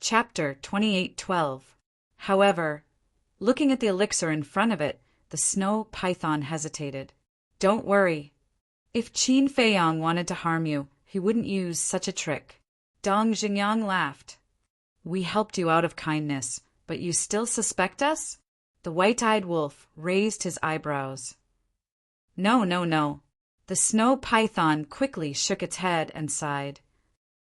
Chapter 28:12. However, looking at the elixir in front of it, the snow python hesitated. Don't worry. If Qin Feiyang wanted to harm you, he wouldn't use such a trick. Dong Xingyang laughed. We helped you out of kindness, but you still suspect us? The white-eyed wolf raised his eyebrows. No, no, no. The snow python quickly shook its head and sighed.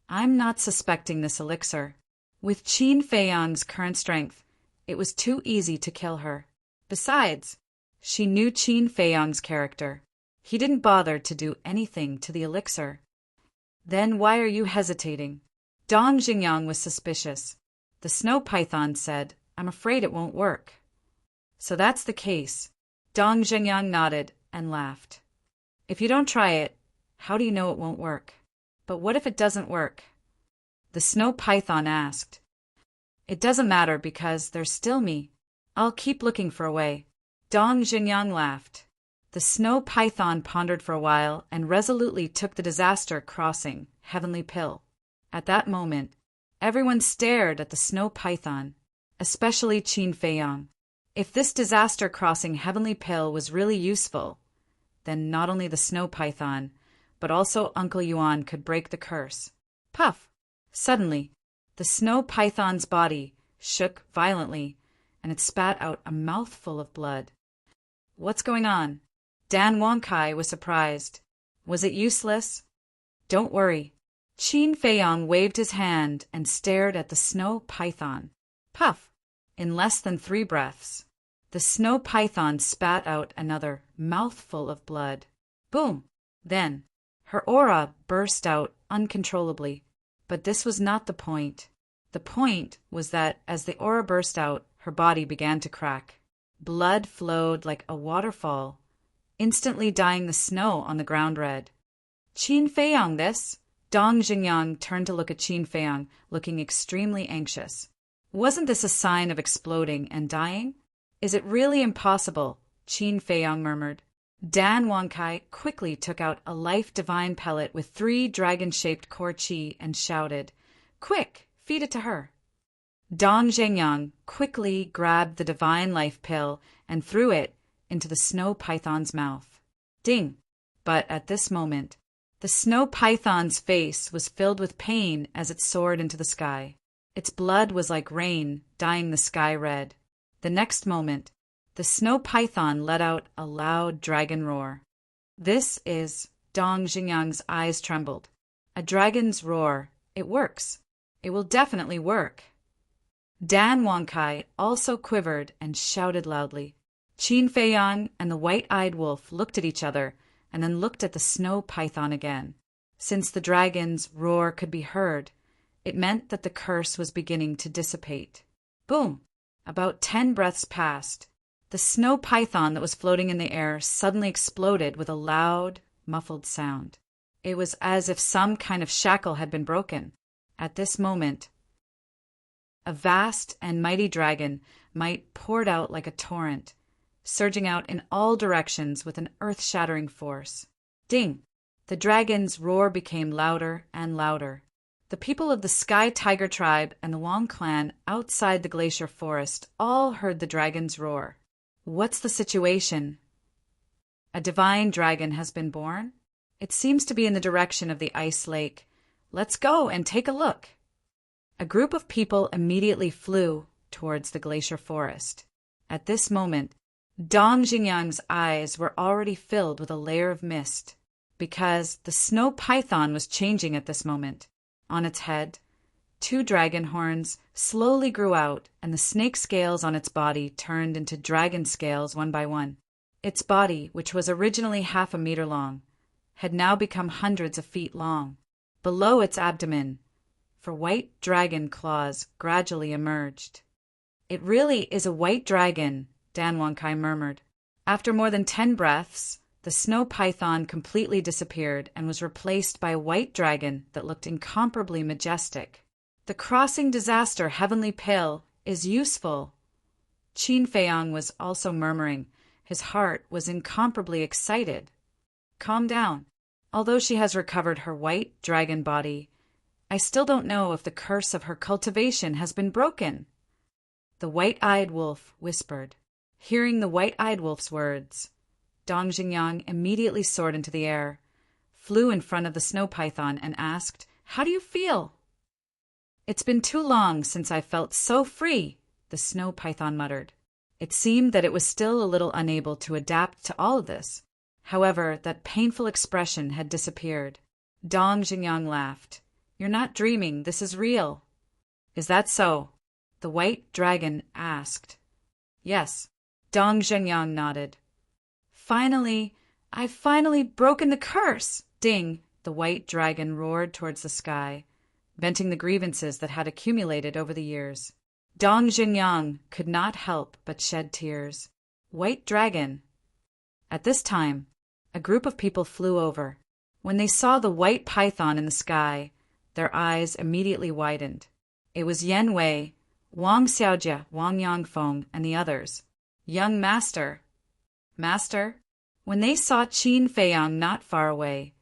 I'm not suspecting this elixir. With Qin Feiyang's current strength, it was too easy to kill her. Besides, she knew Qin Feiyang's character. He didn't bother to do anything to the elixir. Then why are you hesitating? Dong Xingyang was suspicious. The snow python said, I'm afraid it won't work. So that's the case. Dong Xingyang nodded and laughed. If you don't try it, how do you know it won't work? But what if it doesn't work? The snow python asked. It doesn't matter because there's still me. I'll keep looking for a way. Dong Xingyang laughed. The snow python pondered for a while and resolutely took the disaster crossing, heavenly pill. At that moment, everyone stared at the snow python, especially Qin Feiyang. If this disaster crossing heavenly pill was really useful, then not only the snow python, but also Uncle Yuan could break the curse. Puff! Suddenly, the snow python's body shook violently, and it spat out a mouthful of blood. What's going on? Dan Wangkai was surprised. Was it useless? Don't worry. Qin Feiyang waved his hand and stared at the snow python. Puff! In less than 3 breaths, the snow python spat out another mouthful of blood. Boom! Then, her aura burst out uncontrollably. But this was not the point. The point was that as the aura burst out, her body began to crack. Blood flowed like a waterfall, instantly dyeing the snow on the ground red. Qin Feiyang, this? Dong Xingyang turned to look at Qin Feiyang, looking extremely anxious. Wasn't this a sign of exploding and dying? Is it really impossible? Qin Feiyang murmured. Dan Wangkai quickly took out a life divine pellet with 3 dragon-shaped core qi and shouted, Quick, feed it to her. Dong Xingyang quickly grabbed the divine life pill and threw it into the snow python's mouth. Ding! But at this moment, the snow python's face was filled with pain as it soared into the sky. Its blood was like rain, dyeing the sky red. The next moment, the snow python let out a loud dragon roar. This is... Dong Xingyang's eyes trembled. A dragon's roar. It works. It will definitely work. Dan Wangkai also quivered and shouted loudly. Qin Feiyang and the white-eyed wolf looked at each other and then looked at the snow python again. Since the dragon's roar could be heard, it meant that the curse was beginning to dissipate. Boom! About 10 breaths passed. The snow python that was floating in the air suddenly exploded with a loud, muffled sound. It was as if some kind of shackle had been broken. At this moment, a vast and mighty dragon might poured out like a torrent, surging out in all directions with an earth-shattering force. Ding! The dragon's roar became louder and louder. The people of the Sky Tiger tribe and the Wang clan outside the glacier forest all heard the dragon's roar. What's the situation? A divine dragon has been born? It seems to be in the direction of the ice lake. Let's go and take a look. A group of people immediately flew towards the glacier forest. At this moment, Dong Xingyang's eyes were already filled with a layer of mist, because the snow python was changing at this moment. On its head, 2 dragon horns slowly grew out, and the snake scales on its body turned into dragon scales one by one. Its body, which was originally 1/2 meter long, had now become hundreds of feet long. Below its abdomen, white dragon claws gradually emerged. It really is a white dragon, Dan Wangkai murmured. After more than 10 breaths, the snow python completely disappeared and was replaced by a white dragon that looked incomparably majestic. The crossing disaster heavenly pill is useful. Qin Feiyang was also murmuring. His heart was incomparably excited. Calm down. Although she has recovered her white dragon body, I still don't know if the curse of her cultivation has been broken. The white-eyed wolf whispered. Hearing the white-eyed wolf's words, Dong Xingyang immediately soared into the air, flew in front of the snow python, and asked, "How do you feel?" "It's been too long since I felt so free," the snow python muttered. It seemed that it was still a little unable to adapt to all of this. However, that painful expression had disappeared. Dong Xingyang laughed. "You're not dreaming, this is real." "Is that so?" the white dragon asked. "Yes." Dong Xingyang nodded. I've finally broken the curse!" Ding! The white dragon roared towards the sky, venting the grievances that had accumulated over the years. Dong Xingyang could not help but shed tears. White dragon! At this time, a group of people flew over. When they saw the white python in the sky, their eyes immediately widened. It was Yan Wei, Wang Xiaojia, Wang Yangfeng, and the others. "Young master!" "Master?" When they saw Qin Feiyang not far away,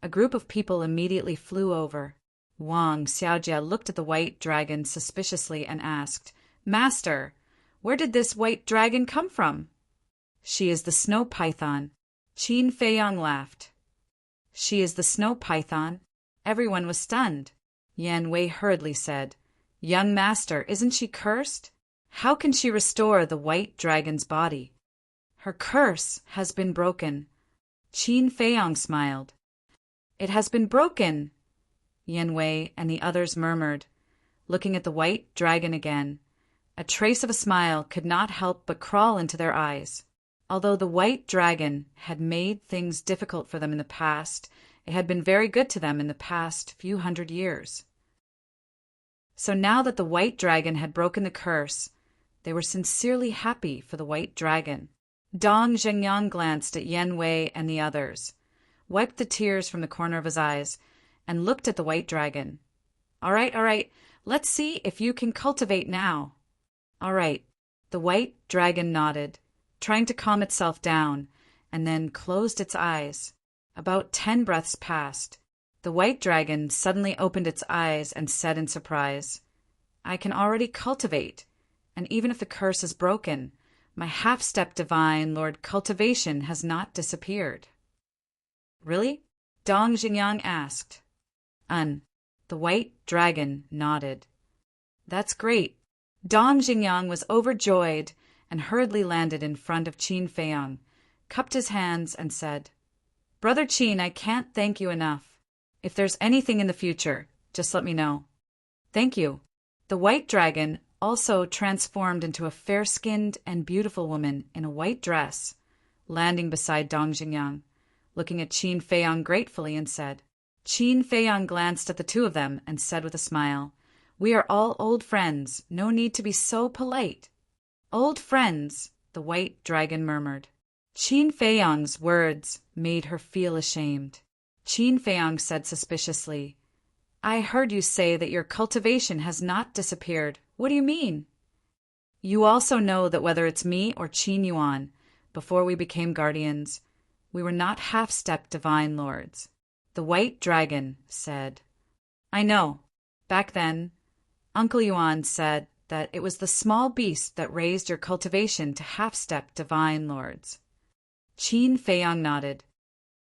a group of people immediately flew over. Wang Xiaojia looked at the white dragon suspiciously and asked, "Master, where did this white dragon come from?" "She is the snow python." Qin Feiyang laughed. "She is the snow python?" Everyone was stunned. Yan Wei hurriedly said, "Young master, isn't she cursed? How can she restore the white dragon's body?" "Her curse has been broken." Qin Feiyang smiled. "It has been broken," Yan Wei and the others murmured, looking at the white dragon again. A trace of a smile could not help but crawl into their eyes. Although the white dragon had made things difficult for them in the past, it had been very good to them in the past few hundred years. So now that the white dragon had broken the curse, they were sincerely happy for the white dragon. Dong Xingyang glanced at Yan Wei and the others, wiped the tears from the corner of his eyes, and looked at the white dragon. All right, let's see if you can cultivate now." "All right." The white dragon nodded, trying to calm itself down, and then closed its eyes. About 10 breaths passed. The white dragon suddenly opened its eyes and said in surprise, "I can already cultivate, and even if the curse is broken, my half-step divine Lord cultivation has not disappeared." "Really?" Dong Xingyang asked. The white dragon nodded. "That's great." Dong Xingyang was overjoyed and hurriedly landed in front of Qin Feiyang, cupped his hands, and said, "Brother Qin, I can't thank you enough. If there's anything in the future, just let me know." "Thank you." The white dragon also transformed into a fair-skinned and beautiful woman in a white dress, landing beside Dong Xingyang, looking at Qin Feiyang gratefully, and said. Qin Feiyang glanced at the two of them and said with a smile, "We are all old friends. No need to be so polite." "Old friends," the white dragon murmured. Qin Feiyang's words made her feel ashamed. Qin Feiyang said suspiciously, "I heard you say that your cultivation has not disappeared. What do you mean?" "You also know that whether it's me or Qin Yuan, before we became guardians, we were not half-step divine lords," the white dragon said. "I know. Back then, Uncle Yuan said that it was the small beast that raised your cultivation to half-step divine lords." Qin Feiyang nodded.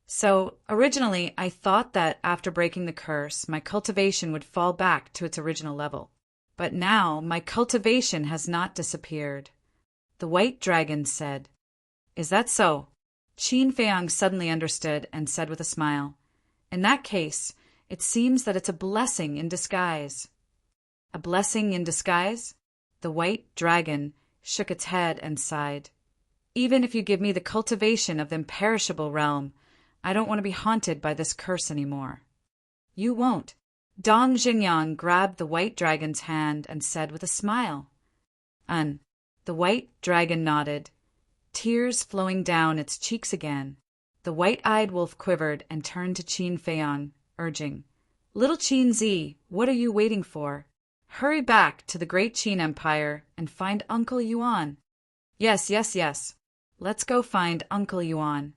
"So, originally, I thought that after breaking the curse, my cultivation would fall back to its original level. But now, my cultivation has not disappeared," the white dragon said. "Is that so?" Qin Feiyang suddenly understood and said with a smile, "In that case, it seems that it's a blessing in disguise." "A blessing in disguise?" The white dragon shook its head and sighed. "Even if you give me the cultivation of the imperishable realm, I don't want to be haunted by this curse anymore." "You won't." Dong Xingyang grabbed the white dragon's hand and said with a smile. The white dragon nodded, tears flowing down its cheeks again. The white-eyed wolf quivered and turned to Qin Feiyang, urging, "Little Qin Zi, what are you waiting for? Hurry back to the great Qin Empire and find Uncle Yuan." Yes. Let's go find Uncle Yuan."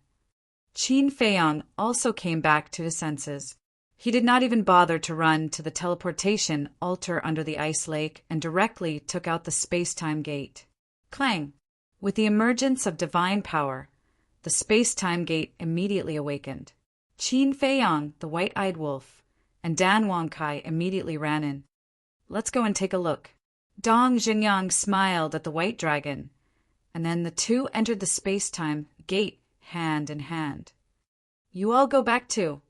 Qin Feiyang also came back to his senses. He did not even bother to run to the teleportation altar under the ice lake and directly took out the space-time gate. Clang! With the emergence of divine power, the space-time gate immediately awakened. Qin Feiyang, the white-eyed wolf, and Dan Wangkai immediately ran in. Let's go and take a look. Dong Jinyang smiled at the white dragon, and then the two entered the space-time gate hand in hand. You all go back too.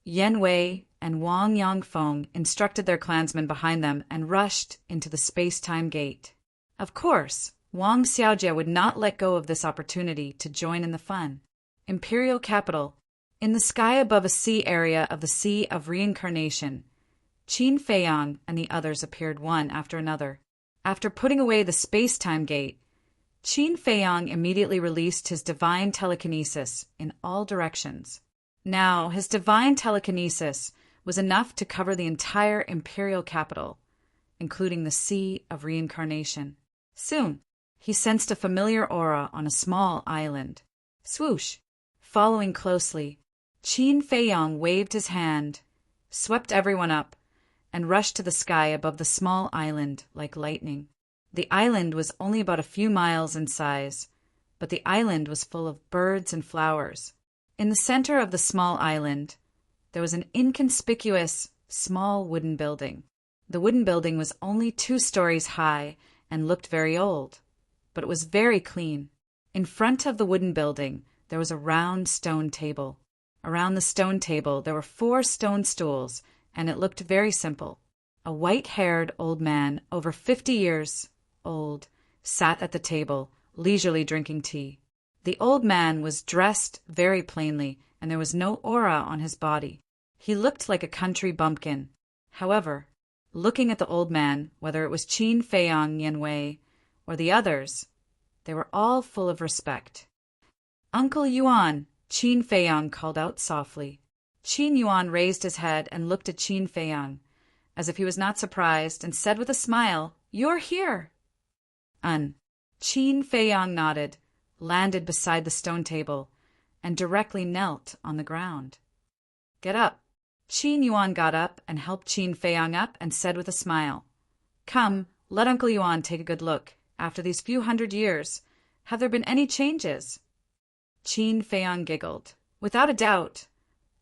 Yan Wei and Wang Yangfeng instructed their clansmen behind them and rushed into the space-time gate. Of course, Wang Xiaojie would not let go of this opportunity to join in the fun. Imperial capital. In the sky above a sea area of the Sea of Reincarnation, Qin Feiyang and the others appeared one after another. After putting away the space-time gate, Qin Feiyang immediately released his divine telekinesis in all directions. Now, his divine telekinesis was enough to cover the entire imperial capital, including the Sea of Reincarnation. Soon, he sensed a familiar aura on a small island. Swoosh! Following closely, Qin Feiyang waved his hand, swept everyone up, and rushed to the sky above the small island like lightning. The island was only about a few miles in size, but the island was full of birds and flowers. In the center of the small island, there was an inconspicuous, small wooden building. The wooden building was only 2 stories high and looked very old, but it was very clean. In front of the wooden building, there was a round stone table. Around the stone table, there were 4 stone stools, and it looked very simple. A white-haired old man, over 50 years old, sat at the table, leisurely drinking tea. The old man was dressed very plainly, and there was no aura on his body. He looked like a country bumpkin. However, looking at the old man, whether it was Qin Feiyang Yanwei or the others, they were all full of respect. Uncle Yuan, Qin Feiyang called out softly. Qin Yuan raised his head and looked at Qin Feiyang, as if he was not surprised, and said with a smile, "You're here." Qin Feiyang nodded, landed beside the stone table, and directly knelt on the ground. Get up. Qin Yuan got up and helped Qin Feiyang up and said with a smile, Come, let Uncle Yuan take a good look. After these few hundred years, have there been any changes? Qin Feiyang giggled. Without a doubt,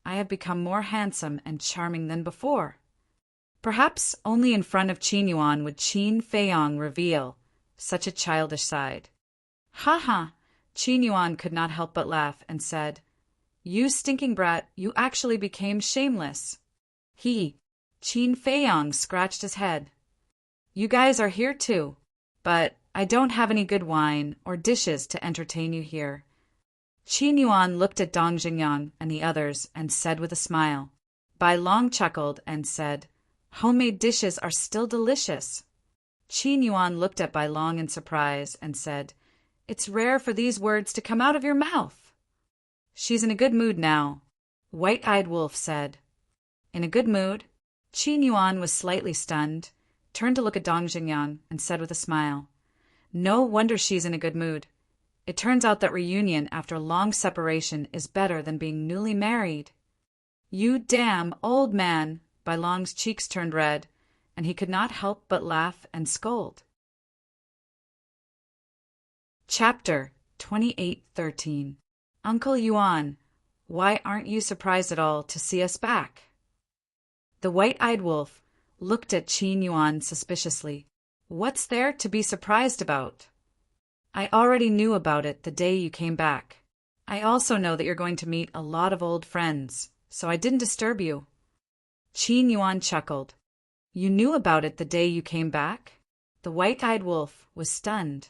I have become more handsome and charming than before. Perhaps only in front of Qin Yuan would Qin Feiyang reveal such a childish side. Ha ha! Qin Yuan could not help but laugh and said, You stinking brat, you actually became shameless. Qin Feiyang scratched his head. You guys are here too, but I don't have any good wine or dishes to entertain you here. Qin Yuan looked at Dong Jingyang and the others and said with a smile. Bai Long chuckled and said, Homemade dishes are still delicious. Qin Yuan looked at Bai Long in surprise and said, It's rare for these words to come out of your mouth. She's in a good mood now, White-Eyed Wolf said. In a good mood? Qin Yuan was slightly stunned, turned to look at Dong Jingyang and said with a smile, No wonder she's in a good mood. It turns out that reunion after a long separation is better than being newly married. You damn old man! Bai Long's cheeks turned red, and he could not help but laugh and scold. Chapter 28:13. Uncle Yuan, why aren't you surprised at all to see us back? The White-Eyed Wolf looked at Qin Yuan suspiciously. What's there to be surprised about? I already knew about it the day you came back. I also know that you're going to meet a lot of old friends, so I didn't disturb you. Qin Yuan chuckled. You knew about it the day you came back? The White-Eyed Wolf was stunned.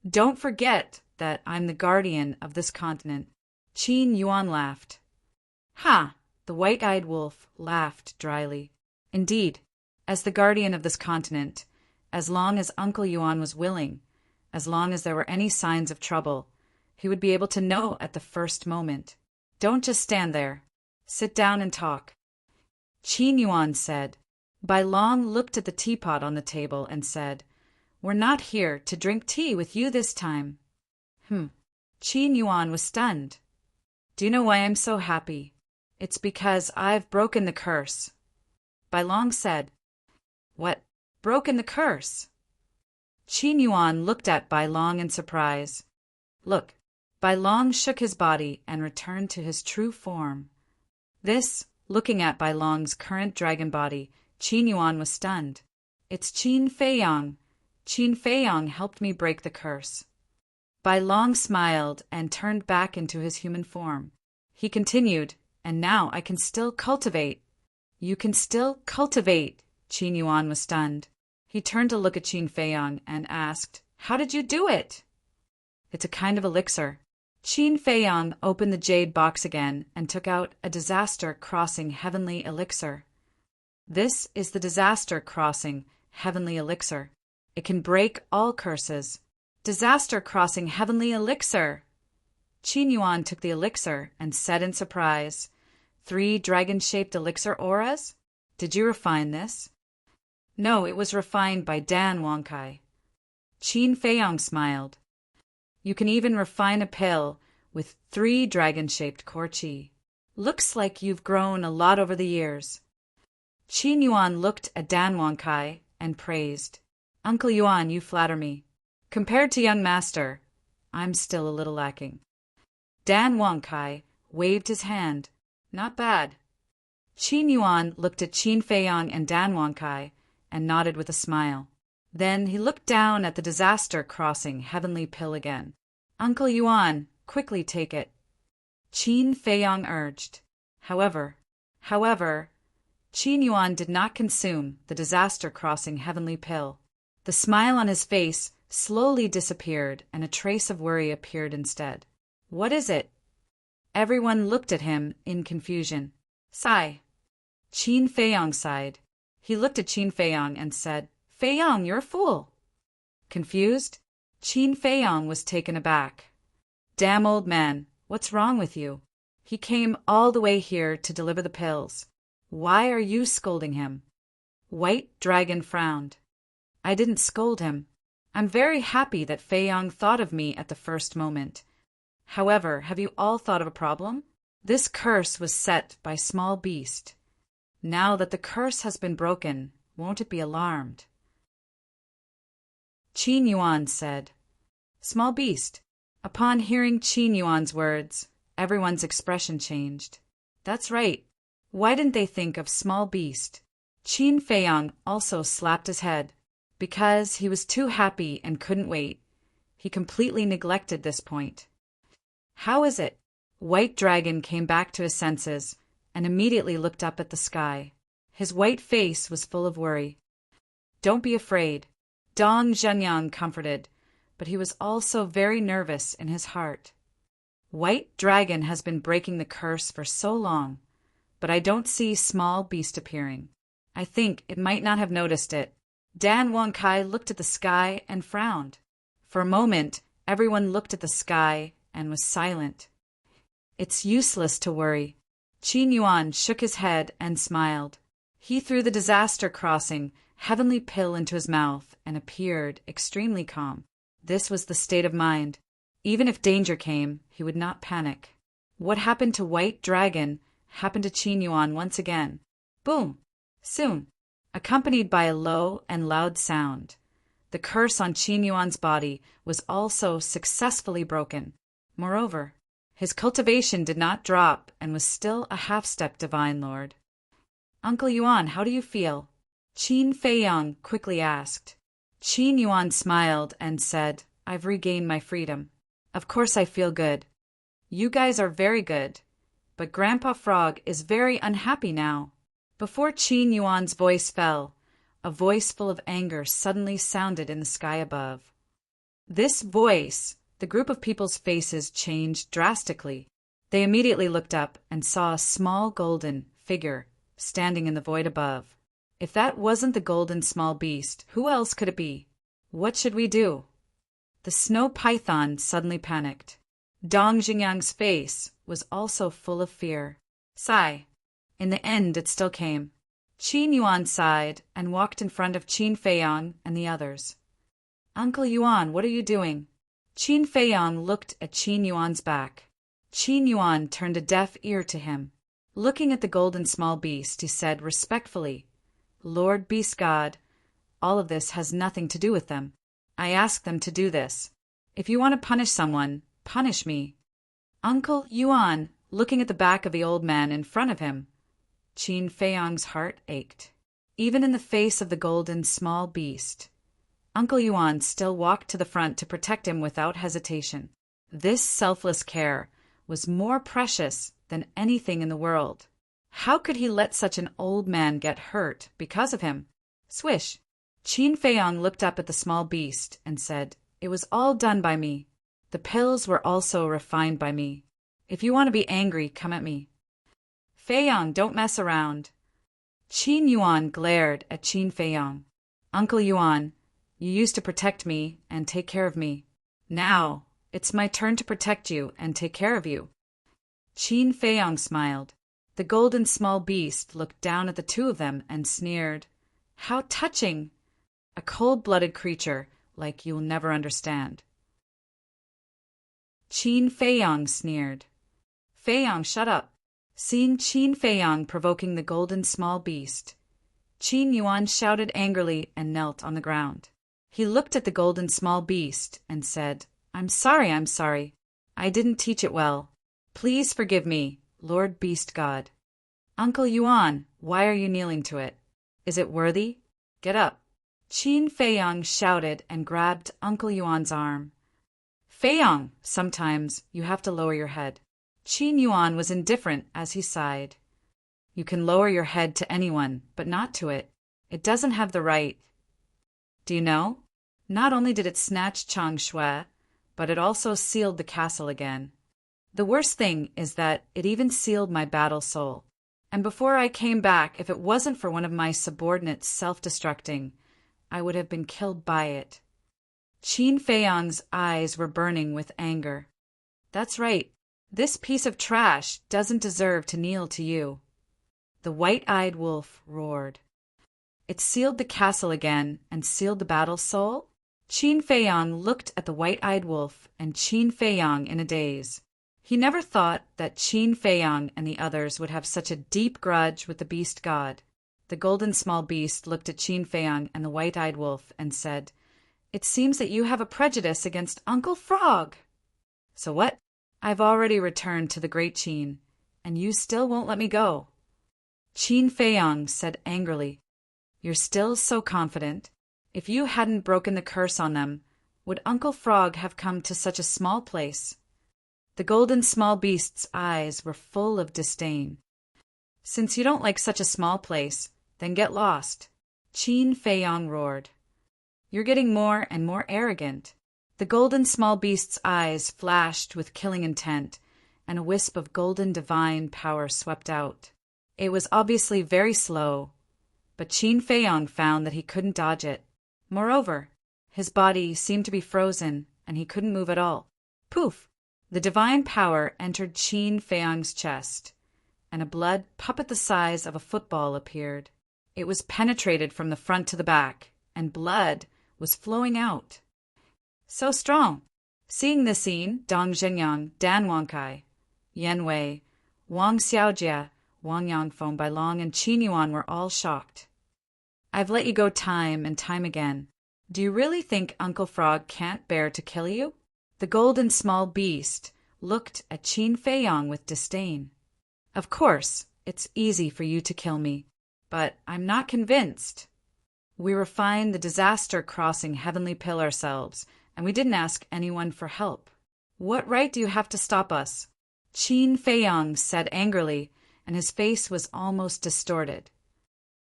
Don't forget that I'm the guardian of this continent. Qin Yuan laughed. Ha! The White-Eyed Wolf laughed dryly. Indeed, as the guardian of this continent, as long as Uncle Yuan was willing, as long as there were any signs of trouble, he would be able to know at the first moment. Don't just stand there. Sit down and talk. Qin Yuan said. Bai Long looked at the teapot on the table and said, We're not here to drink tea with you this time. Qin Yuan was stunned. Do you know why I'm so happy? It's because I've broken the curse. Bai Long said. What? Broken the curse? Qin Yuan looked at Bai Long in surprise. Look, Bai Long shook his body and returned to his true form. Looking at Bai Long's current dragon body, Qin Yuan was stunned. It's Qin Feiyang. Qin Feiyang helped me break the curse. Bai Long smiled and turned back into his human form. He continued, and now I can still cultivate. You can still cultivate. Qin Yuan was stunned. He turned to look at Qin Feiyang and asked, How did you do it? It's a kind of elixir. Qin Feiyang opened the jade box again and took out a disaster crossing heavenly elixir. This is the disaster crossing heavenly elixir. It can break all curses. Disaster crossing heavenly elixir! Qin Yuan took the elixir and said in surprise, 3 dragon-shaped elixir auras? Did you refine this? No, it was refined by Dan Wangkai. Qin Feiyang smiled. You can even refine a pill with 3 dragon-shaped core qi. Looks like you've grown a lot over the years. Qin Yuan looked at Dan Wangkai and praised. Uncle Yuan, you flatter me. Compared to young master, I'm still a little lacking. Dan Wangkai waved his hand. Not bad. Qin Yuan looked at Qin Feiyang and Dan Wangkai and nodded with a smile. Then he looked down at the disaster crossing heavenly pill again. Uncle Yuan, quickly take it. Qin Feiyang urged. However, Qin Yuan did not consume the disaster crossing heavenly pill. The smile on his face slowly disappeared and a trace of worry appeared instead. What is it? Everyone looked at him in confusion. Sigh. Qin Feiyang sighed. He looked at Qin Feiyang and said, Feiyang, you're a fool. Confused, Qin Feiyang was taken aback. Damn old man, what's wrong with you? He came all the way here to deliver the pills. Why are you scolding him? White Dragon frowned. I didn't scold him. I'm very happy that Feiyang thought of me at the first moment. However, have you all thought of a problem? This curse was set by Small Beast. Now that the curse has been broken, won't it be alarmed? Qin Yuan said. Small Beast. Upon hearing Qin Yuan's words, everyone's expression changed. That's right. Why didn't they think of Small Beast? Qin Feiyang also slapped his head. Because he was too happy and couldn't wait. He completely neglected this point. How is it? White Dragon came back to his senses and immediately looked up at the sky. His white face was full of worry. Don't be afraid. Dong Zhenyang comforted, but he was also very nervous in his heart. White Dragon has been breaking the curse for so long, but I don't see Small Beast appearing. I think it might not have noticed it. Dan Wangkai looked at the sky and frowned. For a moment, everyone looked at the sky and was silent. It's useless to worry. Qin Yuan shook his head and smiled. He threw the disaster crossing heavenly pill into his mouth and appeared extremely calm. This was the state of mind. Even if danger came, he would not panic. What happened to White Dragon happened to Qin Yuan once again. Boom! Soon, accompanied by a low and loud sound. The curse on Qin Yuan's body was also successfully broken. Moreover, his cultivation did not drop and was still a half-step divine lord. Uncle Yuan, how do you feel? Qin Feiyang quickly asked. Qin Yuan smiled and said, I've regained my freedom. Of course I feel good. You guys are very good, but Grandpa Frog is very unhappy now. Before Qin Yuan's voice fell, a voice full of anger suddenly sounded in the sky above. This voice, the group of people's faces changed drastically. They immediately looked up and saw a small golden figure standing in the void above. If that wasn't the golden small beast, who else could it be? What should we do? The snow python suddenly panicked. Dong Jingyang's face was also full of fear. Sigh. In the end, it still came. Qin Yuan sighed and walked in front of Qin Feiyang and the others. Uncle Yuan, what are you doing? Qin Feiyang looked at Qin Yuan's back. Qin Yuan turned a deaf ear to him. Looking at the golden small beast, he said respectfully, "Lord Beast God, all of this has nothing to do with them. I asked them to do this. If you want to punish someone, punish me." Uncle Yuan, looking at the back of the old man in front of him, Qin Feiyang's heart ached. Even in the face of the golden small beast, Uncle Yuan still walked to the front to protect him without hesitation. This selfless care was more precious than anything in the world. How could he let such an old man get hurt because of him? Swish! Qin Feiyang looked up at the small beast and said, "It was all done by me. The pills were also refined by me. If you want to be angry, come at me." "Feiyang, don't mess around." Qin Yuan glared at Qin Feiyang. "Uncle Yuan, you used to protect me and take care of me. Now, it's my turn to protect you and take care of you." Qin Feiyang smiled. The golden small beast looked down at the two of them and sneered. "How touching! A cold-blooded creature like you'll never understand." Qin Feiyang sneered. "Feiyang, shut up." Seeing Qin Feiyang provoking the golden small beast, Qin Yuan shouted angrily and knelt on the ground. He looked at the golden small beast and said, I'm sorry. I didn't teach it well. Please forgive me, Lord Beast God." "Uncle Yuan, why are you kneeling to it? Is it worthy? Get up." Qin Feiyang shouted and grabbed Uncle Yuan's arm. "Feiyang, sometimes you have to lower your head." Qin Yuan was indifferent as he sighed. "You can lower your head to anyone, but not to it. It doesn't have the right. Do you know? Not only did it snatch Chang Shui, but it also sealed the castle again. The worst thing is that it even sealed my battle soul. And before I came back, if it wasn't for one of my subordinates self-destructing, I would have been killed by it." Qin Feiyang's eyes were burning with anger. "That's right. This piece of trash doesn't deserve to kneel to you." The white-eyed wolf roared. "It sealed the castle again and sealed the battle soul?" Qin Feiyang looked at the white-eyed wolf and Qin Feiyang in a daze. He never thought that Qin Feiyang and the others would have such a deep grudge with the beast god. The golden small beast looked at Qin Feiyang and the white-eyed wolf and said, "It seems that you have a prejudice against Uncle Frog." "So what? I've already returned to the Great Qin, and you still won't let me go." Qin Feiyang said angrily, "You're still so confident. If you hadn't broken the curse on them, would Uncle Frog have come to such a small place?" The golden small beast's eyes were full of disdain. "Since you don't like such a small place, then get lost," Qin Feiyang roared. "You're getting more and more arrogant." The golden small beast's eyes flashed with killing intent, and a wisp of golden divine power swept out. It was obviously very slow, but Qin Feiyang found that he couldn't dodge it. Moreover, his body seemed to be frozen, and he couldn't move at all. Poof! The divine power entered Qin Feiyang's chest, and a blood puppet the size of a football appeared. It was penetrated from the front to the back, and blood was flowing out. So strong! Seeing this scene, Dong Zhenyang, Dan Wangkai, Yan Wei, Wang Xiaojia, Wang Yangfeng, Bailong, and Qin Yuan were all shocked. "I've let you go time and time again. Do you really think Uncle Frog can't bear to kill you?" The golden small beast looked at Qin Feiyang with disdain. "Of course, it's easy for you to kill me, but I'm not convinced. We refined the disaster crossing heavenly pill ourselves, and we didn't ask anyone for help. What right do you have to stop us?" Qin Feiyang said angrily, and his face was almost distorted.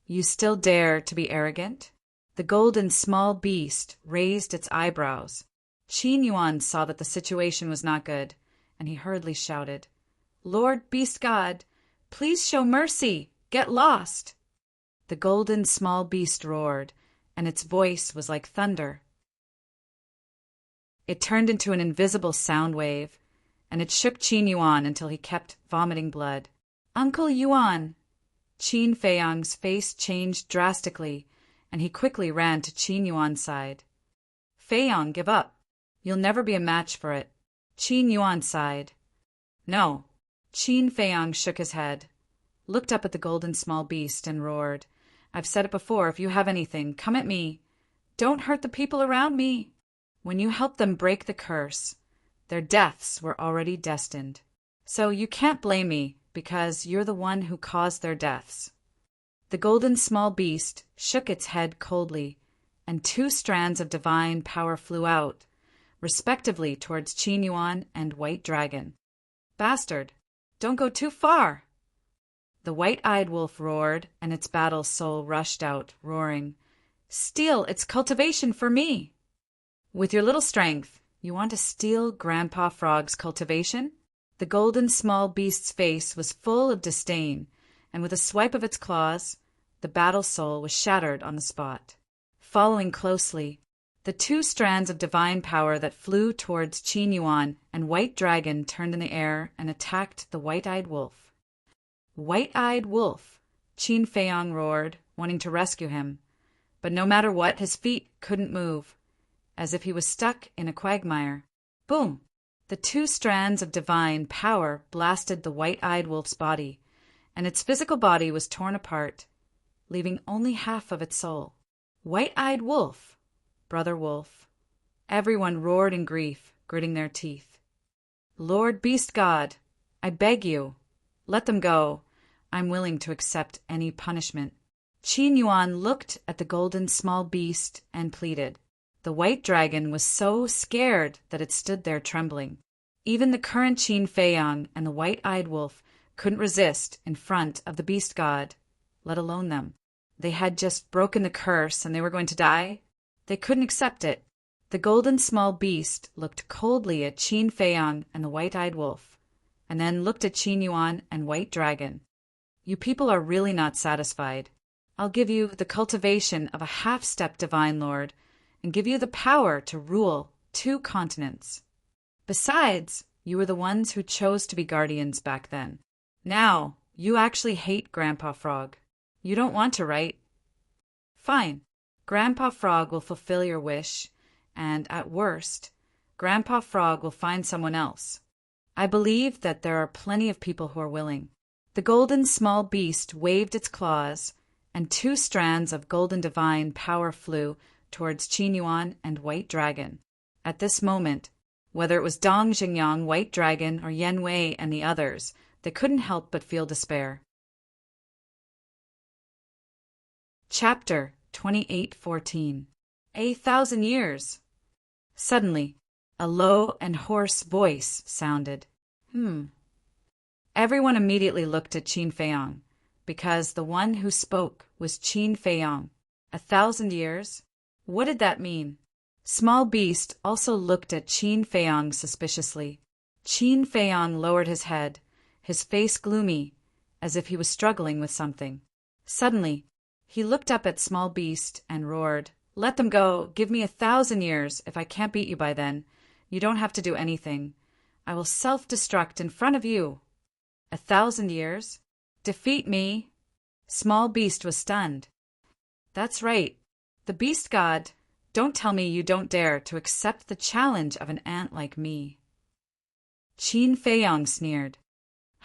"You still dare to be arrogant?" The golden small beast raised its eyebrows. Qin Yuan saw that the situation was not good, and he hurriedly shouted, "Lord Beast God, please show mercy! Get lost!" The golden small beast roared, and its voice was like thunder. It turned into an invisible sound wave, and it shook Qin Yuan until he kept vomiting blood. "Uncle Yuan!" Qin Feiyang's face changed drastically, and he quickly ran to Qin Yuan's side. "Feiyang, give up. You'll never be a match for it." Qin Yuan sighed. "No." Qin Feiyang shook his head. looked up at the golden small beast and roared, "I've said it before, if you have anything, come at me. Don't hurt the people around me." When you helped them break the curse, their deaths were already destined. So you can't blame me, because you're the one who caused their deaths. The golden small beast shook its head coldly, and 2 strands of divine power flew out, respectively towards Qin Yuan and White Dragon. "Bastard, don't go too far!" The white-eyed wolf roared, and its battle soul rushed out, roaring, "Steal its cultivation for me!" With your little strength, you want to steal Grandpa Frog's cultivation? The golden small beast's face was full of disdain, and with a swipe of its claws, the battle soul was shattered on the spot. Following closely, the 2 strands of divine power that flew towards Qin Yuan and White Dragon turned in the air and attacked the white-eyed wolf. "White-eyed wolf!" Qin Feiyong roared, wanting to rescue him, but no matter what, his feet couldn't move, as if he was stuck in a quagmire. Boom! The 2 strands of divine power blasted the white-eyed wolf's body, and its physical body was torn apart, leaving only half of its soul. "White-eyed wolf! Brother wolf!" Everyone roared in grief, gritting their teeth. "Lord Beast God, I beg you, let them go. I'm willing to accept any punishment." Qin Yuan looked at the golden small beast and pleaded. The white dragon was so scared that it stood there trembling. Even the current Qin Feiyong and the white-eyed wolf couldn't resist in front of the beast god, let alone them. They had just broken the curse and they were going to die. They couldn't accept it. The golden small beast looked coldly at Qin Feiyong and the white-eyed wolf, and then looked at Qin Yuan and White Dragon. "You people are really not satisfied. I'll give you the cultivation of a half-step divine lord, and give you the power to rule 2 continents. Besides, you were the ones who chose to be guardians back then. Now, you actually hate Grandpa Frog. You don't want to, right? Fine. Grandpa Frog will fulfill your wish, and at worst, Grandpa Frog will find someone else. I believe that there are plenty of people who are willing." The golden small beast waved its claws, and 2 strands of golden divine power flew towards Qin Yuan and White Dragon. At this moment, whether it was Dong Xingyang, White Dragon, or Yen Wei and the others, they couldn't help but feel despair. Chapter 28:14. 1,000 years. Suddenly, a low and hoarse voice sounded. Everyone immediately looked at Qin Feiyong, because the one who spoke was Qin Feiyong. 1,000 years? What did that mean? Small Beast also looked at Qin Feiyong suspiciously. Qin Feiyong lowered his head, his face gloomy, as if he was struggling with something. Suddenly, he looked up at Small Beast and roared, "Let them go! Give me 1,000 years! If I can't beat you by then, you don't have to do anything. I will self-destruct in front of you." 1,000 years? Defeat me? Small Beast was stunned. "That's right. The Beast God. Don't tell me you don't dare to accept the challenge of an ant like me." Qin Feiyong sneered.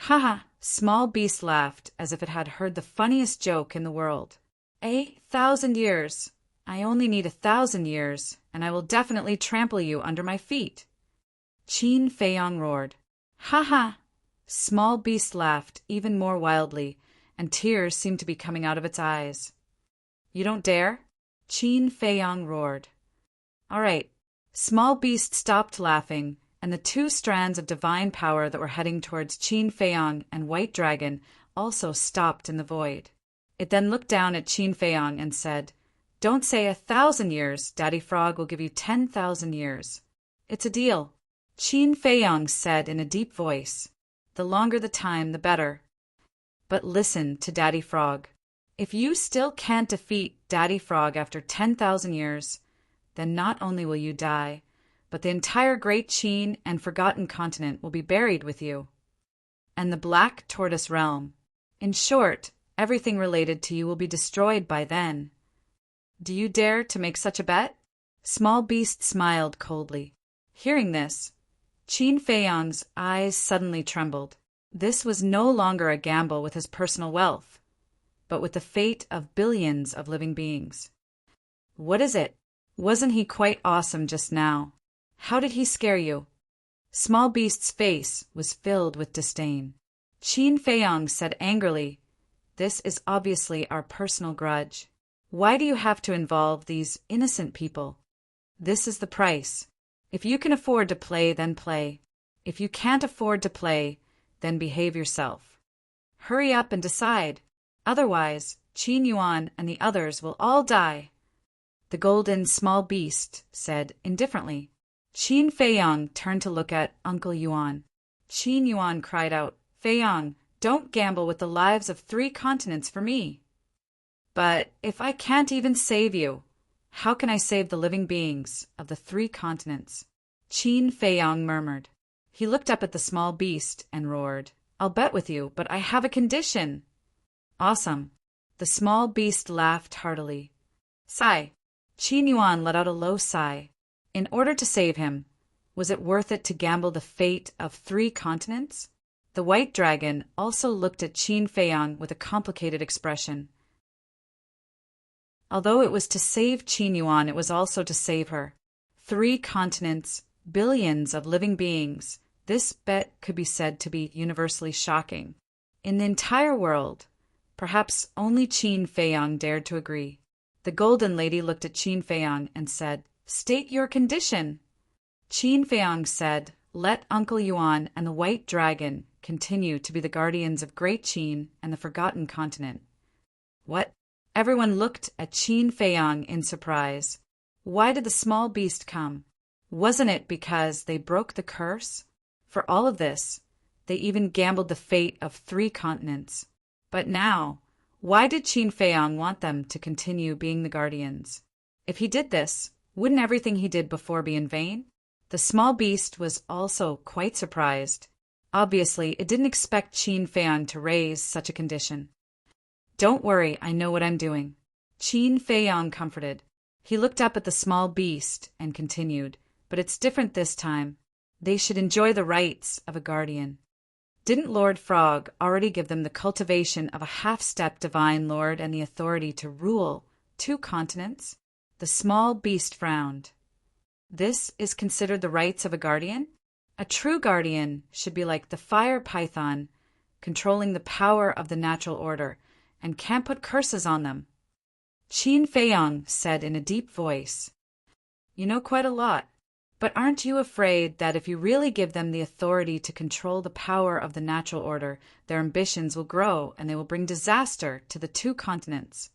"Haha!" Small Beast laughed as if it had heard the funniest joke in the world. 1,000 years. I only need 1,000 years, and I will definitely trample you under my feet." Qin Feiyong roared. "Haha!" Small Beast laughed even more wildly, and tears seemed to be coming out of its eyes. "You don't dare?" Qin Feiyong roared. "All right." Small Beast stopped laughing, and the 2 strands of divine power that were heading towards Qin Feiyong and White Dragon also stopped in the void. It then looked down at Qin Feiyong and said, "Don't say 1,000 years. Daddy Frog will give you 10,000 years. It's a deal." Qin Feiyong said in a deep voice, "The longer the time, the better. But listen to Daddy Frog. If you still can't defeat Daddy Frog after 10,000 years, then not only will you die, but the entire Great Qin and Forgotten Continent will be buried with you. And the Black Tortoise Realm. In short, everything related to you will be destroyed by then. Do you dare to make such a bet?" Small Beast smiled coldly. Hearing this, Qin Feiyong's eyes suddenly trembled. This was no longer a gamble with his personal wealth, but with the fate of billions of living beings. What is it? Wasn't he quite awesome just now? How did he scare you? Small Beast's face was filled with disdain. Qin Feiyong said angrily, "This is obviously our personal grudge. Why do you have to involve these innocent people? This is the price. If you can afford to play, then play. If you can't afford to play, then behave yourself. Hurry up and decide. Otherwise, Qin Yuan and the others will all die." The golden small beast said indifferently. Qin Feiyong turned to look at Uncle Yuan. Qin Yuan cried out, "Feiyong, don't gamble with the lives of 3 continents for me." "But if I can't even save you, how can I save the living beings of the 3 continents?" Qin Feiyong murmured. He looked up at the small beast and roared, "I'll bet with you, but I have a condition." "Awesome." The small beast laughed heartily. "Sigh." Qin Yuan let out a low sigh. In order to save him, was it worth it to gamble the fate of 3 continents? The white dragon also looked at Qin Feiyong with a complicated expression. Although it was to save Qin Yuan, it was also to save her. 3 continents, billions of living beings. This bet could be said to be universally shocking. In the entire world, perhaps only Qin Feiyong dared to agree. The Golden Lady looked at Qin Feiyong and said, "State your condition." Qin Feiyong said, "Let Uncle Yuan and the White Dragon continue to be the guardians of Great Qin and the Forgotten Continent." What? Everyone looked at Qin Feiyong in surprise. Why did the small beast come? Wasn't it because they broke the curse? For all of this, they even gambled the fate of 3 continents. But now, why did Qin Feiyong want them to continue being the guardians? If he did this, wouldn't everything he did before be in vain? The small beast was also quite surprised. Obviously, it didn't expect Qin Feiyong to raise such a condition. "Don't worry, I know what I'm doing," Qin Feiyong comforted. He looked up at the small beast and continued, "But it's different this time. They should enjoy the rights of a guardian. Didn't Lord Frog already give them the cultivation of a half-step divine lord and the authority to rule 2 continents?" The small beast frowned. "This is considered the rights of a guardian? A true guardian should be like the fire python, controlling the power of the natural order, and can't put curses on them." Qin Feiyong said in a deep voice, "You know quite a lot. But aren't you afraid that if you really give them the authority to control the power of the natural order, their ambitions will grow and they will bring disaster to the 2 continents?"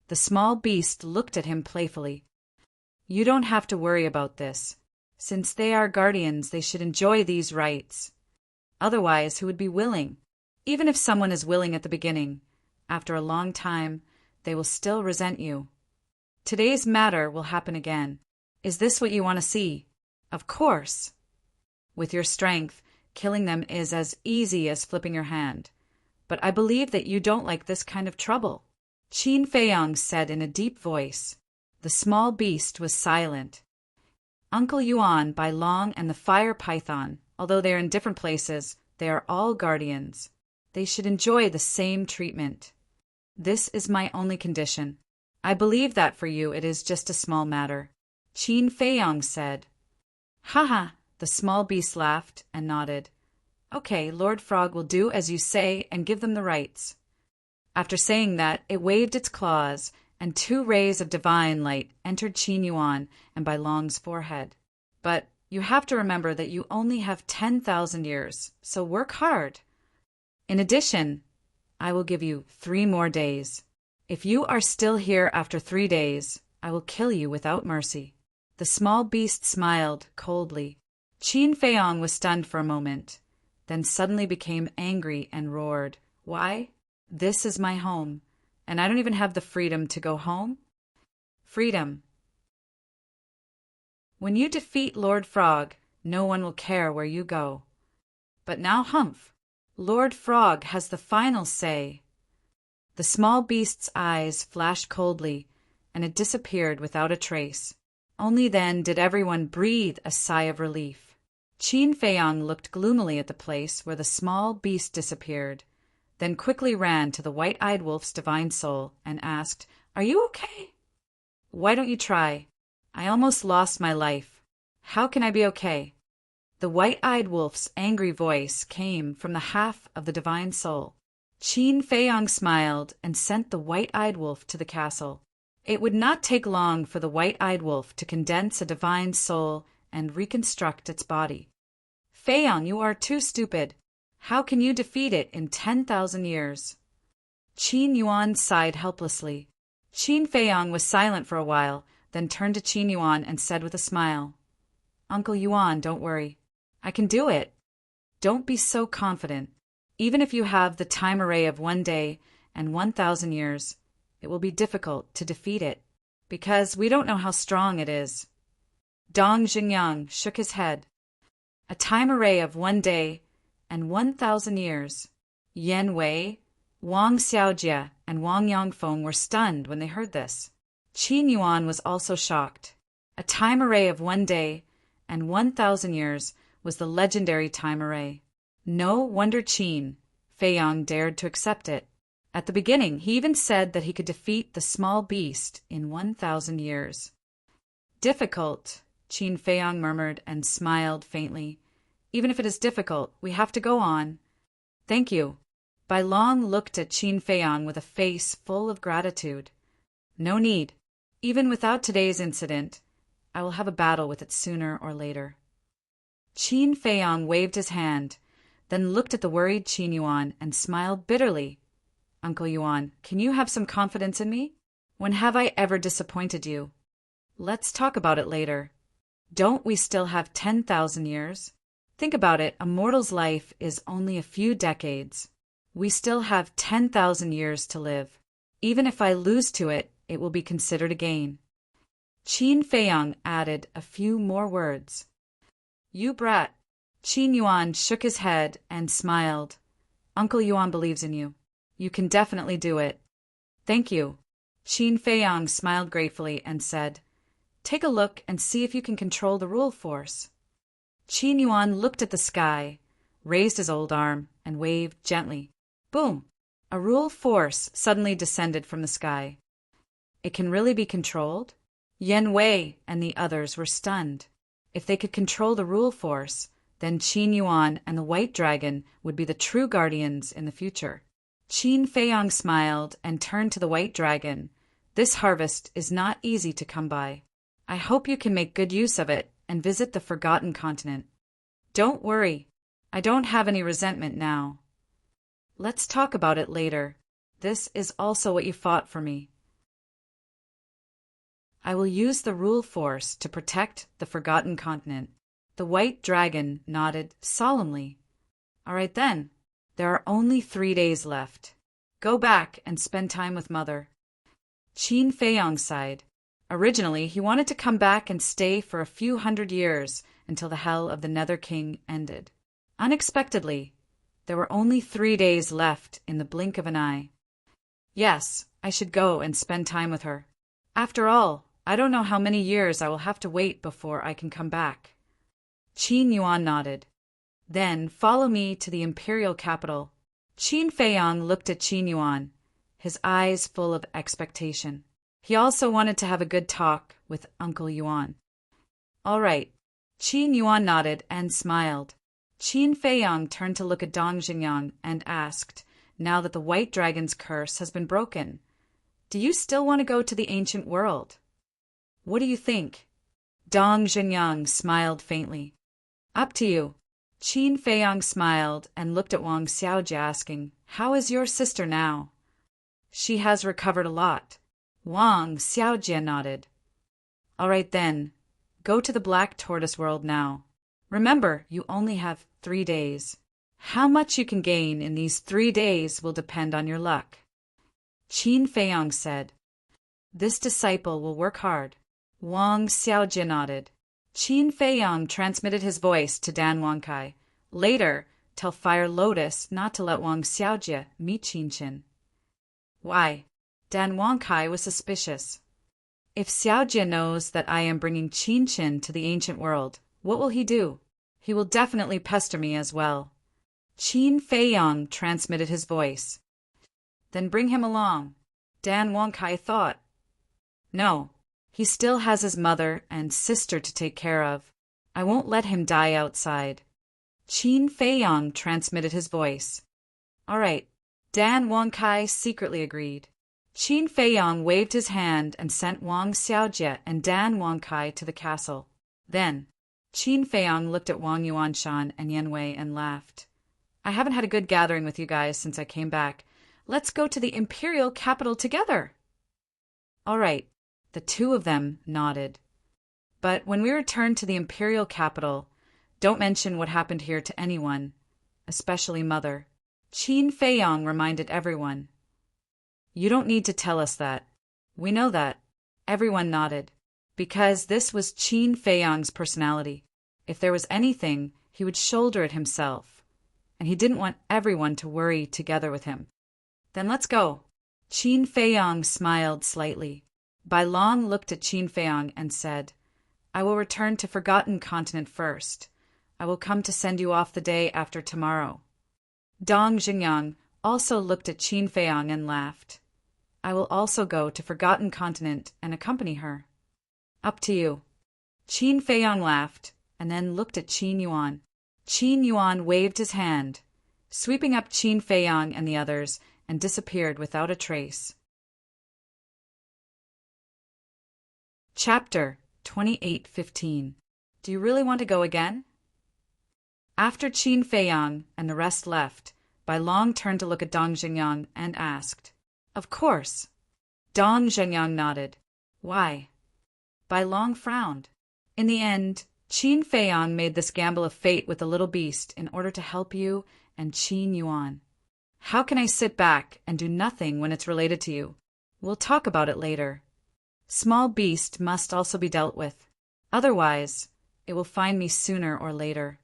The small beast looked at him playfully. "You don't have to worry about this. Since they are guardians, they should enjoy these rights. Otherwise, who would be willing? Even if someone is willing at the beginning, after a long time, they will still resent you. Today's matter will happen again. Is this what you want to see? Of course. With your strength, killing them is as easy as flipping your hand. But I believe that you don't like this kind of trouble," Qin Feiyong said in a deep voice. The small beast was silent. Uncle Yuan, Bai Long, and the fire python, although they are in different places, they are all guardians. They should enjoy the same treatment. This is my only condition. I believe that for you it is just a small matter," Qin Feiyong said. "Ha!" The small beast laughed and nodded. "Okay, Lord Frog will do as you say and give them the rights." After saying that, it waved its claws, and 2 rays of divine light entered Qin Yuan and Bai Long's forehead. "But you have to remember that you only have 10,000 years, so work hard. In addition, I will give you 3 more days. If you are still here after 3 days, I will kill you without mercy." The small beast smiled coldly. Qin Feiyong was stunned for a moment, then suddenly became angry and roared, "Why? This is my home, and I don't even have the freedom to go home?" Freedom. When you defeat Lord Frog, no one will care where you go. But now, Humph, Lord Frog has the final say. The small beast's eyes flashed coldly, and it disappeared without a trace. Only then did everyone breathe a sigh of relief. Qin Feiyang looked gloomily at the place where the small beast disappeared, then quickly ran to the white-eyed wolf's divine soul and asked, "Are you okay?" "Why don't you try? I almost lost my life. How can I be okay?" The white-eyed wolf's angry voice came from the half of the divine soul. Qin Feiyang smiled and sent the white-eyed wolf to the castle. It would not take long for the white-eyed wolf to condense a divine soul and reconstruct its body. "Feiyang, you are too stupid. How can you defeat it in 10,000 years? Qin Yuan sighed helplessly. Qin Feiyang was silent for a while, then turned to Qin Yuan and said with a smile, "Uncle Yuan, don't worry. I can do it. Don't be so confident. Even if you have the time array of 1 day and 1,000 years, it will be difficult to defeat it, because we don't know how strong it is." Dong Xingyang shook his head. A time array of 1 day and 1,000 years. Yan Wei, Wang Xiaojie, and Wang Yangfeng were stunned when they heard this. Qin Yuan was also shocked. A time array of 1 day and 1,000 years was the legendary time array. No wonder Qin Feiyang dared to accept it. At the beginning, he even said that he could defeat the small beast in 1,000 years. "Difficult," Qin Feiyang murmured and smiled faintly. "Even if it is difficult, we have to go on." "Thank you." Bai Long looked at Qin Feiyang with a face full of gratitude. "No need. Even without today's incident, I will have a battle with it sooner or later." Qin Feiyang waved his hand, then looked at the worried Qin Yuan and smiled bitterly. "Uncle Yuan, can you have some confidence in me? When have I ever disappointed you? Let's talk about it later. Don't we still have 10,000 years? Think about it, a mortal's life is only a few decades. We still have 10,000 years to live. Even if I lose to it, it will be considered a gain." Qin Feiyang added a few more words. "You brat." Qin Yuan shook his head and smiled. "Uncle Yuan believes in you. You can definitely do it." "Thank you." Qin Feiyang smiled gratefully and said, "Take a look and see if you can control the rule force." Qin Yuan looked at the sky, raised his old arm, and waved gently. Boom! A rule force suddenly descended from the sky. It can really be controlled? Yan Wei and the others were stunned. If they could control the rule force, then Qin Yuan and the White Dragon would be the true guardians in the future. Qin Feiyang smiled and turned to the White Dragon. "This harvest is not easy to come by. I hope you can make good use of it and visit the Forgotten Continent. Don't worry, I don't have any resentment now. Let's talk about it later. This is also what you fought for me. I will use the rule force to protect the Forgotten Continent." The White Dragon nodded solemnly. "All right then. There are only 3 days left. Go back and spend time with Mother." Qin Feiyang sighed. Originally, he wanted to come back and stay for a few hundred years until the hell of the Nether King ended. Unexpectedly, there were only 3 days left in the blink of an eye. Yes, I should go and spend time with her. After all, I don't know how many years I will have to wait before I can come back. Qin Yuan nodded. Then follow me to the imperial capital. Qin Feiyang looked at Qin Yuan, his eyes full of expectation. He also wanted to have a good talk with Uncle Yuan. All right. Qin Yuan nodded and smiled. Qin Feiyang turned to look at Dong Xingyang and asked, now that the White Dragon's curse has been broken, "Do you still want to go to the ancient world? What do you think?" Dong Xingyang smiled faintly. "Up to you." Qin Feiyang smiled and looked at Wang Xiaojie asking, "How is your sister now?" "She has recovered a lot." Wang Xiaojie nodded. "All right then, go to the Black Tortoise world now. Remember, you only have 3 days. How much you can gain in these 3 days will depend on your luck." Qin Feiyang said, "This disciple will work hard." Wang Xiaojie nodded. Qin Feiyang transmitted his voice to Dan Wangkai. Later, tell Fire Lotus not to let Wang Xiaojie meet Qin. Why? Dan Wangkai was suspicious. If Xiaojie knows that I am bringing Qin to the ancient world, what will he do? He will definitely pester me as well. Qin Feiyang transmitted his voice. Then bring him along, Dan Wonkai thought. No, he still has his mother and sister to take care of. I won't let him die outside. Qin Feiyang transmitted his voice. All right, Dan Wonkai secretly agreed. Qin Feiyang waved his hand and sent Wang Xiaojie and Dan Wonkai to the castle. Then, Qin Feiyang looked at Wang Yuanshan and Yan Wei and laughed. I haven't had a good gathering with you guys since I came back. Let's go to the imperial capital together. All right, the two of them nodded. But when we return to the imperial capital, don't mention what happened here to anyone, especially Mother. Qin Feiyang reminded everyone. You don't need to tell us that. We know that. Everyone nodded. Because this was Qin Feiyang's personality. If there was anything, he would shoulder it himself. And he didn't want everyone to worry together with him. Then let's go. Qin Feiyang smiled slightly. Bai Long looked at Qin Feiyang and said, I will return to Forgotten Continent first. I will come to send you off the day after tomorrow. Dong Xingyang also looked at Qin Feiyang and laughed. I will also go to Forgotten Continent and accompany her. Up to you. Qin Feiyang laughed and then looked at Qin Yuan. Qin Yuan waved his hand, sweeping up Qin Feiyang and the others, and disappeared without a trace. Chapter 28:15. Do you really want to go again? After Qin Feiyang and the rest left, Bai Long turned to look at Dong Xingyang and asked, Of course. Dong Xingyang nodded. Why? Bai Long frowned. In the end, Qin Feiyang made this gamble of fate with the little beast in order to help you and Qin Yuan. How can I sit back and do nothing when it's related to you? We'll talk about it later. Small beast must also be dealt with. Otherwise, it will find me sooner or later.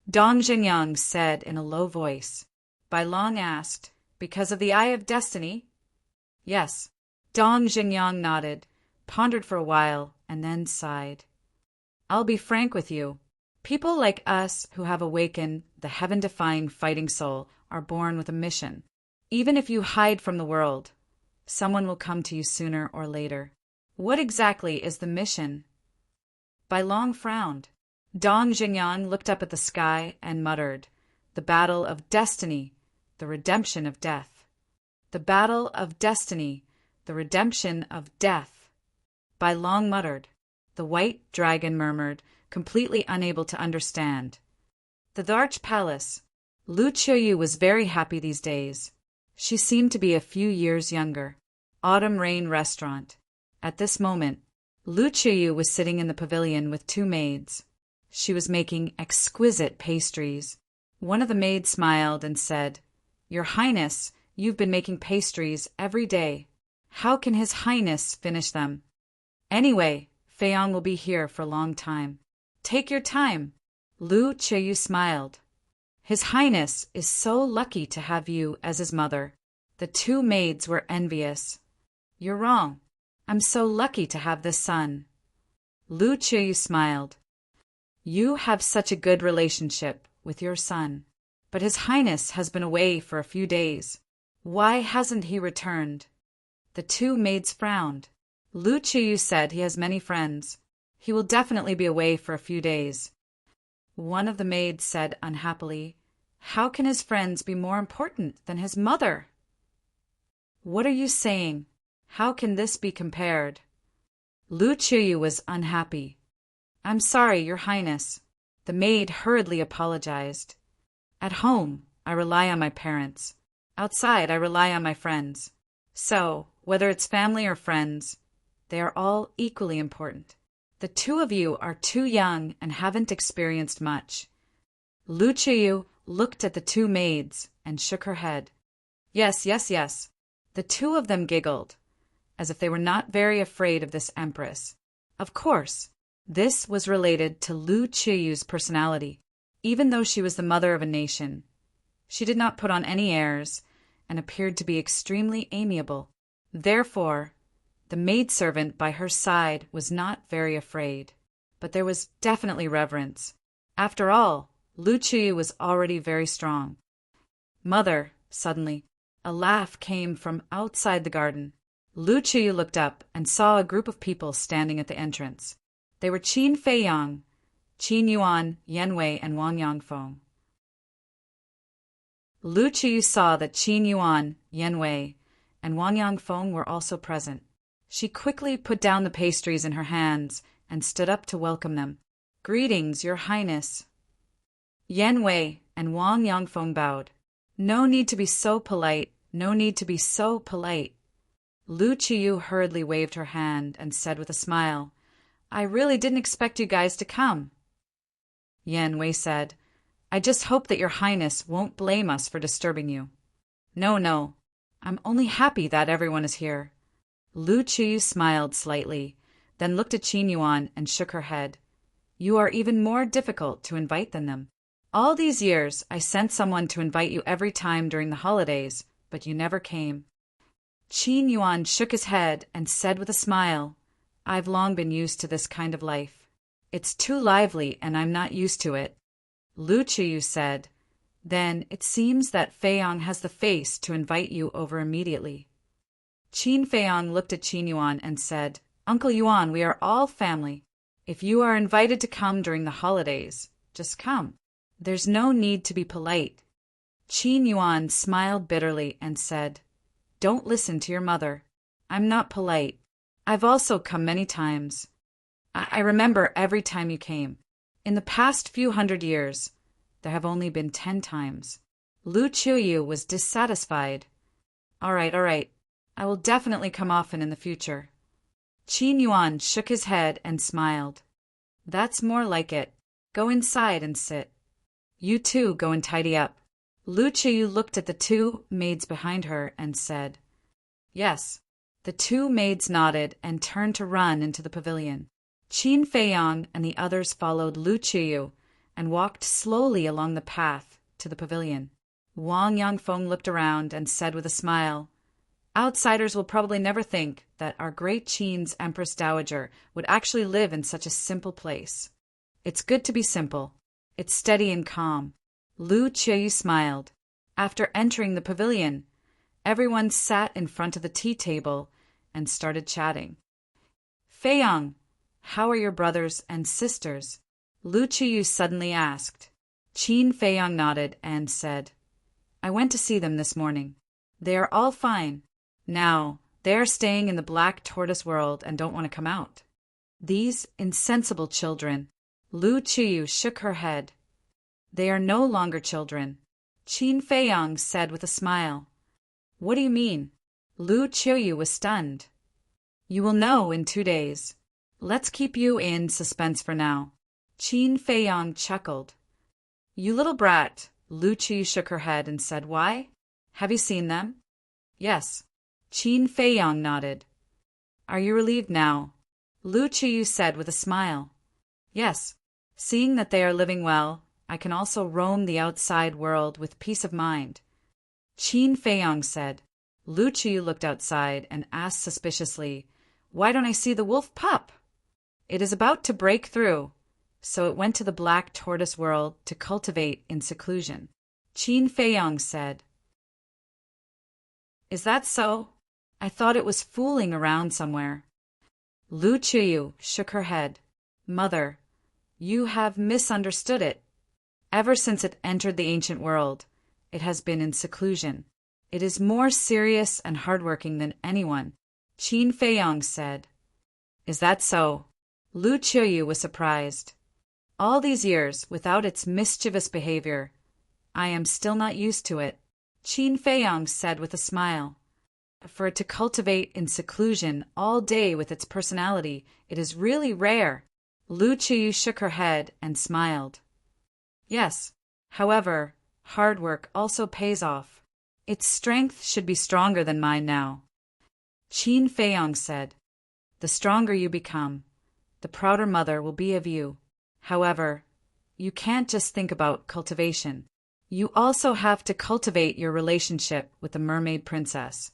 Dong Xingyang said in a low voice. Bai Long asked, Because of the Eye of Destiny? Yes. Dong Xingyang nodded, pondered for a while, and then sighed. I'll be frank with you. People like us who have awakened the heaven-defying fighting soul are born with a mission. Even if you hide from the world, someone will come to you sooner or later. What exactly is the mission? Bai Long frowned. Dong Xingyang looked up at the sky and muttered, The battle of destiny, the redemption of death. The battle of destiny, the redemption of death. Bai Long muttered. The white dragon murmured, completely unable to understand. The Darch Palace. Lu Qiuyu was very happy these days. She seemed to be a few years younger. Autumn Rain Restaurant. At this moment, Lu Qiuyu was sitting in the pavilion with two maids. She was making exquisite pastries. One of the maids smiled and said, Your Highness, you've been making pastries every day. How can His Highness finish them? Anyway, Feiyang will be here for a long time. Take your time. Lu Qiuyu smiled. His Highness is so lucky to have you as his mother. The two maids were envious. You're wrong. I'm so lucky to have this son. Lu Qiuyu smiled. You have such a good relationship with your son, but His Highness has been away for a few days. Why hasn't he returned? The two maids frowned. Lu Qiuyu said he has many friends. He will definitely be away for a few days. One of the maids said unhappily, How can his friends be more important than his mother? What are you saying? How can this be compared? Lu Qiuyu was unhappy. I'm sorry, Your Highness. The maid hurriedly apologized. At home, I rely on my parents. Outside, I rely on my friends. So, whether it's family or friends, they are all equally important. The two of you are too young and haven't experienced much. Lu Qiuyu looked at the two maids and shook her head. Yes, yes, yes. The two of them giggled, as if they were not very afraid of this empress. Of course, this was related to Lu Qiuyu's personality. Even though she was the mother of a nation, she did not put on any airs and appeared to be extremely amiable. Therefore, the maidservant by her side was not very afraid, but there was definitely reverence. After all, Lu Chuyu was already very strong. Mother, suddenly, a laugh came from outside the garden. Lu Chuyu looked up and saw a group of people standing at the entrance. They were Qin Feiyang, Qin Yuan, Yan Wei, and Wang Yangfeng. Lu Chuyu saw that Qin Yuan, Yan Wei, and Wang Yangfeng were also present. She quickly put down the pastries in her hands and stood up to welcome them. "Greetings, Your Highness." Yan Wei and Wang Yangfeng bowed. "No need to be so polite, no need to be so polite." Lu Chuyu hurriedly waved her hand and said with a smile, "I really didn't expect you guys to come." Yan Wei said, "I just hope that Your Highness won't blame us for disturbing you." No, I'm only happy that everyone is here." Lu Chuyu smiled slightly, then looked at Qin Yuan and shook her head. "You are even more difficult to invite than them. All these years I sent someone to invite you every time during the holidays, but you never came." Qin Yuan shook his head and said with a smile, "I've long been used to this kind of life. It's too lively and I'm not used to it." Lu Chuyu said, "Then it seems that Feiyang has the face to invite you over immediately." Qin Feiyang looked at Qin Yuan and said, "Uncle Yuan, we are all family. If you are invited to come during the holidays, just come. There's no need to be polite." Qin Yuan smiled bitterly and said, "Don't listen to your mother. I'm not polite. I've also come many times. I remember every time you came. In the past few hundred years, there have only been 10 times." Lu Chuyu was dissatisfied. All right. I will definitely come often in the future." Qin Yuan shook his head and smiled. "That's more like it. Go inside and sit. You too go and tidy up." Lu Chuyu looked at the 2 maids behind her and said, "Yes." The 2 maids nodded and turned to run into the pavilion. Qin Feiyang and the others followed Lu Chuyu and walked slowly along the path to the pavilion. Wang Yangfeng looked around and said with a smile, "Outsiders will probably never think that our great Qin's Empress Dowager would actually live in such a simple place. It's good to be simple. It's steady and calm." Lu Chuyu smiled. After entering the pavilion, everyone sat in front of the tea table and started chatting. "Feiyang, how are your brothers and sisters?" Lu Chuyu suddenly asked. Qin Feiyang nodded and said, "I went to see them this morning. They are all fine. Now, they are staying in the Black Tortoise world and don't want to come out." "These insensible children." Lu Chuyu shook her head. "They are no longer children," Qin Feiyang said with a smile. "What do you mean?" Lu Chuyu was stunned. "You will know in 2 days. Let's keep you in suspense for now." Qin Feiyang chuckled. "You little brat." Lu Chuyu shook her head and said, "Why? Have you seen them?" "Yes." Qin Feiyang nodded. "Are you relieved now?" Lu Chuyu said with a smile. "Yes. Seeing that they are living well, I can also roam the outside world with peace of mind." Qin Feiyang said. Lu Chuyu looked outside and asked suspiciously, "Why don't I see the wolf pup?" "It is about to break through, so it went to the Black Tortoise world to cultivate in seclusion," Qin Feiyang said. "Is that so? I thought it was fooling around somewhere." Lu Chuyu shook her head. "Mother, you have misunderstood it. Ever since it entered the ancient world, it has been in seclusion. It is more serious and hardworking than anyone," Qin Feiyang said. "Is that so?" Lu Chuyu was surprised. "All these years without its mischievous behavior, I am still not used to it," Qin Feiyang said with a smile. "For it to cultivate in seclusion all day with its personality, it is really rare." Lu Chuyu shook her head and smiled. "Yes, however, hard work also pays off. Its strength should be stronger than mine now." Qin Feiyang said, "The stronger you become, the prouder mother will be of you. However, you can't just think about cultivation. You also have to cultivate your relationship with the mermaid princess.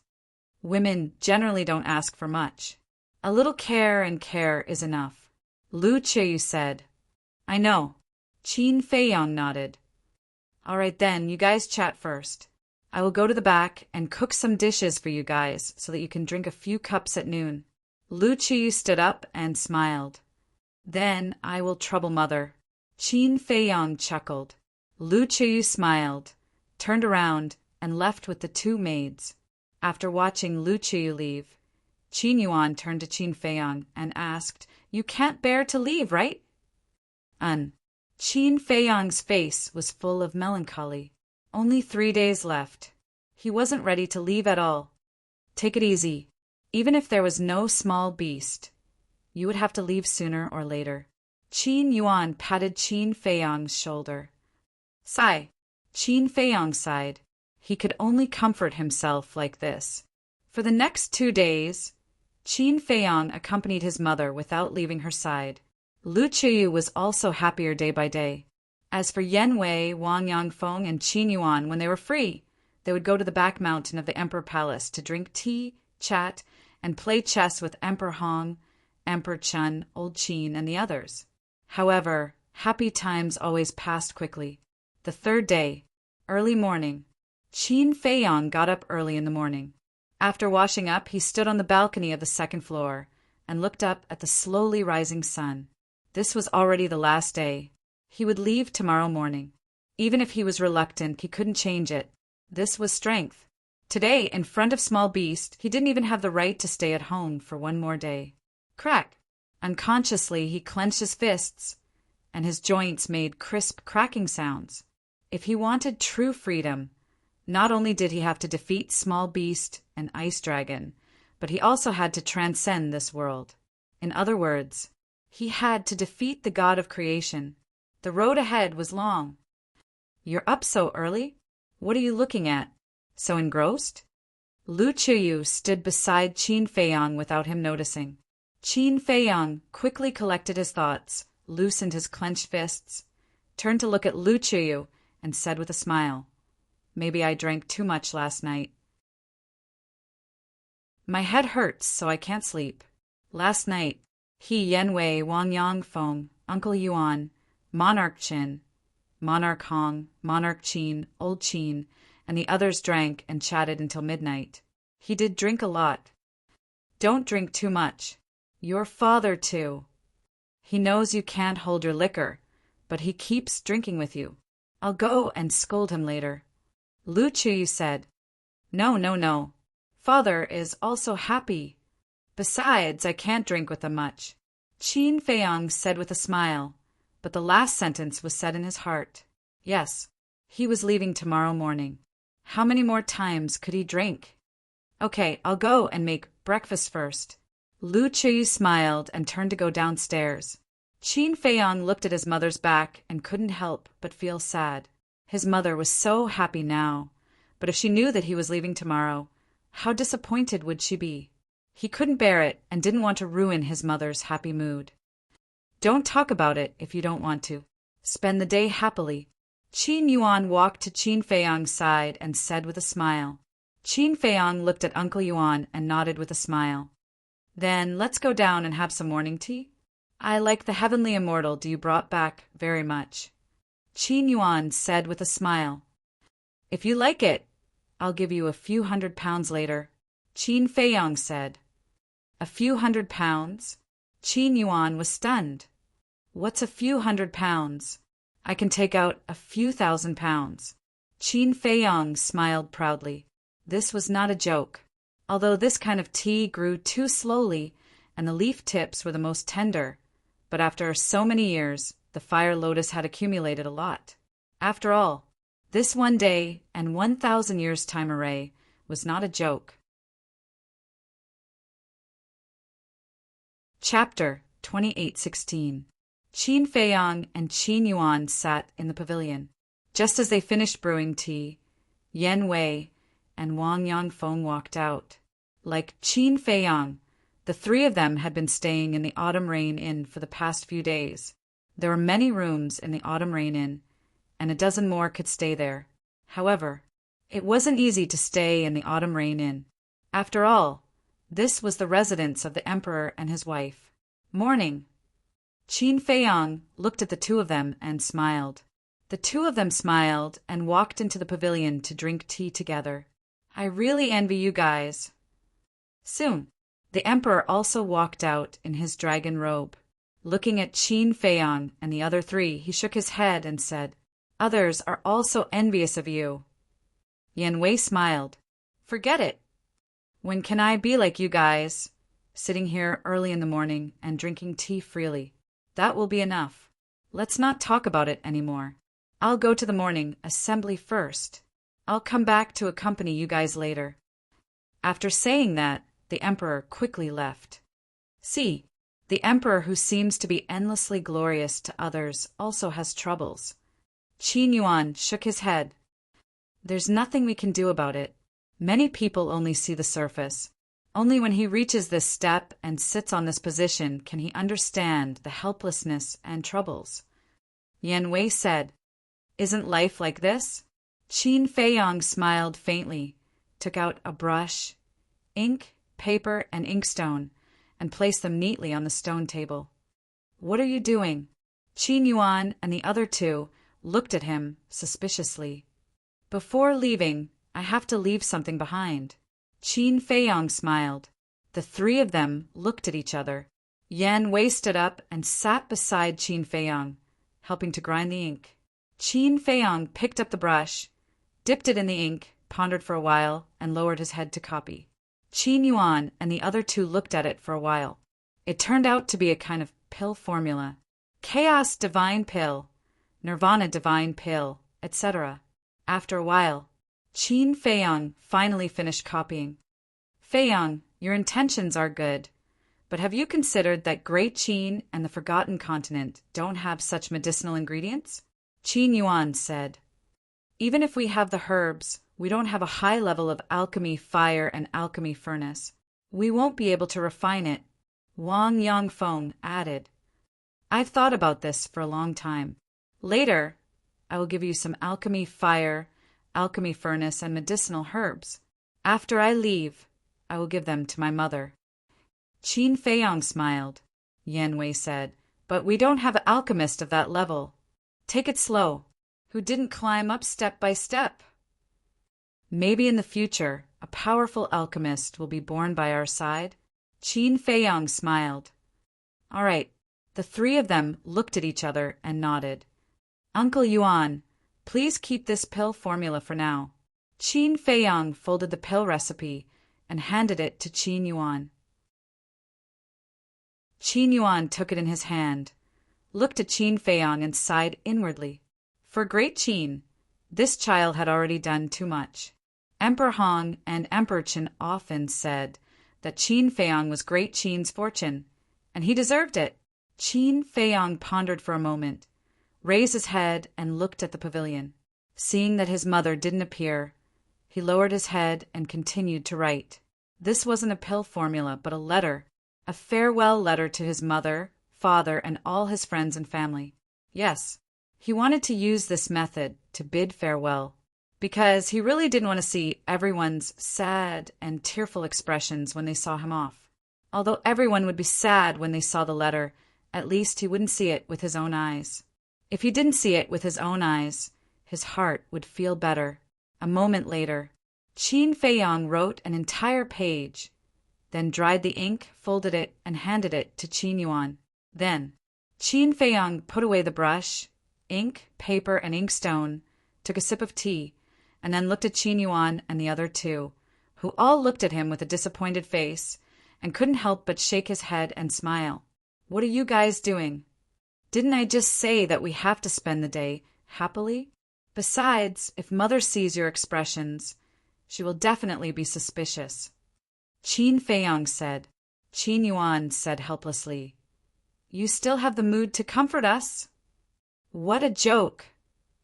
Women generally don't ask for much. A little care and care is enough." Lu Chuyu said, "I know." Qin Feiyong nodded. All right then, you guys chat first. I will go to the back and cook some dishes for you guys so that you can drink a few cups at noon. Lu Qiyu stood up and smiled. Then I will trouble mother. Qin Feiyong chuckled. Lu Qiyu smiled, turned around, and left with the two maids. After watching Lu Qiyu leave, Qin Yuan turned to Qin Feiyong and asked, "You can't bear to leave, right?" Qin Feiyong's face was full of melancholy. Only 3 days left. He wasn't ready to leave at all. Take it easy. Even if there was no small beast, you would have to leave sooner or later. Qin Yuan patted Qin Feiyong's shoulder. Sigh. Qin Feiyong sighed. He could only comfort himself like this. For the next 2 days, Qin Feiyong accompanied his mother without leaving her side. Lu Qiyu was also happier day by day. As for Yan Wei, Wang Yangfeng, and Qin Yuan, when they were free, they would go to the back mountain of the Emperor Palace to drink tea, chat, and play chess with Emperor Hong, Emperor Chen, Old Qin, and the others. However, happy times always passed quickly. The 3rd day, early morning, Qin Feiyong got up early in the morning. After washing up, he stood on the balcony of the 2nd floor and looked up at the slowly rising sun. This was already the last day. He would leave tomorrow morning. Even if he was reluctant, he couldn't change it. This was strength. Today, in front of Small Beast, he didn't even have the right to stay at home for one more day. Crack! Unconsciously, he clenched his fists, and his joints made crisp cracking sounds. If he wanted true freedom, not only did he have to defeat Small Beast and Ice Dragon, but he also had to transcend this world. In other words, he had to defeat the god of creation. The road ahead was long. You're up so early? What are you looking at? So engrossed? Lu Qiyu stood beside Qin Feiyong without him noticing. Qin Feiyong quickly collected his thoughts, loosened his clenched fists, turned to look at Lu Qiyu, and said with a smile, "Maybe I drank too much last night. My head hurts, so I can't sleep. Last night, he, Yan Wei, Wang Yangfeng, Uncle Yuan, Monarch Qin, Monarch Hong, Monarch Qin, Old Qin, and the others drank and chatted until midnight. He did drink a lot. Don't drink too much. Your father, too. He knows you can't hold your liquor, but he keeps drinking with you. I'll go and scold him later." Lu Qiyu said, No. Father is also happy. Besides, I can't drink with them much." Qin Feiyong said with a smile, but the last sentence was said in his heart. Yes, he was leaving tomorrow morning. How many more times could he drink? Okay, I'll go and make breakfast first. Lu Qiyu smiled and turned to go downstairs. Qin Feiyong looked at his mother's back and couldn't help but feel sad. His mother was so happy now, but if she knew that he was leaving tomorrow, how disappointed would she be? He couldn't bear it and didn't want to ruin his mother's happy mood. Don't talk about it if you don't want to. Spend the day happily. Qin Yuan walked to Qin Feiyong's side and said with a smile. Qin Feiyong looked at Uncle Yuan and nodded with a smile. Then let's go down and have some morning tea. I like the heavenly immortal you brought back very much. Qin Yuan said with a smile. If you like it, I'll give you a few £100 later. Qin Feiyong said. A few £100? Qin Yuan was stunned. What's a few £100? I can take out a few £1,000. Qin Feiyong smiled proudly. This was not a joke. Although this kind of tea grew too slowly and the leaf tips were the most tender, but after so many years, the fire lotus had accumulated a lot. After all, this one day and 1,000 years' time array was not a joke. Chapter 28:16. Qin Feiyong and Qin Yuan sat in the pavilion. Just as they finished brewing tea, Yan Wei and Wang Yangfeng walked out. Like Qin Feiyong, the 3 of them had been staying in the Autumn Rain Inn for the past few days. There were many rooms in the Autumn Rain Inn, and a dozen more could stay there. However, it wasn't easy to stay in the Autumn Rain Inn. After all, this was the residence of the emperor and his wife. Morning. Qin Feiyang looked at the two of them and smiled. The two of them smiled and walked into the pavilion to drink tea together. I really envy you guys. Soon, the emperor also walked out in his dragon robe. Looking at Qin Feiyang and the other three, he shook his head and said, "Others are also envious of you." Yan Wei smiled. "Forget it. When can I be like you guys, sitting here early in the morning and drinking tea freely? That will be enough. Let's not talk about it anymore. I'll go to the morning assembly first. I'll come back to accompany you guys later." After saying that, the emperor quickly left. See, the emperor who seems to be endlessly glorious to others also has troubles. Qin Yuan shook his head. There's nothing we can do about it. Many people only see the surface. Only when he reaches this step and sits on this position can he understand the helplessness and troubles. Yan Wei said, "Isn't life like this?" Qin Feiyang smiled faintly, took out a brush, ink, paper, and inkstone, and placed them neatly on the stone table. "What are you doing?" Qin Yuan and the other two looked at him suspiciously. "Before leaving, I have to leave something behind." Qin Feiyang smiled. The three of them looked at each other. Yan Wei stood up and sat beside Qin Feiyang, helping to grind the ink. Qin Feiyang picked up the brush, dipped it in the ink, pondered for a while, and lowered his head to copy. Qin Yuan and the other two looked at it for a while. It turned out to be a kind of pill formula. Chaos divine pill, Nirvana divine pill, etc. After a while, Qin Feiyang finally finished copying. "Feiyang, your intentions are good, but have you considered that Great Qin and the Forgotten Continent don't have such medicinal ingredients?" Qin Yuan said, "Even if we have the herbs, we don't have a high level of alchemy fire and alchemy furnace. We won't be able to refine it." Wang Yangfeng added, "I've thought about this for a long time. Later, I will give you some alchemy fire, alchemy furnace, and medicinal herbs. After I leave, I will give them to my mother." Qin Feiyang smiled. Yan Wei said, "But we don't have an alchemist of that level. Take it slow. Who didn't climb up step by step? Maybe in the future, a powerful alchemist will be born by our side." Qin Feiyang smiled. All right. The three of them looked at each other and nodded. "Uncle Yuan, please keep this pill formula for now." Qin Feiyang folded the pill recipe and handed it to Qin Yuan. Qin Yuan took it in his hand, looked at Qin Feiyang and sighed inwardly. For Great Qin, this child had already done too much. Emperor Hong and Emperor Qin often said that Qin Feiyang was Great Qin's fortune, and he deserved it. Qin Feiyang pondered for a moment, raised his head and looked at the pavilion. Seeing that his mother didn't appear, he lowered his head and continued to write. This wasn't a pill formula, but a letter, a farewell letter to his mother, father, and all his friends and family. Yes, he wanted to use this method to bid farewell, because he really didn't want to see everyone's sad and tearful expressions when they saw him off. Although everyone would be sad when they saw the letter, at least he wouldn't see it with his own eyes. If he didn't see it with his own eyes, his heart would feel better. A moment later, Qin Feiyang wrote an entire page, then dried the ink, folded it, and handed it to Qin Yuan. Then, Qin Feiyang put away the brush, ink, paper, and inkstone, took a sip of tea, and then looked at Qin Yuan and the other two, who all looked at him with a disappointed face and couldn't help but shake his head and smile. "What are you guys doing? Didn't I just say that we have to spend the day happily? Besides, if Mother sees your expressions, she will definitely be suspicious." Qin Feiyang said. Qin Yuan said helplessly, "You still have the mood to comfort us." "What a joke!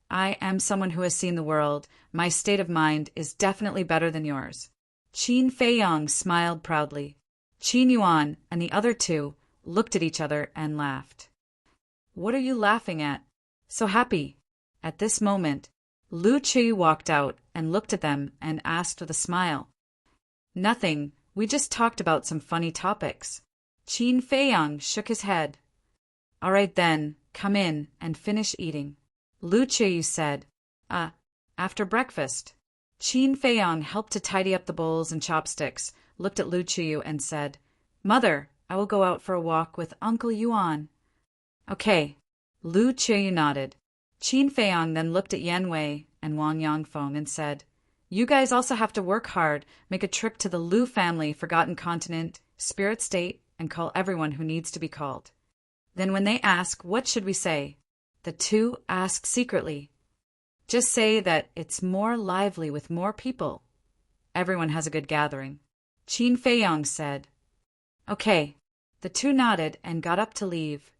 I am someone who has seen the world. My state of mind is definitely better than yours." Qin Feiyang smiled proudly. Qin Yuan and the other two looked at each other and laughed. "What are you laughing at? So happy?" At this moment, Lu Qi walked out and looked at them and asked with a smile. "Nothing. We just talked about some funny topics." Qin Feiyang shook his head. All right then, come in and finish eating. Lu Qiyu said, after breakfast. Qin Feiyong helped to tidy up the bowls and chopsticks, looked at Lu Qiyu and said, Mother, I will go out for a walk with Uncle Yuan. Okay. Lu Qiyu nodded. Qin Feiyong then looked at Yan Wei and Wang Yangfeng and said, You guys also have to work hard, make a trip to the Lu family, Forgotten Continent, Spirit State, and call everyone who needs to be called. Then when they ask, what should we say? The two asked secretly. Just say that it's more lively with more people. Everyone has a good gathering. Qin Feiyong said. Okay. The two nodded and got up to leave.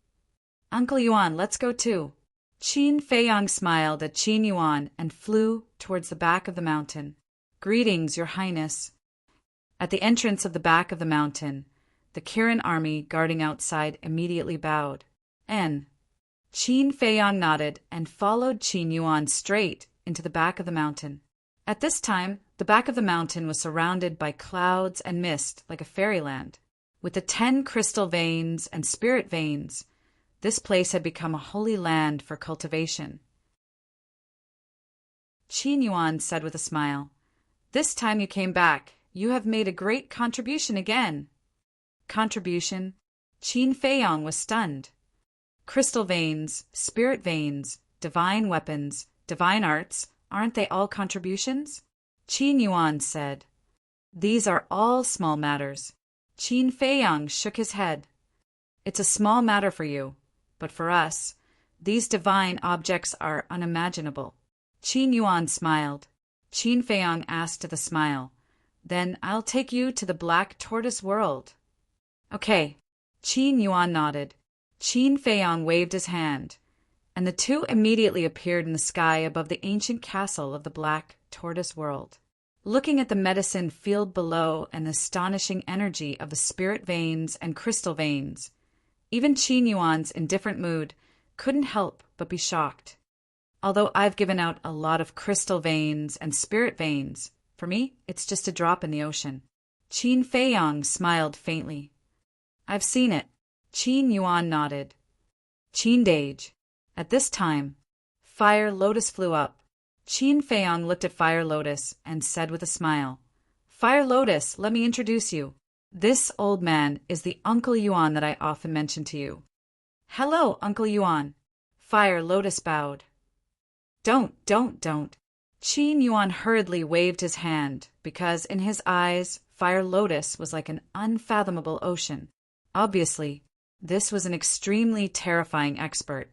Uncle Yuan, let's go too. Qin Feiyong smiled at Qin Yuan and flew towards the back of the mountain. Greetings, Your Highness. At the entrance of the back of the mountain, the Kirin army guarding outside immediately bowed. Qin Feiyong nodded and followed Qin Yuan straight into the back of the mountain. At this time, the back of the mountain was surrounded by clouds and mist like a fairyland. With the 10 crystal veins and spirit veins, this place had become a holy land for cultivation. Qin Yuan said with a smile, This time you came back. You have made a great contribution again. Contribution? Qin Feiyong was stunned. Crystal veins, spirit veins, divine weapons, divine arts, aren't they all contributions? Qin Yuan said. These are all small matters. Qin Feiyong shook his head. It's a small matter for you, but for us, these divine objects are unimaginable. Qin Yuan smiled. Qin Feiyong asked with a smile, Then I'll take you to the Black Tortoise world. Okay. Qin Yuan nodded. Qin Feiyong waved his hand, and the two immediately appeared in the sky above the ancient castle of the Black Tortoise world. Looking at the medicine field below and the astonishing energy of the spirit veins and crystal veins, even Qin Yuan's indifferent mood couldn't help but be shocked. Although I've given out a lot of crystal veins and spirit veins, for me, it's just a drop in the ocean. Qin Feiyong smiled faintly. I've seen it. Qin Yuan nodded. Qin Dage. At this time, Fire Lotus flew up. Qin Feiyong looked at Fire Lotus and said with a smile, Fire Lotus, let me introduce you. This old man is the Uncle Yuan that I often mention to you. Hello, Uncle Yuan. Fire Lotus bowed. Don't. Qin Yuan hurriedly waved his hand because in his eyes, Fire Lotus was like an unfathomable ocean. Obviously, this was an extremely terrifying expert.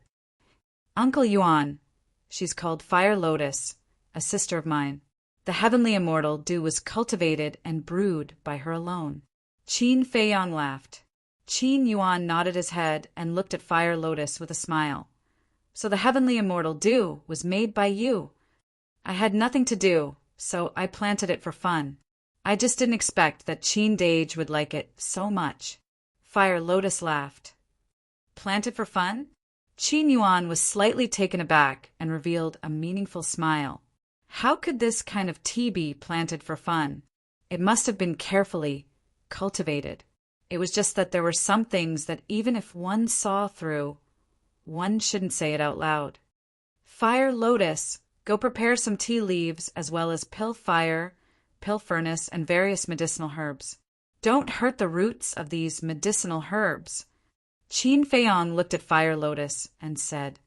Uncle Yuan, she's called Fire Lotus, a sister of mine. The heavenly immortal dew was cultivated and brewed by her alone. Qin Feiyong laughed. Qin Yuan nodded his head and looked at Fire Lotus with a smile. So the heavenly immortal dew was made by you. I had nothing to do, so I planted it for fun. I just didn't expect that Qin Dage would like it so much. Fire Lotus laughed. Planted for fun? Qin Yuan was slightly taken aback and revealed a meaningful smile. How could this kind of tea be planted for fun? It must have been carefully cultivated. It was just that there were some things that even if one saw through, one shouldn't say it out loud. Fire Lotus, go prepare some tea leaves as well as pill fire, pill furnace, and various medicinal herbs. Don't hurt the roots of these medicinal herbs. Qin Feiyong looked at Fire Lotus and said,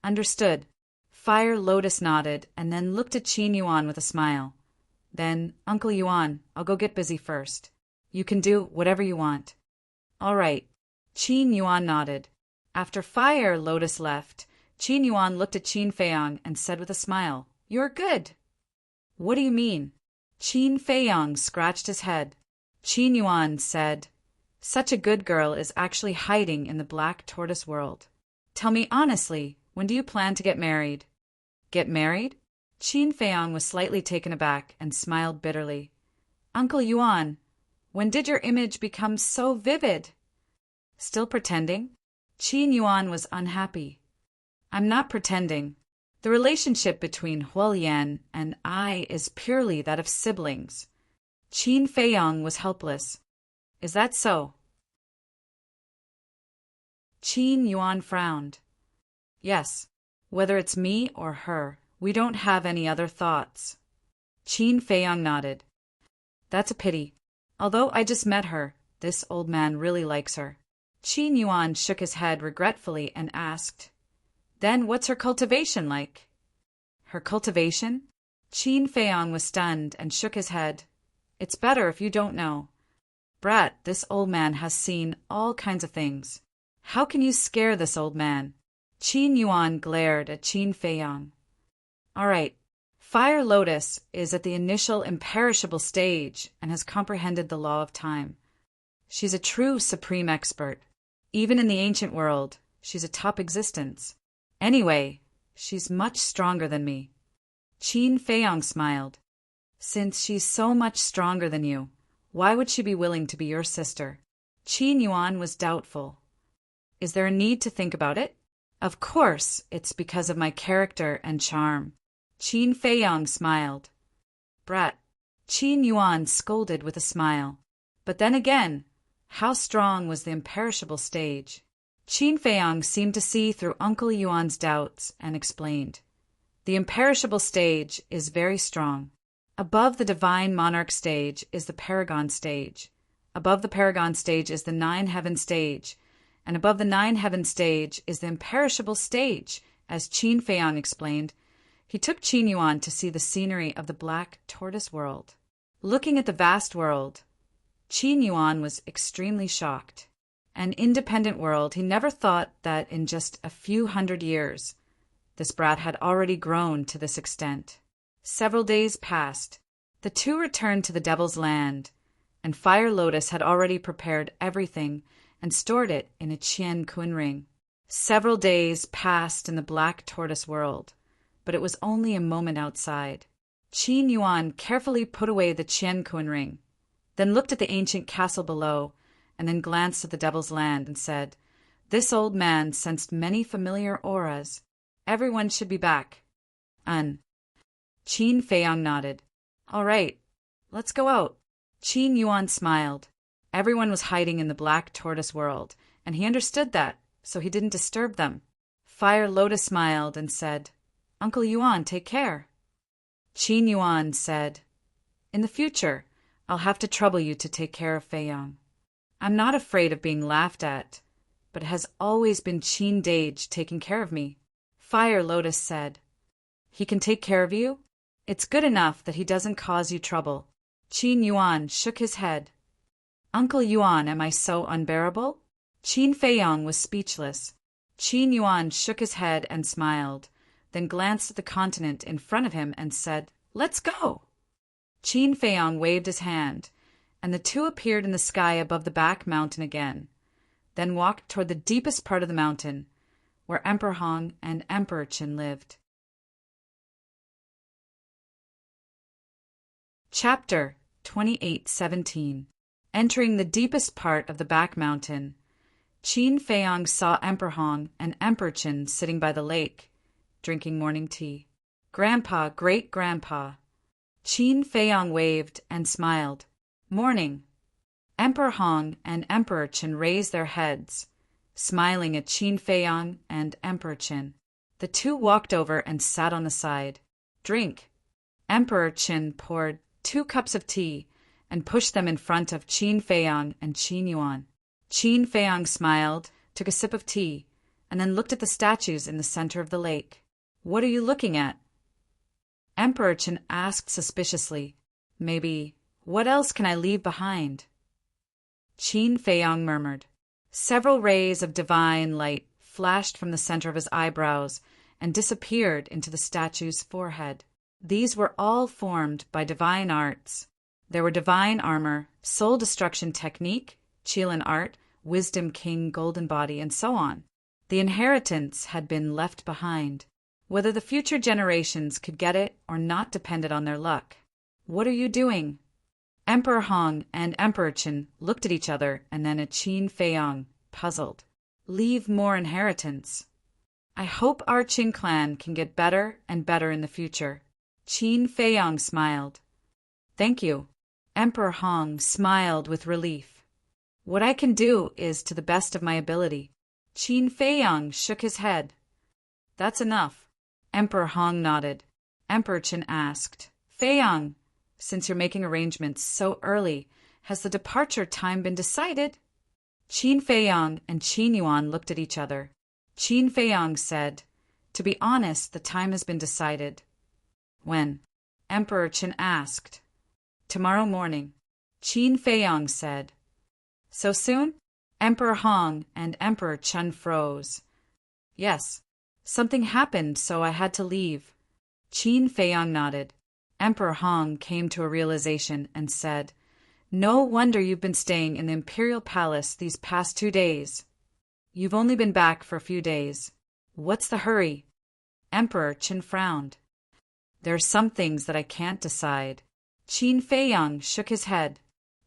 Understood. Fire Lotus nodded and then looked at Qin Yuan with a smile. Then, Uncle Yuan, I'll go get busy first. You can do whatever you want. All right. Qin Yuan nodded. After Fire Lotus left, Qin Yuan looked at Qin Feiyong and said with a smile, You're good. What do you mean? Qin Feiyong scratched his head. Qin Yuan said, Such a good girl is actually hiding in the Black Tortoise world. Tell me honestly, when do you plan to get married? Get married? Qin Feiyong was slightly taken aback and smiled bitterly. Uncle Yuan, when did your image become so vivid? Still pretending? Qin Yuan was unhappy. I'm not pretending. The relationship between Huolian and I is purely that of siblings. Qin Feiyong was helpless. Is that so? Qin Yuan frowned. Yes, whether it's me or her, we don't have any other thoughts. Qin Feiyong nodded. That's a pity. Although I just met her, this old man really likes her. Qin Yuan shook his head regretfully and asked, Then what's her cultivation like? Her cultivation? Qin Feiyong was stunned and shook his head. It's better if you don't know. Brat, this old man has seen all kinds of things. How can you scare this old man? Qin Yuan glared at Qin Feiyong. All right. Fire Lotus is at the initial imperishable stage and has comprehended the law of time. She's a true supreme expert. Even in the ancient world, she's a top existence. Anyway, she's much stronger than me. Qin Feiyong smiled. Since she's so much stronger than you, why would she be willing to be your sister? Qin Yuan was doubtful. Is there a need to think about it? Of course, it's because of my character and charm. Qin Feiyong smiled. Brat. Qin Yuan scolded with a smile. But then again, how strong was the imperishable stage? Qin Feiyong seemed to see through Uncle Yuan's doubts and explained. The imperishable stage is very strong. Above the divine monarch stage is the paragon stage. Above the paragon stage is the nine-heaven stage. And above the nine-heaven stage is the imperishable stage, as Qin Feiyong explained. He took Qin Yuan to see the scenery of the black tortoise world. Looking at the vast world, Qin Yuan was extremely shocked. An independent world, he never thought that in just a few hundred years, this brat had already grown to this extent. Several days passed. The two returned to the Devil's Land, and Fire Lotus had already prepared everything and stored it in a Qian Kun ring. Several days passed in the black tortoise world, but it was only a moment outside. Qin Yuan carefully put away the Qian Kun ring, then looked at the ancient castle below, and then glanced at the Devil's Land and said, This old man sensed many familiar auras. Everyone should be back. Qin Feiyong nodded. All right, let's go out. Qin Yuan smiled. Everyone was hiding in the black tortoise world, and he understood that, so he didn't disturb them. Fire Lotus smiled and said, Uncle Yuan, take care. Qin Yuan said, In the future, I'll have to trouble you to take care of Feiyong. I'm not afraid of being laughed at, but it has always been Qin Dage taking care of me. Fire Lotus said, He can take care of you? It's good enough that he doesn't cause you trouble. Qin Yuan shook his head. Uncle Yuan, am I so unbearable? Qin Feiyong was speechless. Qin Yuan shook his head and smiled, then glanced at the continent in front of him and said, Let's go! Qin Feiyong waved his hand, and the two appeared in the sky above the back mountain again, then walked toward the deepest part of the mountain, where Emperor Hong and Emperor Qin lived. Chapter 28:17. Entering the deepest part of the back mountain, Qin Feiyong saw Emperor Hong and Emperor Qin sitting by the lake, drinking morning tea. Grandpa, great-grandpa. Qin Feiyong waved and smiled. Morning. Emperor Hong and Emperor Qin raised their heads, smiling at Qin Feiyong and Emperor Qin. The two walked over and sat on the side. Drink. Emperor Qin poured 2 cups of tea and pushed them in front of Qin Feiyong and Qin Yuan. Qin Feiyong smiled, took a sip of tea, and then looked at the statues in the center of the lake. What are you looking at? Emperor Qin asked suspiciously. Maybe, what else can I leave behind? Qin Feiyong murmured. Several rays of divine light flashed from the center of his eyebrows and disappeared into the statue's forehead. These were all formed by divine arts. There were divine armor, soul destruction technique, Qilin art, wisdom king golden body, and so on. The inheritance had been left behind. Whether the future generations could get it or not depended on their luck. What are you doing? Emperor Hong and Emperor Qin looked at each other and then at Qin Feiyong, puzzled. Leave more inheritance. I hope our Qin clan can get better and better in the future. Qin Feiyong smiled. Thank you. Emperor Hong smiled with relief. What I can do is to the best of my ability. Qin Feiyang shook his head. That's enough. Emperor Hong nodded. Emperor Qin asked, Feiyang, since you're making arrangements so early, has the departure time been decided? Qin Feiyang and Qin Yuan looked at each other. Qin Feiyang said, To be honest, the time has been decided. When? Emperor Qin asked. Tomorrow morning. Qin Feiyang said. So soon? Emperor Hong and Emperor Chen froze. Yes. Something happened, so I had to leave. Qin Feiyang nodded. Emperor Hong came to a realization and said, No wonder you've been staying in the imperial palace these past 2 days. You've only been back for a few days. What's the hurry? Emperor Qin frowned. There are some things that I can't decide. Qin Feiyang shook his head.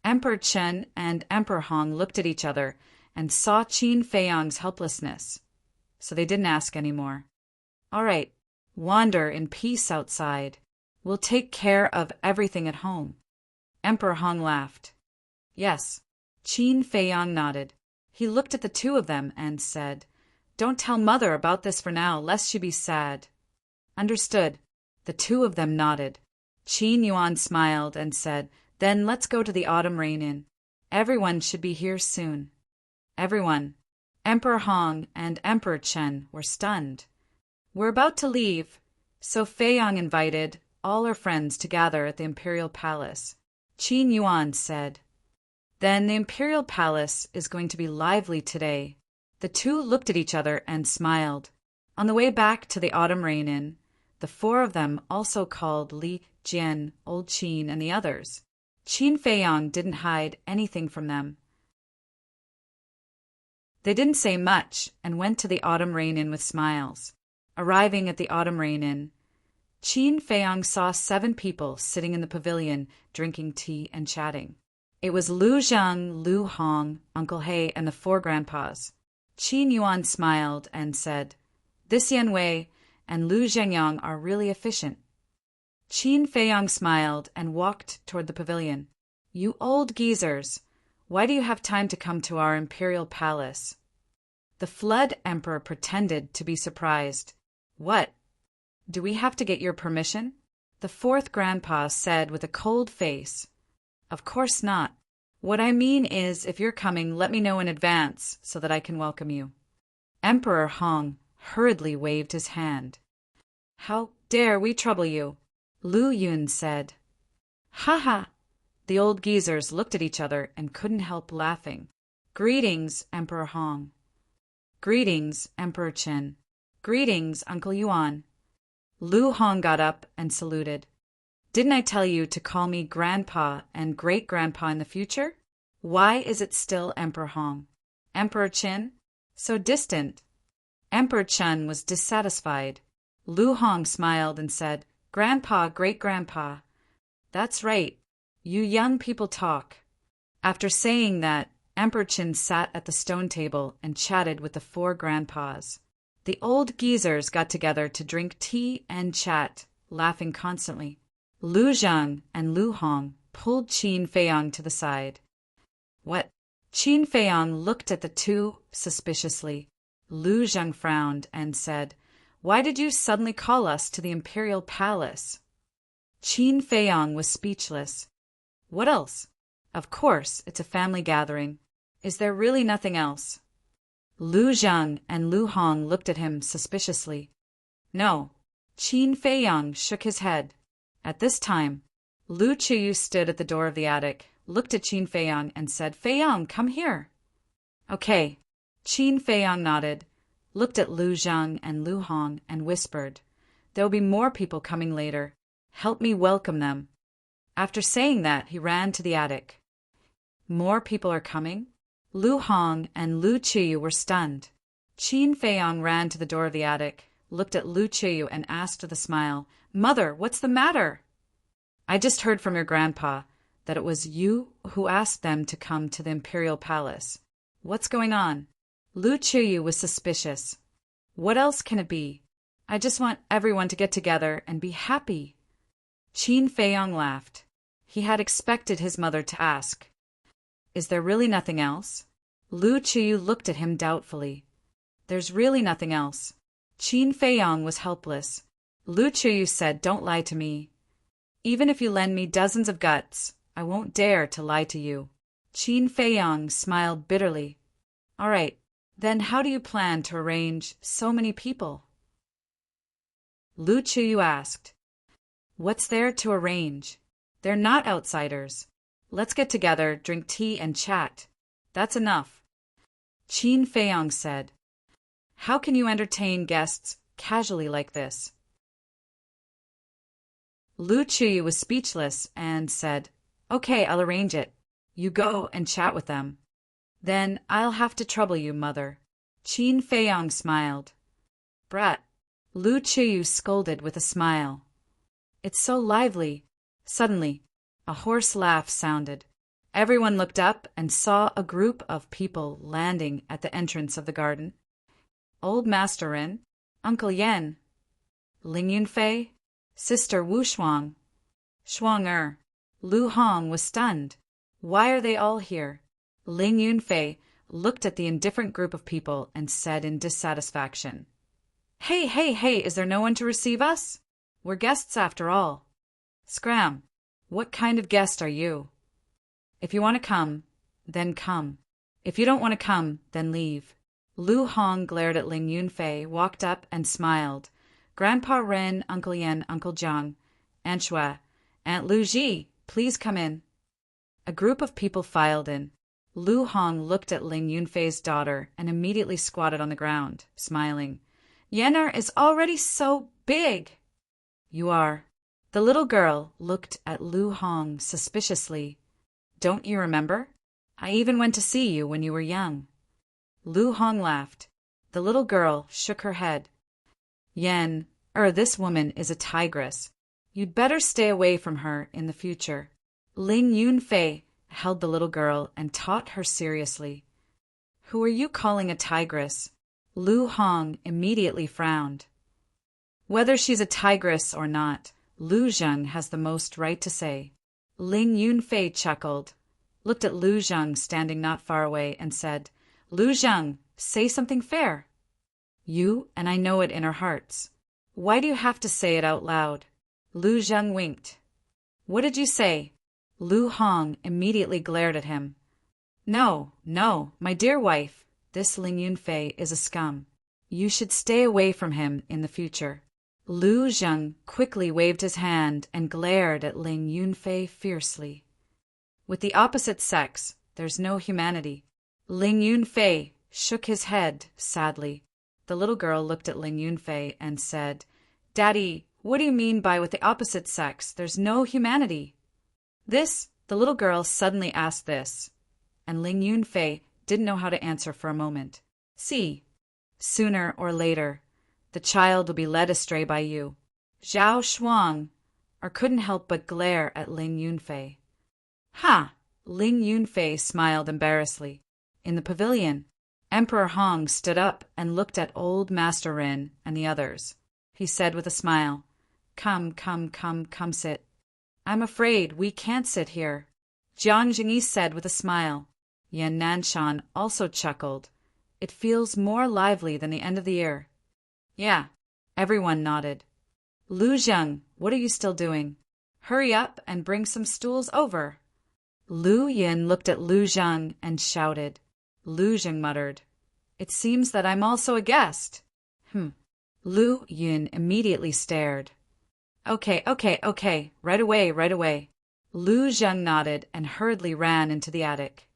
Emperor Chen and Emperor Hong looked at each other and saw Qin Feiyang's helplessness, so they didn't ask any more. All right, wander in peace outside. We'll take care of everything at home. Emperor Hong laughed. Yes. Qin Feiyang nodded. He looked at the two of them and said, Don't tell Mother about this for now, lest she be sad. Understood. The two of them nodded. Qin Yuan smiled and said, Then let's go to the Autumn Rain Inn. Everyone should be here soon. Everyone. Emperor Hong and Emperor Chen were stunned. We're about to leave, so Feiyang invited all her friends to gather at the Imperial Palace. Qin Yuan said, Then the Imperial Palace is going to be lively today. The two looked at each other and smiled. On the way back to the Autumn Rain Inn, the four of them also called Li Jian, Old Qin, and the others. Qin Feiyang didn't hide anything from them. They didn't say much and went to the Autumn Rain Inn with smiles. Arriving at the Autumn Rain Inn, Qin Feiyang saw 7 people sitting in the pavilion drinking tea and chatting. It was Lu Zhang, Lu Hong, Uncle He, and the 4 grandpas. Qin Yuan smiled and said, This Yan Wei and Lu Zhengyang are really efficient. Qin Feiyang smiled and walked toward the pavilion. You old geezers, why do you have time to come to our imperial palace? The Flood Emperor pretended to be surprised. What? Do we have to get your permission? The 4th grandpa said with a cold face. Of course not. What I mean is, if you're coming, let me know in advance so that I can welcome you. Emperor Hong hurriedly waved his hand. How dare we trouble you? Lu Yun said. Ha ha! The old geezers looked at each other and couldn't help laughing. Greetings, Emperor Hong. Greetings, Emperor Chen. Greetings, Uncle Yuan. Lu Hong got up and saluted. Didn't I tell you to call me Grandpa and Great-Grandpa in the future? Why is it still Emperor Hong? Emperor Qin? So distant. Emperor Chen was dissatisfied. Lu Hong smiled and said, Grandpa, Great-Grandpa. That's right. You young people talk. After saying that, Emperor Qin sat at the stone table and chatted with the 4 grandpas. The old geezers got together to drink tea and chat, laughing constantly. Lu Zhang and Lu Hong pulled Qin Feiyang to the side. What? Qin Feiyang looked at the two suspiciously. Lu Zhang frowned and said, Why did you suddenly call us to the imperial palace? Qin Feiyang was speechless. What else? Of course, it's a family gathering. Is there really nothing else? Lu Zhang and Lu Hong looked at him suspiciously. No. Qin Feiyang shook his head. At this time, Lu Qiyu stood at the door of the attic, looked at Qin Feiyang and said, Feiyang, come here. Okay. Qin Feiyang nodded, looked at Lu Zhang and Lu Hong and whispered, There'll be more people coming later. Help me welcome them. After saying that, he ran to the attic. More people are coming? Lu Hong and Lu Qiyu were stunned. Qin Feiyang ran to the door of the attic, looked at Lu Qiyu and asked with a smile, Mother, what's the matter? I just heard from your grandpa that it was you who asked them to come to the imperial palace. What's going on? Lu Qiyu was suspicious. What else can it be? I just want everyone to get together and be happy. Qin Feiyang laughed. He had expected his mother to ask, Is there really nothing else? Lu Qiyu looked at him doubtfully. There's really nothing else. Qin Feiyong was helpless. Lu Chuyu said, "Don't lie to me. Even if you lend me dozens of guts, I won't dare to lie to you." Qin Feiyong smiled bitterly. "All right, then how do you plan to arrange so many people?" Lu Chuyu asked. "What's there to arrange? They're not outsiders. Let's get together, drink tea and chat. That's enough." Qin Feiyong said. "How can you entertain guests casually like this?" Lu Chuyu was speechless and said, "Okay, I'll arrange it. You go and chat with them." "Then I'll have to trouble you, mother." Qin Feiyong smiled. "Brat," Lu Chuyu scolded with a smile. "It's so lively." Suddenly, a hoarse laugh sounded. Everyone looked up and saw a group of people landing at the entrance of the garden. Old Master Ren, Uncle Yen, Ling Yunfei, Sister Wu Shuang. Shuang-er. Lu Hong was stunned. "Why are they all here?" Ling Yunfei looked at the indifferent group of people and said in dissatisfaction, Hey, is there no one to receive us? We're guests after all." "Scram, what kind of guest are you? If you want to come, then come. If you don't want to come, then leave." Lu Hong glared at Ling Yunfei, walked up and smiled. "Grandpa Ren, Uncle Yen, Uncle Jiang, Aunt Shue, Aunt Lu Ji, please come in." A group of people filed in. Lu Hong looked at Ling Yunfei's daughter and immediately squatted on the ground, smiling. "Yener is already so big." "You are." The little girl looked at Lu Hong suspiciously. "Don't you remember? I even went to see you when you were young." Lu Hong laughed. The little girl shook her head. This woman is a tigress. You'd better stay away from her in the future." Ling Yunfei held the little girl and taught her seriously. "Who are you calling a tigress?" Lu Hong immediately frowned. "Whether she's a tigress or not, Lu Zheng has the most right to say." Ling Yunfei chuckled, looked at Lu Zheng standing not far away, and said, "Lu Zheng, say something fair." "You and I know it in our hearts. Why do you have to say it out loud?" Lu Zheng winked. "What did you say?" Lu Hong immediately glared at him. No, my dear wife, this Ling Yunfei is a scum. You should stay away from him in the future." Lu Zheng quickly waved his hand and glared at Ling Yunfei fiercely. "With the opposite sex, there's no humanity." Ling Yunfei shook his head sadly. The little girl looked at Ling Yunfei and said, "Daddy, what do you mean by with the opposite sex, there's no humanity?" The little girl suddenly asked this, and Ling Yunfei didn't know how to answer for a moment. "See, sooner or later, the child will be led astray by you." Zhao Shuang couldn't help but glare at Ling Yunfei. "Ha!" Ling Yunfei smiled embarrassedly. In the pavilion, Emperor Hong stood up and looked at old Master Ren and the others. He said with a smile, Come, sit." "I'm afraid we can't sit here," Jiang Jingyi said with a smile. Yan Nanshan also chuckled. "It feels more lively than the end of the year." "Yeah," everyone nodded. "Lu Zheng, what are you still doing? Hurry up and bring some stools over." Lu Yin looked at Lu Zheng and shouted. Lu Zheng muttered, "It seems that I'm also a guest." Lu Yin immediately stared. Okay, right away. Lu Zheng nodded and hurriedly ran into the attic.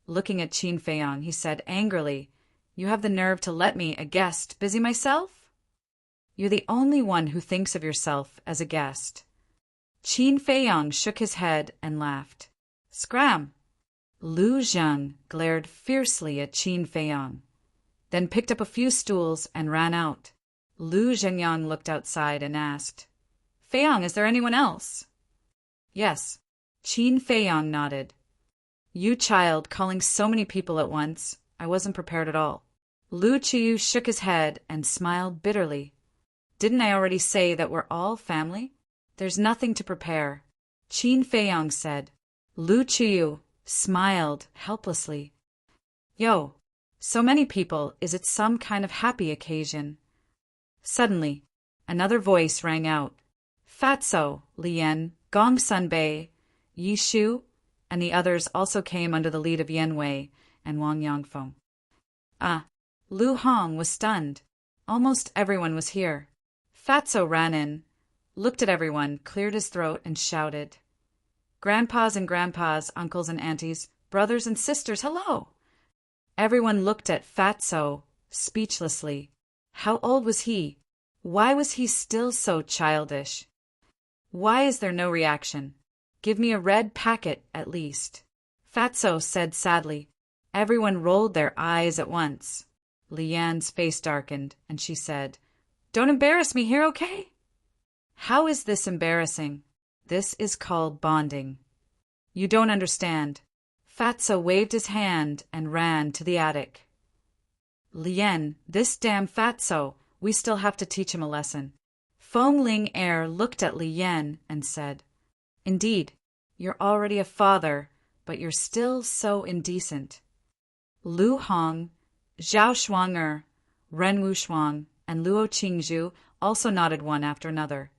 Looking at Qin Feiyong, he said angrily, "You have the nerve to let me, a guest, busy myself? You're the only one who thinks of yourself as a guest." Qin Feiyong shook his head and laughed. "Scram!" Lu Zheng glared fiercely at Qin Feiyong, then picked up a few stools and ran out. Lu Zhengyang looked outside and asked, "Feiyong, is there anyone else?" "Yes." Qin Feiyong nodded. "You child, calling so many people at once. I wasn't prepared at all." Lu Chiyu shook his head and smiled bitterly. "Didn't I already say that we're all family? There's nothing to prepare." Qin Feiyong said. Lu Chiyu smiled helplessly. "Yo, So many people, is it some kind of happy occasion? Suddenly, another voice rang out. Fatso, Lien, Gong Sunbei, Yi Shu, and the others also came under the lead of Yen Wei and Wang Yangfeng. Lu Hong was stunned. Almost everyone was here. Fatso ran in, looked at everyone, cleared his throat, and shouted. Grandpas and grandpas, uncles and aunties, brothers and sisters, hello! Everyone looked at Fatso, speechlessly. How old was he? Why was he still so childish? Why is there no reaction? Give me a red packet, at least. Fatso said sadly. Everyone rolled their eyes at once. Lian's face darkened, and she said, Don't embarrass me here, okay? How is this embarrassing? This is called bonding. You don't understand. Fatso waved his hand and ran to the attic. Lien, this damn Fatso, we still have to teach him a lesson. Feng Ling Er looked at Lien and said, Indeed, you're already a father, but you're still so indecent. Lu Hong, Zhao Shuang'er, Ren Wushuang, and Luo Qingzhu also nodded one after another.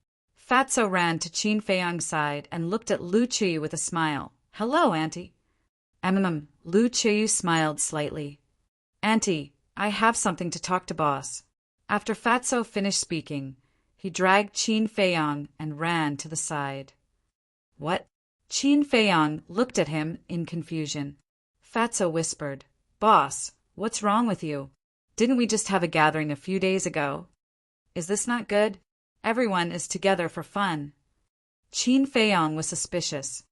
Fatso ran to Qin Feiyang's side and looked at Lu Qiyu with a smile. Hello, Auntie. Lu Qiyu smiled slightly. Auntie, I have something to talk to Boss. After Fatso finished speaking, he dragged Qin Feiyang and ran to the side. What? Qin Feiyang looked at him in confusion. Fatso whispered, Boss, what's wrong with you? Didn't we just have a gathering a few days ago? Is this not good? Everyone is together for fun. Qin Feiyang was suspicious.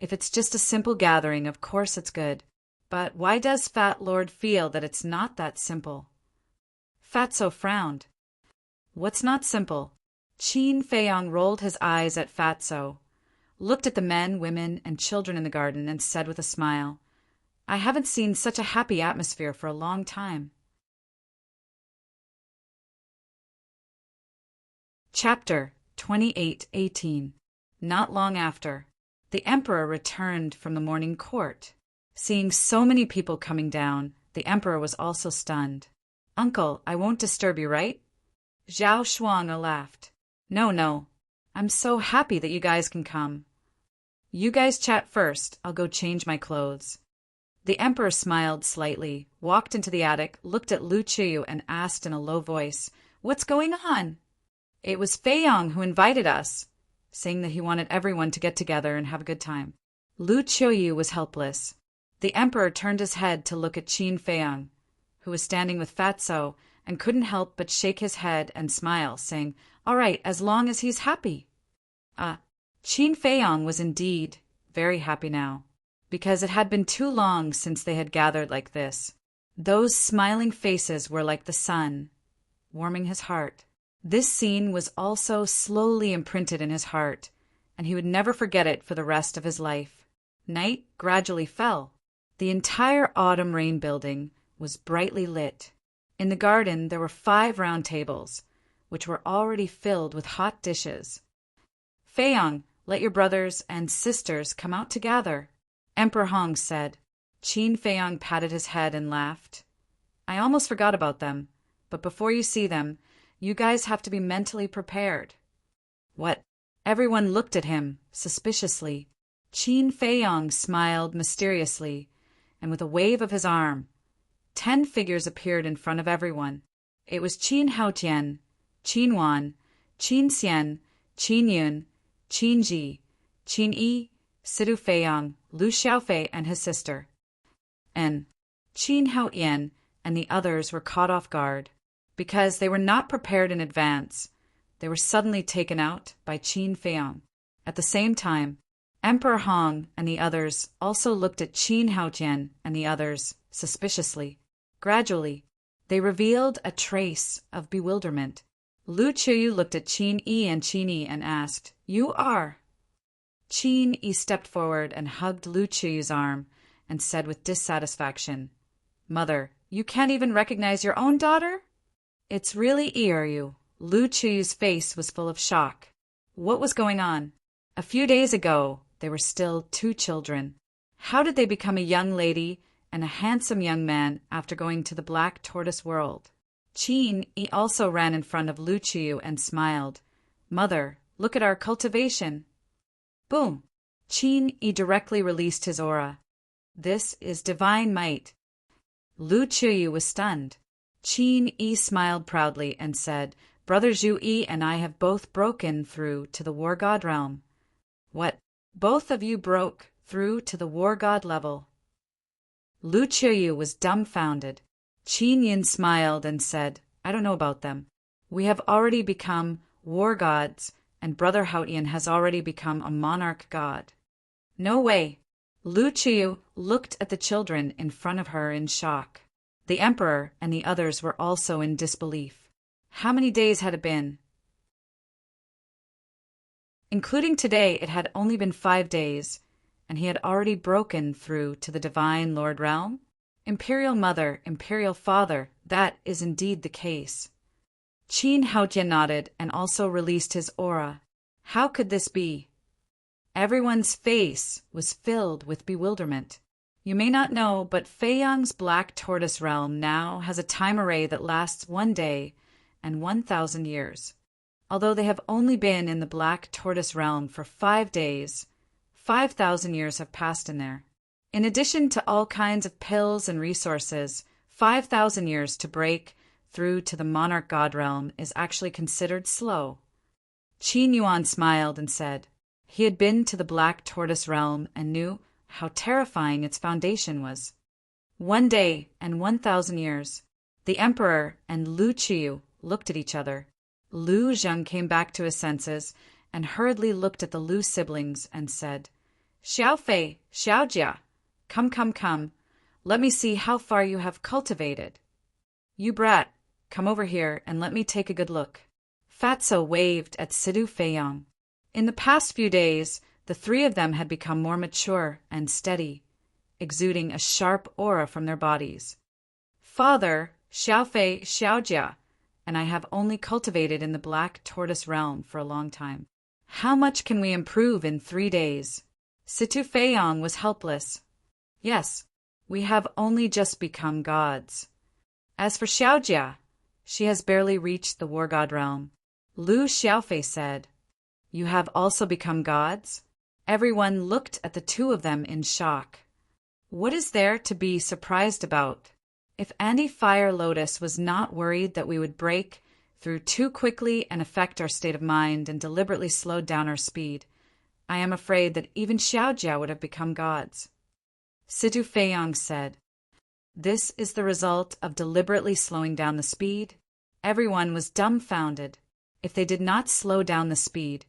If it's just a simple gathering, of course it's good. But why does Fat Lord feel that it's not that simple? Fatso frowned. What's not simple? Qin Feiyang rolled his eyes at Fatso, looked at the men, women, and children in the garden, and said with a smile, I haven't seen such a happy atmosphere for a long time. Chapter 28:18. Not long after, the emperor returned from the morning court. Seeing so many people coming down, the emperor was also stunned. Uncle, I won't disturb you, right? Zhao Shuang laughed. No. I'm so happy that you guys can come. You guys chat first. I'll go change my clothes. The emperor smiled slightly, walked into the attic, looked at Lu Qiyu, and asked in a low voice, What's going on? It was Feiyang who invited us, saying that he wanted everyone to get together and have a good time. Lu Qiyu was helpless. The emperor turned his head to look at Qin Feiyang, who was standing with Fatso, and couldn't help but shake his head and smile, saying, All right, as long as he's happy. Qin Feiyang was indeed very happy now, because it had been too long since they had gathered like this. Those smiling faces were like the sun, warming his heart. This scene was also slowly imprinted in his heart, and he would never forget it for the rest of his life. Night gradually fell. The entire autumn rain building was brightly lit. In the garden there were 5 round tables, which were already filled with hot dishes. Feiyang, let your brothers and sisters come out to gather, Emperor Hong said. Qin Feiyang patted his head and laughed. I almost forgot about them, but before you see them, you guys have to be mentally prepared. What? Everyone looked at him, suspiciously. Qin Feiyang smiled mysteriously, and with a wave of his arm, 10 figures appeared in front of everyone. It was Qin Haotian, Qin Wan, Qin Xian, Qin Yun, Qin Ji, Qin Yi, Sidu Feiyang, Lu Xiaofei and his sister. And Qin Haotian and the others were caught off guard. Because they were not prepared in advance, they were suddenly taken out by Qin Feiyang. At the same time, Emperor Hong and the others also looked at Qin Haotian and the others suspiciously. Gradually, they revealed a trace of bewilderment. Lu Qiyu looked at Qin Yi and asked, You are? Qin Yi stepped forward and hugged Lu Qiyu's arm and said with dissatisfaction, Mother, you can't even recognize your own daughter? It's really Yi, are you? Lu Qiyu's face was full of shock. What was going on? A few days ago, they were still 2 children. How did they become a young lady and a handsome young man after going to the Black Tortoise world. Qin Yi also ran in front of Lu Qiyu and smiled. Mother, look at our cultivation. Boom! Qin Yi directly released his aura. This is divine might. Lu Qiyu was stunned. Qin Yi smiled proudly and said, Brother Zhu Yi and I have both broken through to the War God realm. What? Both of you broke through to the War God level? Lu Qiyu was dumbfounded. Qin Yin smiled and said, I don't know about them. We have already become war gods, and Brother Haotian has already become a monarch god. No way. Lu Qiyu looked at the children in front of her in shock. The emperor and the others were also in disbelief. How many days had it been? Including today, it had only been 5 days, and he had already broken through to the divine Lord realm? Imperial Mother, Imperial Father, that is indeed the case. Qin Haotian nodded and also released his aura. How could this be? Everyone's face was filled with bewilderment. You may not know, but Feiyang's Black Tortoise realm now has a time array that lasts 1 day and 1,000 years. Although they have only been in the Black Tortoise realm for 5 days, 5,000 years have passed in there. In addition to all kinds of pills and resources, 5,000 years to break through to the monarch god realm is actually considered slow. Qin Yuan smiled and said he had been to the Black Tortoise realm and knew how terrifying its foundation was. 1 day and 1,000 years. The emperor and Lu Qiyu looked at each other. Lu Zheng came back to his senses and hurriedly looked at the Lu siblings and said, Xiaofei, Xiaojia, come. Let me see how far you have cultivated. You brat, come over here and let me take a good look. Fatso waved at Sidu Feiyang. In the past few days, the 3 of them had become more mature and steady, exuding a sharp aura from their bodies. Father, Xiaofei, Xiaojia, and I have only cultivated in the Black Tortoise realm for a long time. How much can we improve in 3 days? Situ Feiyang was helpless. Yes, we have only just become gods. As for Xiaojia, she has barely reached the war god realm. Lu Xiaofei said, You have also become gods? Everyone looked at the 2 of them in shock. What is there to be surprised about? If Andy Fire Lotus was not worried that we would break through too quickly and affect our state of mind and deliberately slowed down our speed, I am afraid that even Xiaojia would have become gods. Situ Feiyang said, This is the result of deliberately slowing down the speed. Everyone was dumbfounded. If they did not slow down the speed,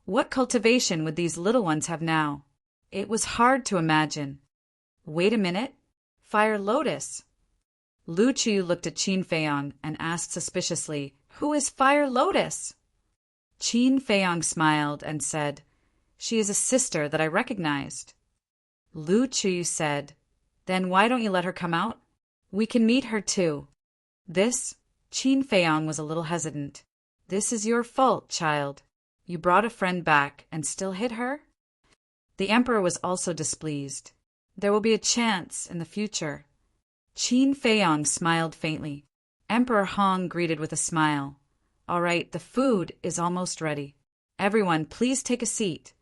what cultivation would these little ones have now? It was hard to imagine. Wait a minute. Fire Lotus. Lu Qiyu looked at Qin Feiyang and asked suspiciously, Who is Fire Lotus? Qin Feiyang smiled and said, She is a sister that I recognized. Lu Qiyu said, Then why don't you let her come out? We can meet her too. This, Qin Feiyang was a little hesitant. This is your fault, child. You brought a friend back and still hid her? The emperor was also displeased. There will be a chance in the future. Qin Feiyang smiled faintly. Emperor Hong greeted with a smile. All right, the food is almost ready. Everyone, please take a seat.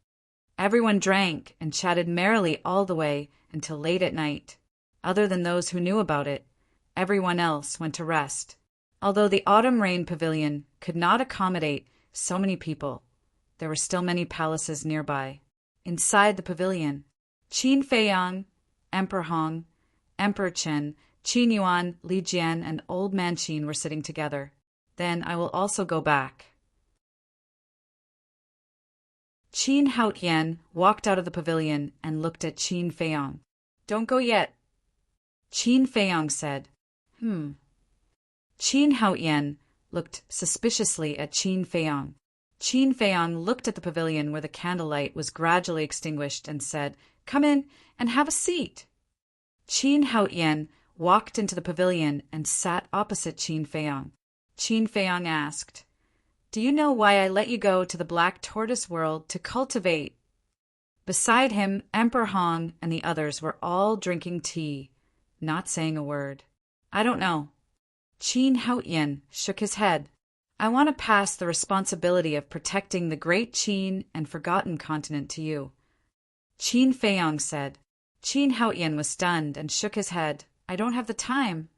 Everyone drank and chatted merrily all the way until late at night. Other than those who knew about it, everyone else went to rest. Although the autumn rain pavilion could not accommodate so many people, there were still many palaces nearby. Inside the pavilion, Qin Feiyang, Emperor Hong, Emperor Chen, Qin Yuan, Li Jian, and Old Man Qin were sitting together. Then I will also go back. Qin Haotian walked out of the pavilion and looked at Qin Feiyang. Don't go yet. Qin Feiyang said, Qin Haotian looked suspiciously at Qin Feiyang. Qin Feiyang looked at the pavilion where the candlelight was gradually extinguished and said, Come in and have a seat. Qin Haotian walked into the pavilion and sat opposite Qin Feiyang. Qin Feiyang asked, Do you know why I let you go to the Black Tortoise world to cultivate? Beside him, Emperor Hong and the others were all drinking tea. not saying a word. I don't know. Qin Haotian shook his head. I want to pass the responsibility of protecting the great Qin and forgotten continent to you. Qin Feiyong said. Qin Haotian was stunned and shook his head. I don't have the time.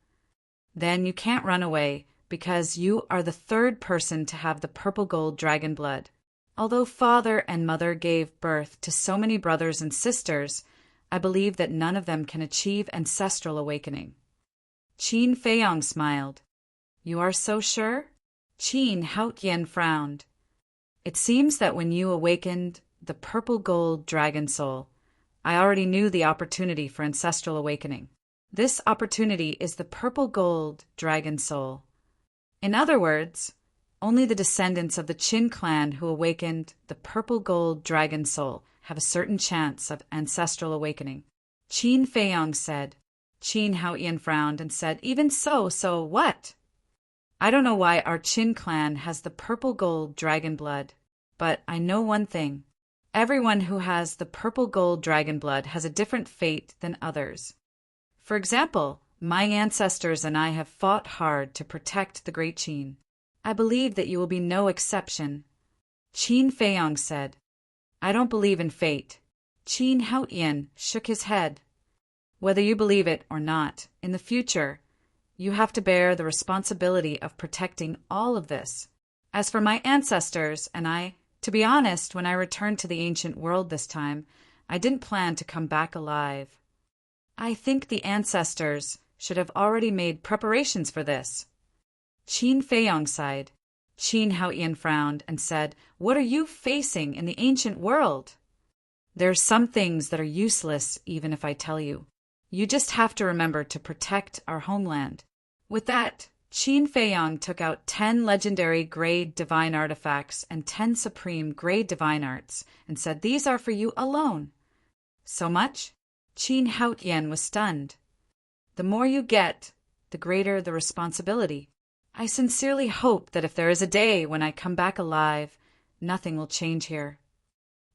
Then you can't run away, because you are the third person to have the purple gold dragon blood. Although father and mother gave birth to so many brothers and sisters, I believe that none of them can achieve ancestral awakening. Qin Feiyong smiled. You are so sure? Qin Haotian frowned. It seems that when you awakened the purple gold dragon soul, I already knew the opportunity for ancestral awakening. This opportunity is the purple gold dragon soul. In other words, only the descendants of the Qin clan who awakened the purple gold dragon soul have a certain chance of ancestral awakening. Qin Feiyong said. Qin Haotian frowned and said, Even so what? I don't know why our Qin clan has the purple gold dragon blood, but I know one thing. Everyone who has the purple gold dragon blood has a different fate than others. For example, my ancestors and I have fought hard to protect the great Qin. I believe that you will be no exception. Qin Feiyong said. I don't believe in fate. Qin Haotian shook his head. Whether you believe it or not, in the future, you have to bear the responsibility of protecting all of this. As for my ancestors and I, to be honest, when I returned to the ancient world this time, I didn't plan to come back alive. I think the ancestors should have already made preparations for this. Qin Feiyong sighed. Qin Haotian frowned and said, What are you facing in the ancient world? There's some things that are useless even if I tell you. You just have to remember to protect our homeland. With that, Qin Feiyong took out 10 legendary grade divine artifacts and 10 supreme grade divine arts and said, These are for you alone. So much? Qin Haotian was stunned. The more you get, the greater the responsibility. I sincerely hope that if there is a day when I come back alive, nothing will change here.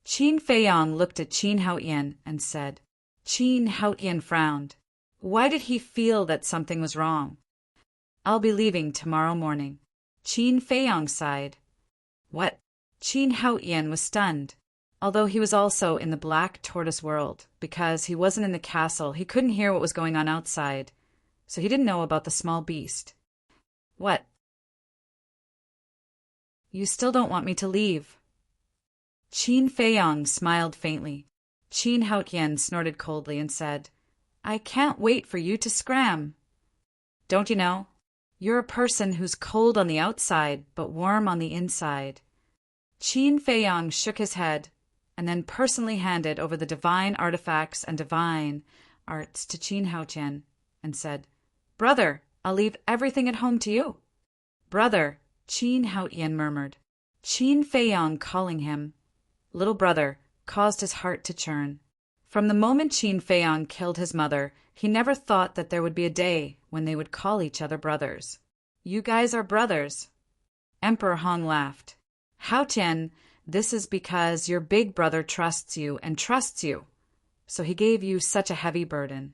Qin Feiyong looked at Qin Haotian and said. Qin Haotian frowned. Why did he feel that something was wrong? I'll be leaving tomorrow morning. Qin Feiyong sighed. What? Qin Haotian was stunned. Although he was also in the black tortoise world, because he wasn't in the castle, he couldn't hear what was going on outside, so he didn't know about the small beast. What? You still don't want me to leave? Qin Feiyong smiled faintly. Qin Haotian snorted coldly and said, I can't wait for you to scram. Don't you know? You're a person who's cold on the outside, but warm on the inside. Qin Feiyong shook his head, and then personally handed over the divine artifacts and divine arts to Qin Haotian, and said, Brother, I'll leave everything at home to you. Brother, Qin Haotian murmured. Qin Feiyong calling him, little brother, caused his heart to churn. From the moment Qin Feiyong killed his mother, he never thought that there would be a day when they would call each other brothers. You guys are brothers. Emperor Hong laughed. Haotian, this is because your big brother trusts you and trusts you, so he gave you such a heavy burden.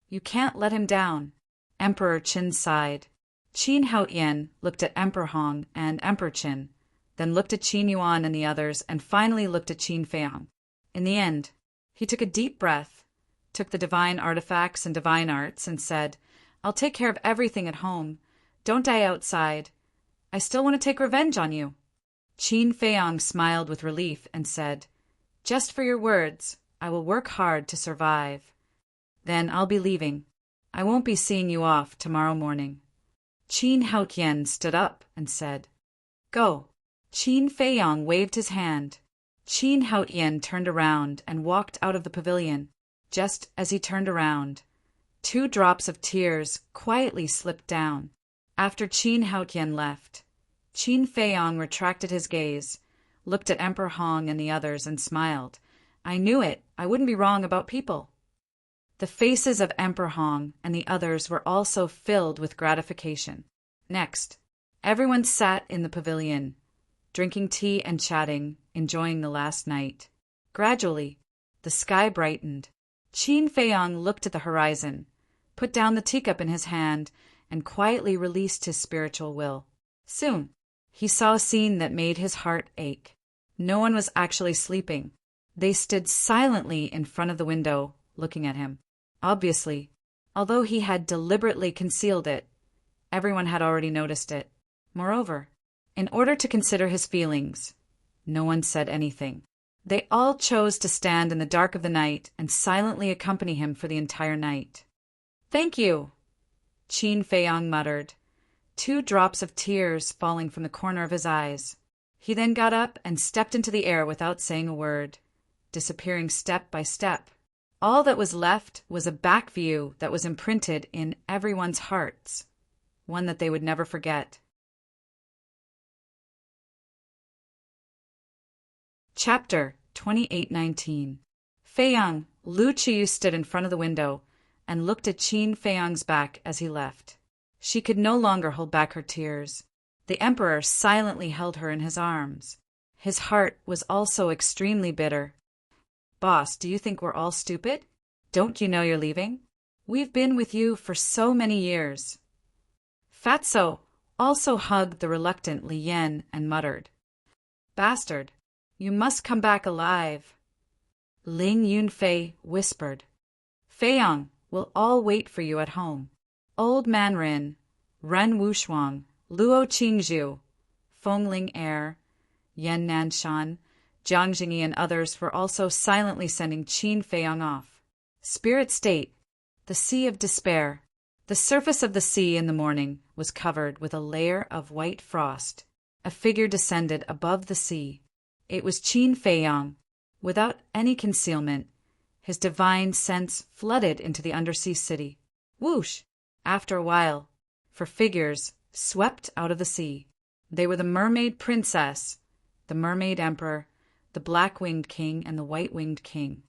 You can't let him down. Emperor Qin sighed. Qin Haotian looked at Emperor Hong and Emperor Qin, then looked at Qin Yuan and the others, and finally looked at Qin Feiyong. In the end, he took a deep breath, took the divine artifacts and divine arts, and said, I'll take care of everything at home. Don't die outside. I still want to take revenge on you. Qin Feiyong smiled with relief and said, Just for your words, I will work hard to survive. Then I'll be leaving. I won't be seeing you off tomorrow morning. Qin Haotian stood up and said, Go. Qin Feiyong waved his hand. Qin Haotian turned around and walked out of the pavilion. Just as he turned around, 2 drops of tears quietly slipped down. After Qin Haotian left, Qin Feiyong retracted his gaze, looked at Emperor Hong and the others, and smiled. I knew it. I wouldn't be wrong about people. The faces of Emperor Hong and the others were also filled with gratification. Next, everyone sat in the pavilion, drinking tea and chatting, enjoying the last night. Gradually, the sky brightened. Qin Feiyong looked at the horizon. put down the teacup in his hand, and quietly released his spiritual will. Soon, he saw a scene that made his heart ache. No one was actually sleeping. They stood silently in front of the window, looking at him. Obviously, although he had deliberately concealed it, everyone had already noticed it. Moreover, in order to consider his feelings, no one said anything. They all chose to stand in the dark of the night and silently accompany him for the entire night. "Thank you," Qin Feiyang muttered, 2 drops of tears falling from the corner of his eyes. He then got up and stepped into the air without saying a word, disappearing step by step. All that was left was a back view that was imprinted in everyone's hearts, one that they would never forget. Chapter 28:19. Feiyang, Lu Qiyu stood in front of the window and looked at Qin Feiyang's back as he left. She could no longer hold back her tears. The emperor silently held her in his arms. His heart was also extremely bitter. "Boss, do you think we're all stupid? Don't you know you're leaving? We've been with you for so many years." Fatso also hugged the reluctant Li Yan and muttered, "Bastard, you must come back alive." Ling Yunfei whispered, "Feiyang, we'll all wait for you at home." Old Manrin, Ren Wushuang, Luo Qingzhu, Fengling Er, Yan Nanshan, Jiang Jingyi and others were also silently sending Qin Feiyang off. Spirit State, the Sea of Despair. The surface of the sea in the morning was covered with a layer of white frost. A figure descended above the sea. It was Qin Feiyang. Without any concealment, his divine sense flooded into the undersea city. Whoosh! After a while, 4 figures swept out of the sea. They were the Mermaid Princess, the Mermaid Emperor, the Black-Winged King, and the White-Winged King.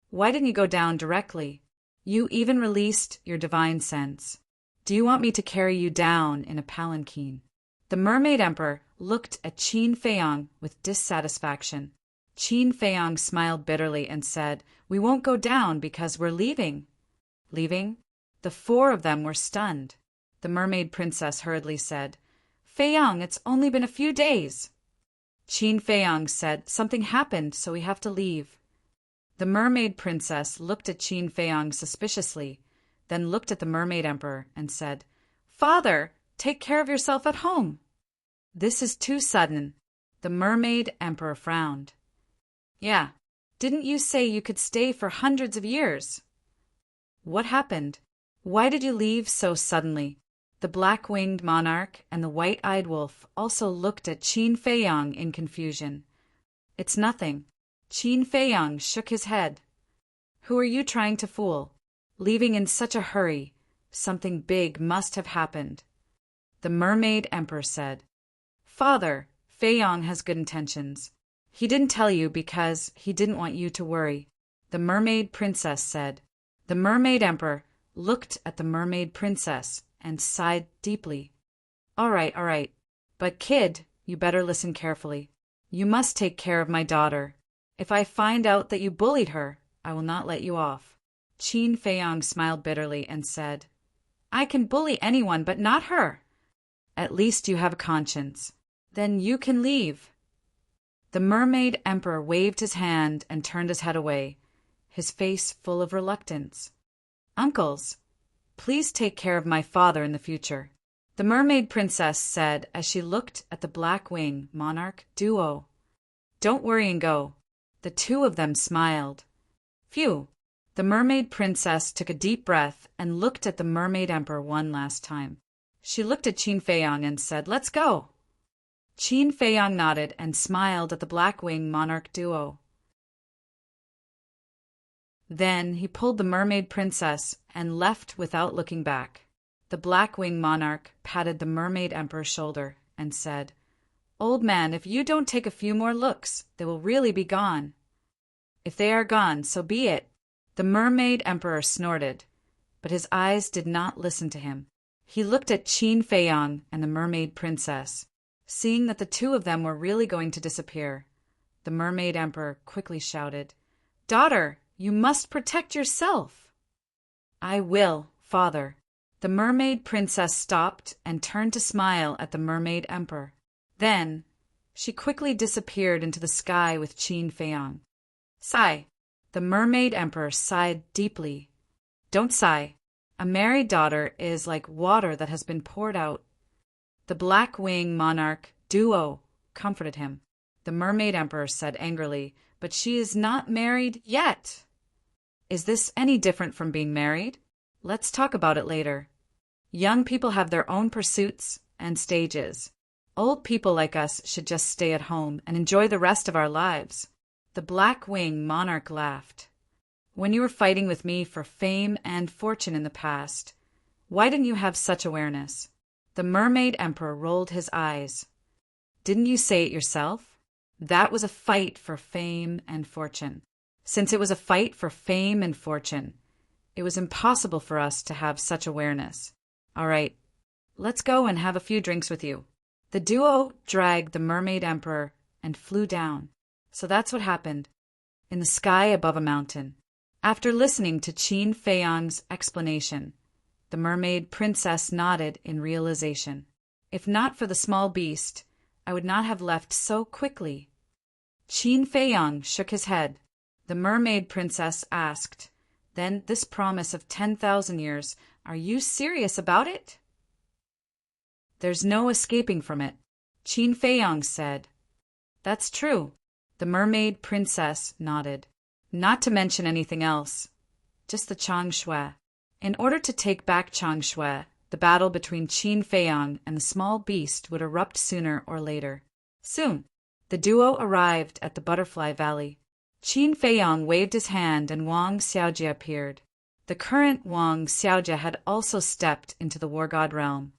"Why didn't you go down directly? You even released your divine sense. Do you want me to carry you down in a palanquin?" The Mermaid Emperor looked at Qin Feiyang with dissatisfaction. Qin Feiyang smiled bitterly and said, "We won't go down because we're leaving." "Leaving?" The 4 of them were stunned. The Mermaid Princess hurriedly said, "Feiyang, it's only been a few days." Qin Feiyang said, "Something happened, so we have to leave." The Mermaid Princess looked at Qin Feiyang suspiciously, then looked at the Mermaid Emperor and said, "Father, take care of yourself at home." "This is too sudden." The Mermaid Emperor frowned. "Yeah, didn't you say you could stay for hundreds of years?" "What happened? Why did you leave so suddenly?" The black-winged monarch and the white-eyed wolf also looked at Qin Feiyang in confusion. "It's nothing." Qin Feiyang shook his head. "Who are you trying to fool? Leaving in such a hurry, something big must have happened." The Mermaid Emperor said, "Father, Feiyang has good intentions. He didn't tell you because he didn't want you to worry." The Mermaid Princess said. The Mermaid Emperor looked at the Mermaid Princess and sighed deeply. All right. But kid, you better listen carefully. You must take care of my daughter. If I find out that you bullied her, I will not let you off." Qin Feiyang smiled bitterly and said, "I can bully anyone but not her." "At least you have a conscience. Then you can leave." The Mermaid Emperor waved his hand and turned his head away, his face full of reluctance. "Uncles, please take care of my father in the future," the Mermaid Princess said as she looked at the Black-Wing Monarch duo. "Don't worry and go." The 2 of them smiled. Phew! The Mermaid Princess took a deep breath and looked at the Mermaid Emperor one last time. She looked at Qin Feiyang and said, "Let's go." Qin Feiyang nodded and smiled at the Black-Wing Monarch duo. Then he pulled the Mermaid Princess and left without looking back. The Black-Wing Monarch patted the Mermaid Emperor's shoulder and said, "Old man, if you don't take a few more looks, they will really be gone." "If they are gone, so be it." The Mermaid Emperor snorted, but his eyes did not listen to him. He looked at Qin Feiyang and the Mermaid Princess. Seeing that the 2 of them were really going to disappear, the Mermaid Emperor quickly shouted, "Daughter, you must protect yourself." "I will," Father. The mermaid princess stopped and turned to smile at the mermaid emperor. Then, she quickly disappeared into the sky with Qin Feiyang. Sigh. The mermaid emperor sighed deeply. Don't sigh. A married daughter is like water that has been poured out. The Black Wing monarch, Duo, comforted him. The mermaid emperor said angrily, but she is not married yet. Is this any different from being married? Let's talk about it later. Young people have their own pursuits and stages. Old people like us should just stay at home and enjoy the rest of our lives. The Black Wing monarch laughed. When you were fighting with me for fame and fortune in the past, why didn't you have such awareness? The mermaid emperor rolled his eyes. Didn't you say it yourself? That was a fight for fame and fortune. Since it was a fight for fame and fortune, it was impossible for us to have such awareness. All right, let's go and have a few drinks with you. The duo dragged the mermaid emperor and flew down. So that's what happened. In the sky above a mountain. After listening to Qin Feiyang's explanation, the mermaid princess nodded in realization. If not for the small beast, I would not have left so quickly. Qin Feiyang shook his head. The mermaid princess asked, Then this promise of 10,000 years, are you serious about it? There's no escaping from it, Qin Feiyang said. That's true. The mermaid princess nodded. Not to mention anything else. Just the Changshui. In order to take back Changshui, the battle between Qin Feiyang and the small beast would erupt sooner or later. Soon, the duo arrived at the Butterfly Valley. Qin Feiyang waved his hand and Wang Xiaojie appeared. The current Wang Xiaojie had also stepped into the War God realm.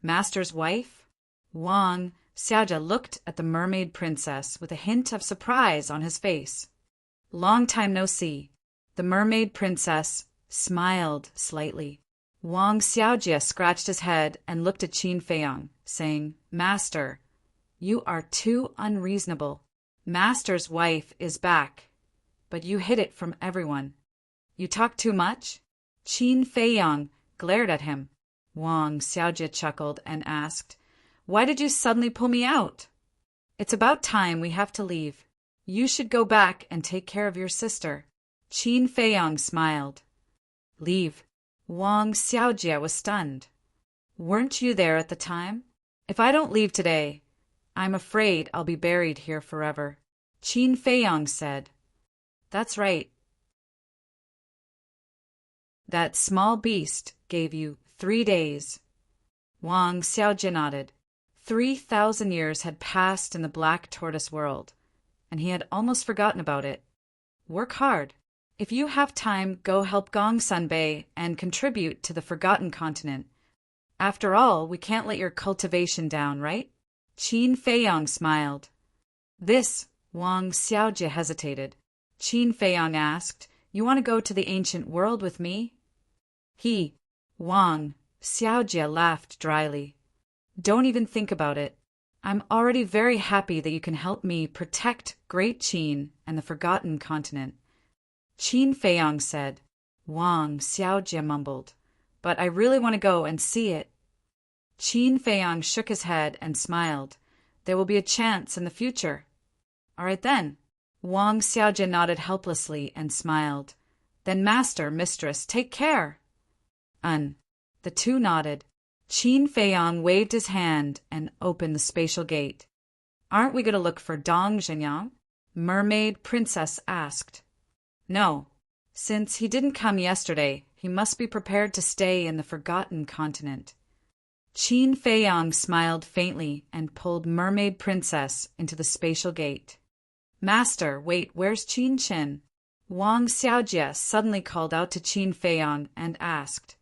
Master's wife? Wang Xiaojie looked at the mermaid princess with a hint of surprise on his face. Long time no see. The mermaid princess smiled slightly. Wang Xiaojie scratched his head and looked at Qin Feiyang, saying, Master, you are too unreasonable. Master's wife is back, but you hid it from everyone. You talk too much? Qin Feiyang glared at him. Wang Xiaojie chuckled and asked, Why did you suddenly pull me out? It's about time we have to leave. You should go back and take care of your sister. Qin Feiyang smiled. Leave? Wang Xiaojie was stunned. Weren't you there at the time? If I don't leave today, I'm afraid I'll be buried here forever. Qin Feiyang said. That's right. That small beast gave you 3 days. Wang Xiaojie nodded. 3,000 years had passed in the Black Tortoise world, and he had almost forgotten about it. Work hard. If you have time, go help Gongsun Bei and contribute to the Forgotten Continent. After all, we can't let your cultivation down, right? Qin Feiyang smiled. This, Wang Xiaojie hesitated. Qin Feiyang asked, You want to go to the ancient world with me? Wang Xiaojie laughed dryly. Don't even think about it. I'm already very happy that you can help me protect Great Qin and the Forgotten Continent. Qin Feiyang said. Wang Xiaojie mumbled, But I really want to go and see it. Qin Feiyang shook his head and smiled. There will be a chance in the future. All right then. Wang Xiaojie nodded helplessly and smiled. Then master, mistress, take care. The two nodded. Qin Feiyang waved his hand and opened the spatial gate. Aren't we going to look for Dong Zhenyang? Mermaid Princess asked. No. Since he didn't come yesterday, he must be prepared to stay in the Forgotten Continent. Qin Feiyang smiled faintly and pulled Mermaid Princess into the spatial gate. Master, wait, where's Qin Qin? Wang Xiaojie suddenly called out to Qin Feiyang and asked.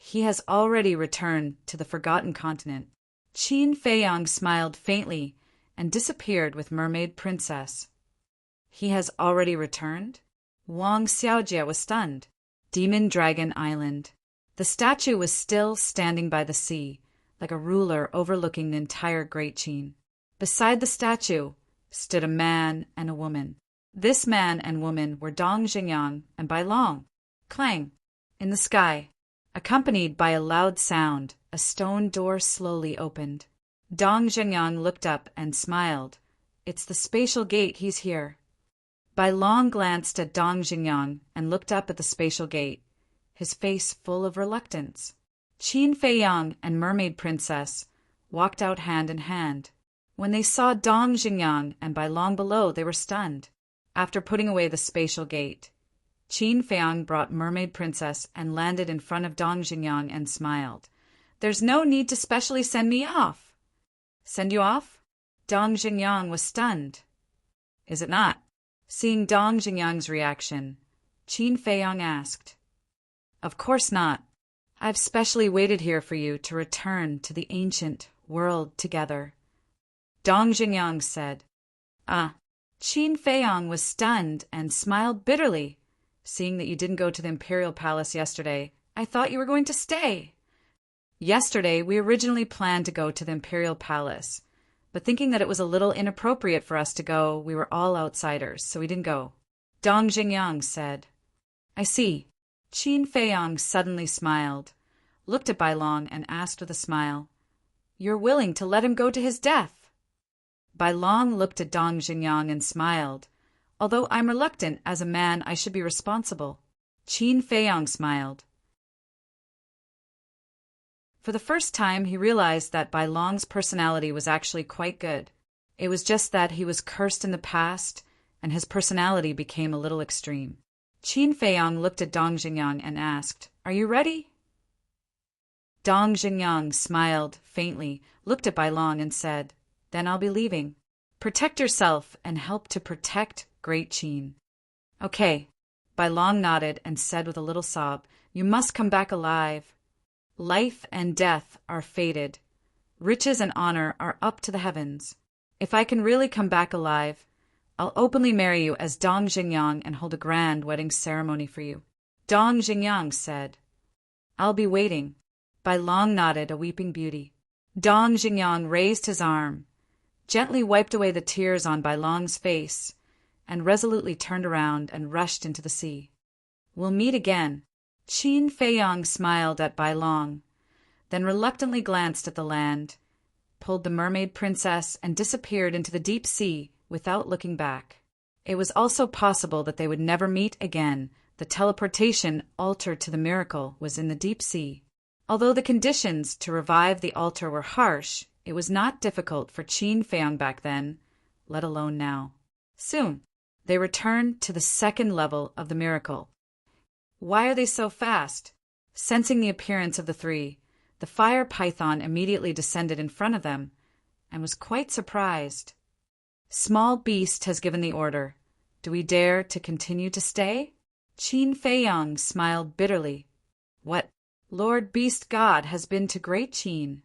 He has already returned to the Forgotten Continent. Qin Feiyang smiled faintly and disappeared with Mermaid Princess. He has already returned? Wang Xiaojie was stunned. Demon Dragon Island. The statue was still standing by the sea, like a ruler overlooking the entire Great Qin. Beside the statue stood a man and a woman. This man and woman were Dong Zhenyang and Bai Long. Clang! In the sky, Accompanied by a loud sound, a stone door slowly opened. Dong Zhengyang looked up and smiled. It's the spatial gate, he's here. Bai Long glanced at Dong Zhengyang and looked up at the spatial gate, his face full of reluctance. Qin Feiyang and Mermaid Princess walked out hand in hand. When they saw Dong Zhengyang and Bai Long below, they were stunned. After putting away the spatial gate, Qin Feiyang brought Mermaid Princess and landed in front of Dong Zhengyang and smiled. There's no need to specially send me off. Send you off? Dong Zhengyang was stunned. Is it not? Seeing Dong Zhengyang's reaction, Qin Feiyang asked. Of course not. I've specially waited here for you to return to the ancient world together. Dong Zhengyang said. Ah. Qin Feiyang was stunned and smiled bitterly. Seeing that you didn't go to the Imperial Palace yesterday, I thought you were going to stay. Yesterday, we originally planned to go to the Imperial Palace, but thinking that it was a little inappropriate for us to go, we were all outsiders, so we didn't go. Dong Zhengyang said. I see. Qin Feiyang suddenly smiled, looked at Bai Long and asked with a smile, You're willing to let him go to his death? Bai Long looked at Dong Zhengyang and smiled. Although I'm reluctant, as a man I should be responsible. Qin Feiyang smiled. For the first time, he realized that Bai Long's personality was actually quite good. It was just that he was cursed in the past, and his personality became a little extreme. Qin Feiyang looked at Dong Zhengyang and asked, Are you ready? Dong Zhengyang smiled faintly, looked at Bai Long and said, Then I'll be leaving. Protect yourself and help to protect Great Qin. Okay. Bai Long nodded and said with a little sob, You must come back alive. Life and death are fated. Riches and honor are up to the heavens. If I can really come back alive, I'll openly marry you as Dong Zhengyang and hold a grand wedding ceremony for you. Dong Zhengyang said, I'll be waiting. Bai Long nodded, a weeping beauty. Dong Zhengyang raised his arm, gently wiped away the tears on Bai Long's face, and resolutely turned around and rushed into the sea. We'll meet again. Qin Feiyang smiled at Bai Long, then reluctantly glanced at the land, pulled the Mermaid Princess, and disappeared into the deep sea without looking back. It was also possible that they would never meet again. The teleportation altar to the miracle was in the deep sea. Although the conditions to revive the altar were harsh, it was not difficult for Qin Feiyang back then, let alone now. Soon, they returned to the second level of the miracle. Why are they so fast? Sensing the appearance of the three, the fire python immediately descended in front of them and was quite surprised. Small Beast has given the order. Do we dare to continue to stay? Qin Feiyang smiled bitterly. What? Lord Beast God has been to Great Qin.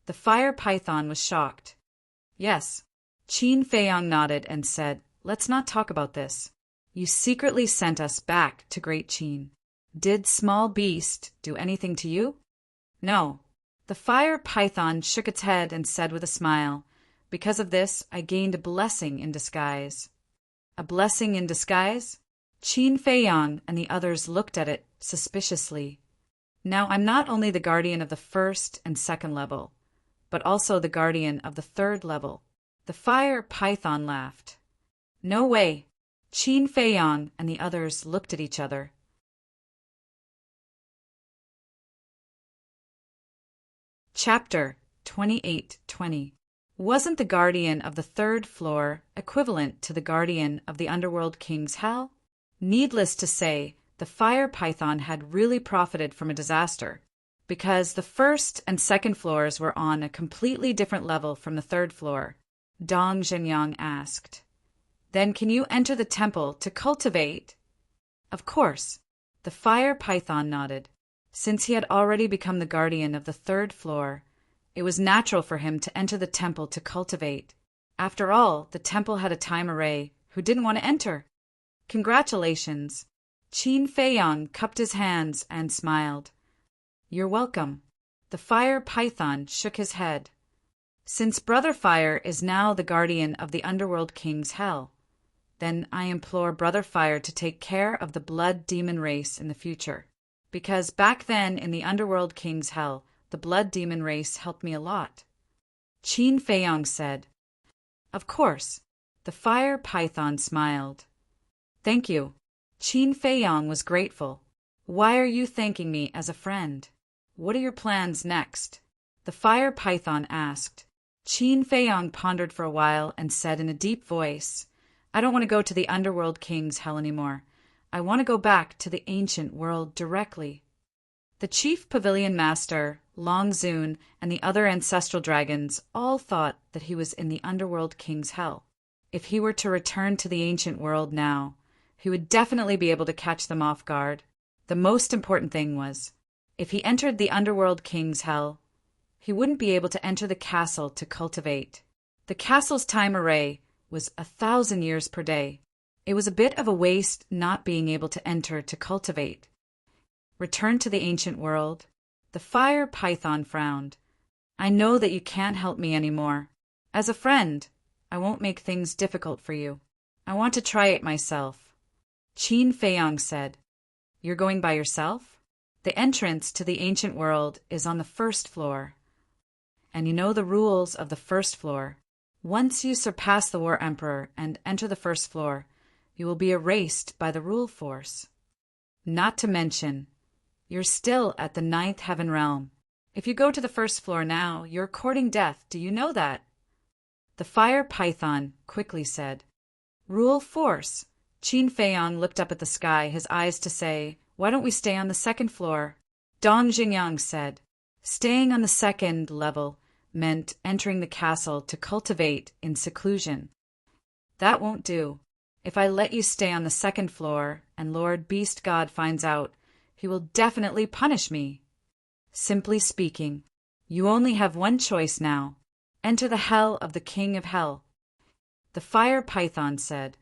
The fire python was shocked. Yes. Qin Feiyang nodded and said, Let's not talk about this. You secretly sent us back to Great Qin. Did Small Beast do anything to you? No. The fire python shook its head and said with a smile, Because of this, I gained a blessing in disguise. A blessing in disguise? Qin Feiyang and the others looked at it suspiciously. Now I'm not only the guardian of the first and second level, but also the guardian of the third level. The fire python laughed. No way. Qin Feiyang and the others looked at each other. Chapter 28:20. Wasn't the guardian of the third floor equivalent to the guardian of the underworld king's hell? Needless to say, the fire python had really profited from a disaster, because the first and second floors were on a completely different level from the third floor. Dong Zhengyang asked, Then can you enter the temple to cultivate? Of course. The fire python nodded. Since he had already become the guardian of the third floor, it was natural for him to enter the temple to cultivate. After all, the temple had a time array who didn't want to enter. Congratulations. Qin Feiyang cupped his hands and smiled. You're welcome. The fire python shook his head. Since Brother Fire is now the guardian of the underworld king's hell, then I implore Brother Fire to take care of the blood demon race in the future. because back then in the Underworld King's Hell, the Blood Demon race helped me a lot. Qin Feiyong said. Of course. The Fire Python smiled. Thank you. Qin Feiyong was grateful. Why are you thanking me as a friend? What are your plans next? The Fire Python asked. Qin Feiyong pondered for a while and said in a deep voice, I don't want to go to the Underworld King's Hell anymore. I want to go back to the ancient world directly. The chief pavilion master, Long Zun, and the other ancestral dragons all thought that he was in the Underworld King's Hell. If he were to return to the ancient world now, he would definitely be able to catch them off guard. The most important thing was, if he entered the Underworld King's Hell, he wouldn't be able to enter the castle to cultivate. The castle's time array was 1,000 years per day. It was a bit of a waste not being able to enter to cultivate. Return to the ancient world? The Fire Python frowned. I know that you can't help me anymore. As a friend, I won't make things difficult for you. I want to try it myself. Qin Feiyong said. You're going by yourself? The entrance to the ancient world is on the first floor. And you know the rules of the first floor. Once you surpass the War Emperor and enter the first floor, you will be erased by the rule force. Not to mention, you're still at the 9th heaven realm. If you go to the first floor now, you're courting death. Do you know that? The Fire Python quickly said. Rule force. Qin Feiyong looked up at the sky, his eyes to say, why don't we stay on the second floor? Dong Jingyang said. Staying on the second level meant entering the castle to cultivate in seclusion. That won't do. If I let you stay on the second floor and Lord Beast God finds out, he will definitely punish me. Simply speaking, you only have one choice now. Enter the hell of the King of Hell. The Fire Python said.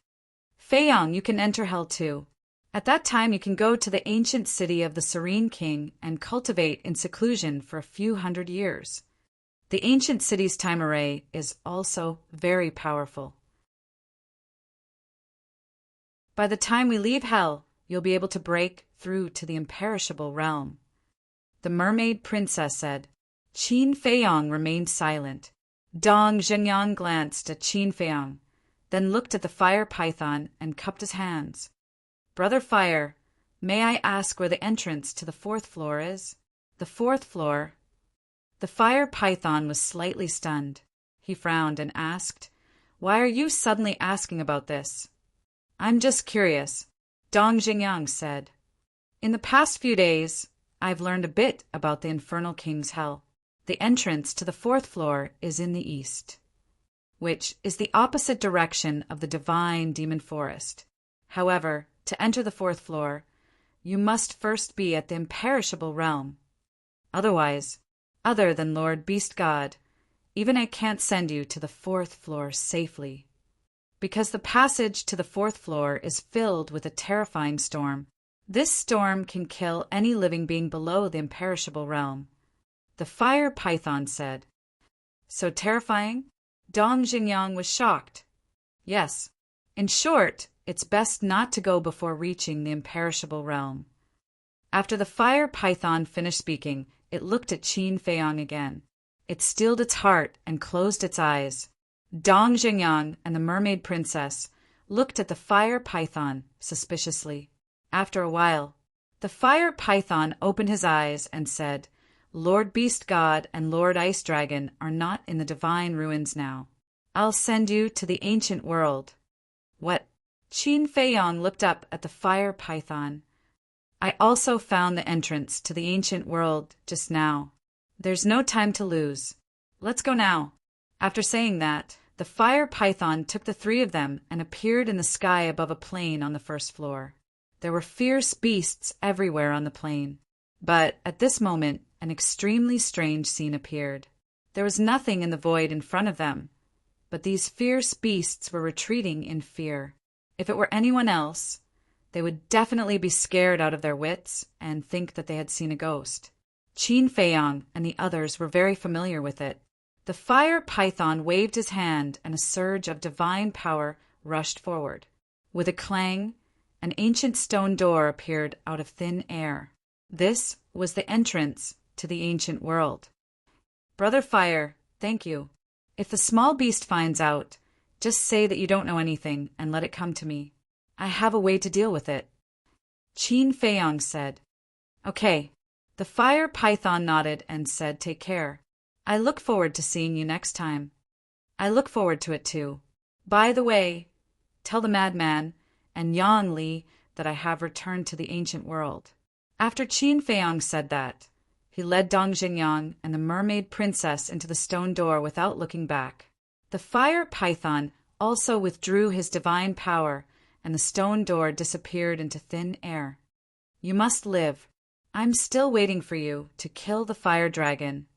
Feiyong, you can enter hell too. At that time you can go to the ancient city of the Serene King and cultivate in seclusion for a few hundred years. The ancient city's time array is also very powerful. By the time we leave hell, you'll be able to break through to the imperishable realm. The mermaid princess said. Qin Feiyong remained silent. Dong Zhenyang glanced at Qin Feiyong, then looked at the Fire Python and cupped his hands. Brother Fire, may I ask where the entrance to the 4th floor is? The 4th floor? The Fire Python was slightly stunned. He frowned and asked, Why are you suddenly asking about this? I'm just curious, Dong Jingyang said. In the past few days, I've learned a bit about the Infernal King's Hell. The entrance to the 4th floor is in the east, which is the opposite direction of the divine demon forest. However, to enter the 4th floor, you must first be at the imperishable realm. Otherwise, other than Lord Beast God, even I can't send you to the 4th floor safely. Because the passage to the 4th floor is filled with a terrifying storm. This storm can kill any living being below the imperishable realm. The Fire Python said. So terrifying? Dong Jingyang was shocked. Yes. In short, it's best not to go before reaching the imperishable realm. After the Fire Python finished speaking, it looked at Qin Feiyong again. It steeled its heart and closed its eyes. Dong Jingyang and the mermaid princess looked at the Fire Python suspiciously. After a while, the Fire Python opened his eyes and said, Lord Beast God and Lord Ice Dragon are not in the divine ruins now. I'll send you to the ancient world. What? Qin Feiyong looked up at the Fire Python. I also found the entrance to the ancient world just now. There's no time to lose. Let's go now. After saying that, the Fire Python took the 3 of them and appeared in the sky above a plain on the 1st floor. There were fierce beasts everywhere on the plain. But at this moment, an extremely strange scene appeared. There was nothing in the void in front of them, but these fierce beasts were retreating in fear. If it were anyone else, they would definitely be scared out of their wits and think that they had seen a ghost. Qin Feiyong and the others were very familiar with it. The Fire Python waved his hand and a surge of divine power rushed forward. With a clang, an ancient stone door appeared out of thin air. This was the entrance to the ancient world. Brother Fire, thank you. If the small beast finds out, just say that you don't know anything and let it come to me. I have a way to deal with it. Qin Feiyong said. Okay. The fire python nodded and said, take care. I look forward to seeing you next time. I look forward to it too. By the way, tell the madman and Yang Li that I have returned to the ancient world. After Qin Feiyong said that, he led Dong Jinyang and the mermaid princess into the stone door without looking back. The fire python also withdrew his divine power, and the stone door disappeared into thin air. You must live. I'm still waiting for you to kill the fire dragon.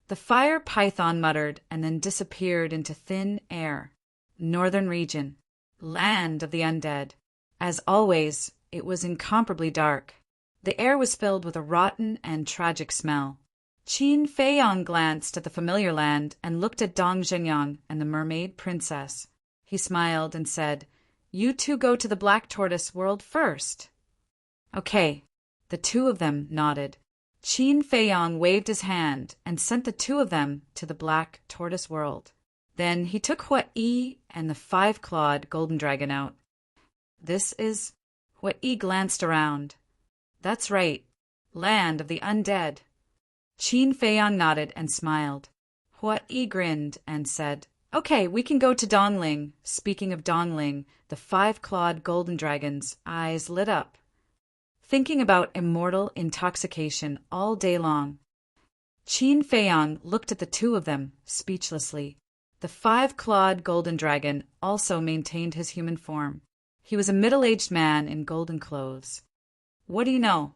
The fire python muttered and then disappeared into thin air. Northern region. Land of the undead. As always, it was incomparably dark. The air was filled with a rotten and tragic smell. Qin Feiyong glanced at the familiar land and looked at Dong Jinyang and the mermaid princess. He smiled and said, You two go to the Black Tortoise world first. Okay. The two of them nodded. Qin Feiyong waved his hand and sent the two of them to the Black Tortoise world. Then he took Hua-Yi and the five-clawed golden dragon out. This is... Hua-Yi glanced around. That's right. Land of the undead. Qin Feiyong nodded and smiled. Hua-Yi grinned and said, Okay, we can go to Dongling. Speaking of Dongling, the five-clawed golden dragon's eyes lit up, thinking about immortal intoxication all day long. Qin Feiyong looked at the two of them, speechlessly. The five-clawed golden dragon also maintained his human form. He was a middle-aged man in golden clothes. What do you know?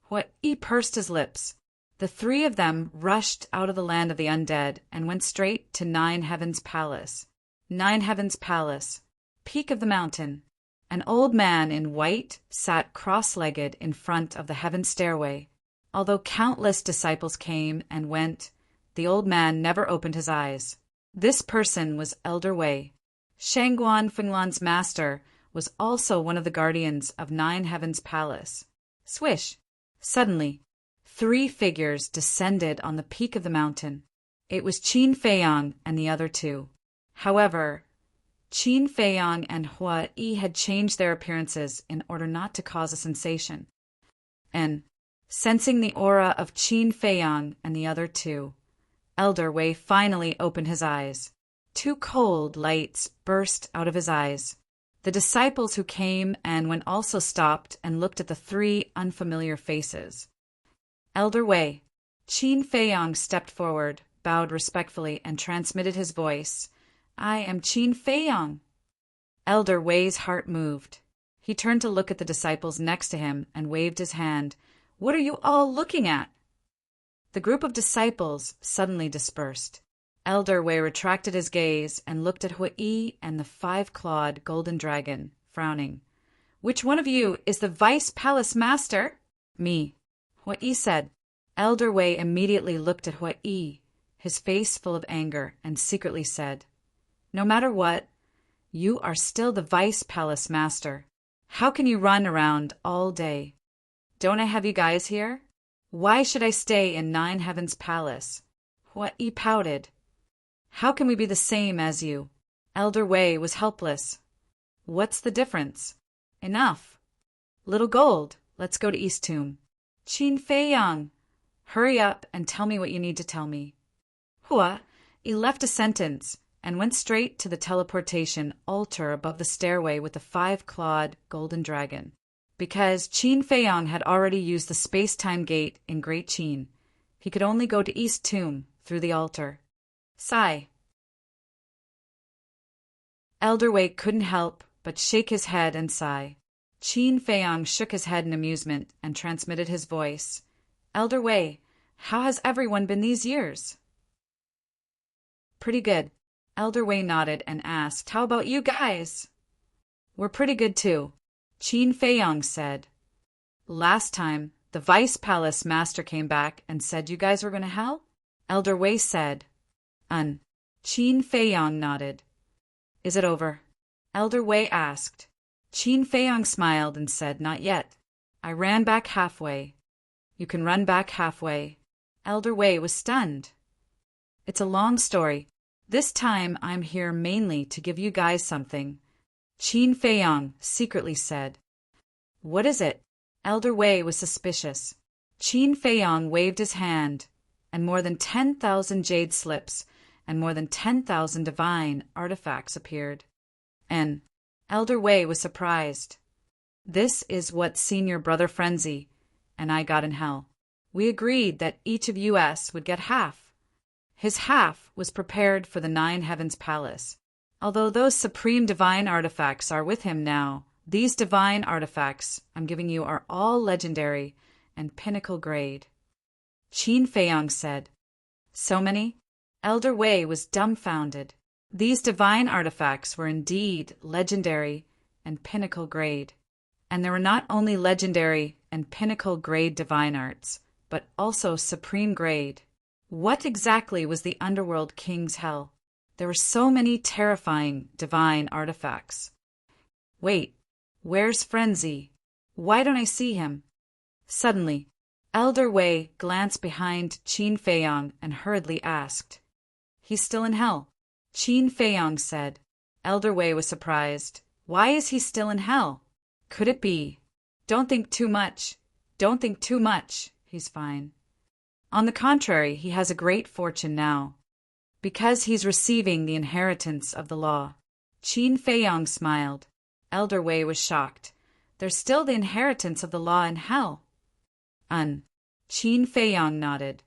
Hua-Yi pursed his lips. The three of them rushed out of the land of the undead and went straight to Nine Heavens Palace. Nine Heavens Palace, peak of the mountain. An old man in white sat cross-legged in front of the heaven stairway. Although countless disciples came and went, the old man never opened his eyes. This person was Elder Wei. Shangguan Fenglan's master was also one of the guardians of Nine Heavens Palace. Swish! Suddenly, three figures descended on the peak of the mountain. It was Qin Feiyong and the other two. However, Qin Feiyong and Hua-Yi had changed their appearances in order not to cause a sensation. And, sensing the aura of Qin Feiyong and the other two, Elder Wei finally opened his eyes. Two cold lights burst out of his eyes. The disciples who came and went also stopped and looked at the three unfamiliar faces. Elder Wei. Qin Feiyong stepped forward, bowed respectfully, and transmitted his voice. I am Qin Feiyong. Elder Wei's heart moved. He turned to look at the disciples next to him and waved his hand. What are you all looking at? The group of disciples suddenly dispersed. Elder Wei retracted his gaze and looked at Hua-Yi and the five-clawed golden dragon, frowning. Which one of you is the Vice Palace Master? Me. Hua-Yi said. Elder Wei immediately looked at Hua-Yi, his face full of anger, and secretly said, No matter what, you are still the Vice Palace Master. How can you run around all day? Don't I have you guys here? Why should I stay in Nine Heavens Palace? Hua-Yi pouted. How can we be the same as you? Elder Wei was helpless. What's the difference? Enough. Little Gold, let's go to East Tomb. Qin Feiyong, hurry up and tell me what you need to tell me. Hua-Yi left a sentence and went straight to the teleportation altar above the stairway with the five-clawed golden dragon. Because Qin Feiyong had already used the space-time gate in Great Qin, he could only go to East Tomb through the altar. Sigh. Elder Wei couldn't help but shake his head and sigh. Qin Feiyong shook his head in amusement and transmitted his voice. Elder Wei, how has everyone been these years? Pretty good. Elder Wei nodded and asked, How about you guys? We're pretty good too. Qin Feiyong said. Last time, the Vice Palace Master came back and said you guys were going to hell? Elder Wei said. Qin Feiyong nodded. Is it over? Elder Wei asked. Qin Feiyong smiled and said, Not yet. I ran back halfway. You can run back halfway. Elder Wei was stunned. It's a long story. This time I'm here mainly to give you guys something, Qin Feiyang secretly said. What is it? Elder Wei was suspicious. Qin Feiyang waved his hand, and more than 10,000 jade slips and more than 10,000 divine artifacts appeared. And Elder Wei was surprised. This is what Senior Brother Frenzy and I got in hell. We agreed that each of us would get half. His half was prepared for the Nine Heavens Palace. Although those supreme divine artifacts are with him now, these divine artifacts I'm giving you are all legendary and pinnacle grade. Qin Feiyang said. So many? Elder Wei was dumbfounded. These divine artifacts were indeed legendary and pinnacle grade. And there were not only legendary and pinnacle grade divine arts, but also supreme grade. What exactly was the Underworld King's hell? There were so many terrifying divine artifacts. Wait, where's Frenzy? Why don't I see him? Suddenly, Elder Wei glanced behind Qin Feiyang and hurriedly asked. He's still in hell. Qin Feiyang said. Elder Wei was surprised. Why is he still in hell? Could it be? Don't think too much. Don't think too much. He's fine. On the contrary, he has a great fortune now, because he's receiving the inheritance of the law. Qin Feiyang smiled. Elder Wei was shocked. There's still the inheritance of the law in hell. Qin Feiyang nodded.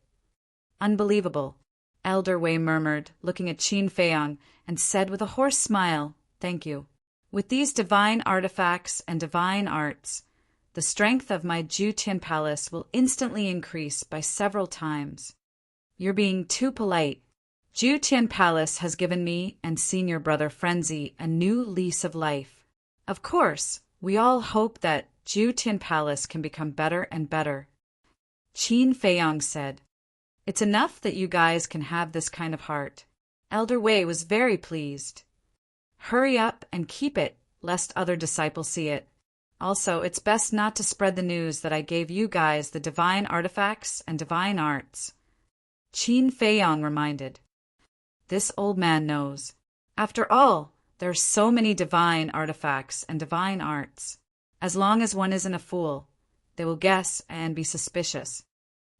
Unbelievable, Elder Wei murmured, looking at Qin Feiyang, and said with a hoarse smile, Thank you. With these divine artifacts and divine arts, the strength of my Jutian Palace will instantly increase by several times. You're being too polite. Jutian Palace has given me and Senior Brother Frenzy a new lease of life. Of course, we all hope that Jutian Palace can become better and better. Qin Feiyang said. It's enough that you guys can have this kind of heart. Elder Wei was very pleased. Hurry up and keep it, lest other disciples see it. Also, it's best not to spread the news that I gave you guys the divine artifacts and divine arts. Qin Feiyang reminded. This old man knows. After all, there are so many divine artifacts and divine arts. As long as one isn't a fool, they will guess and be suspicious.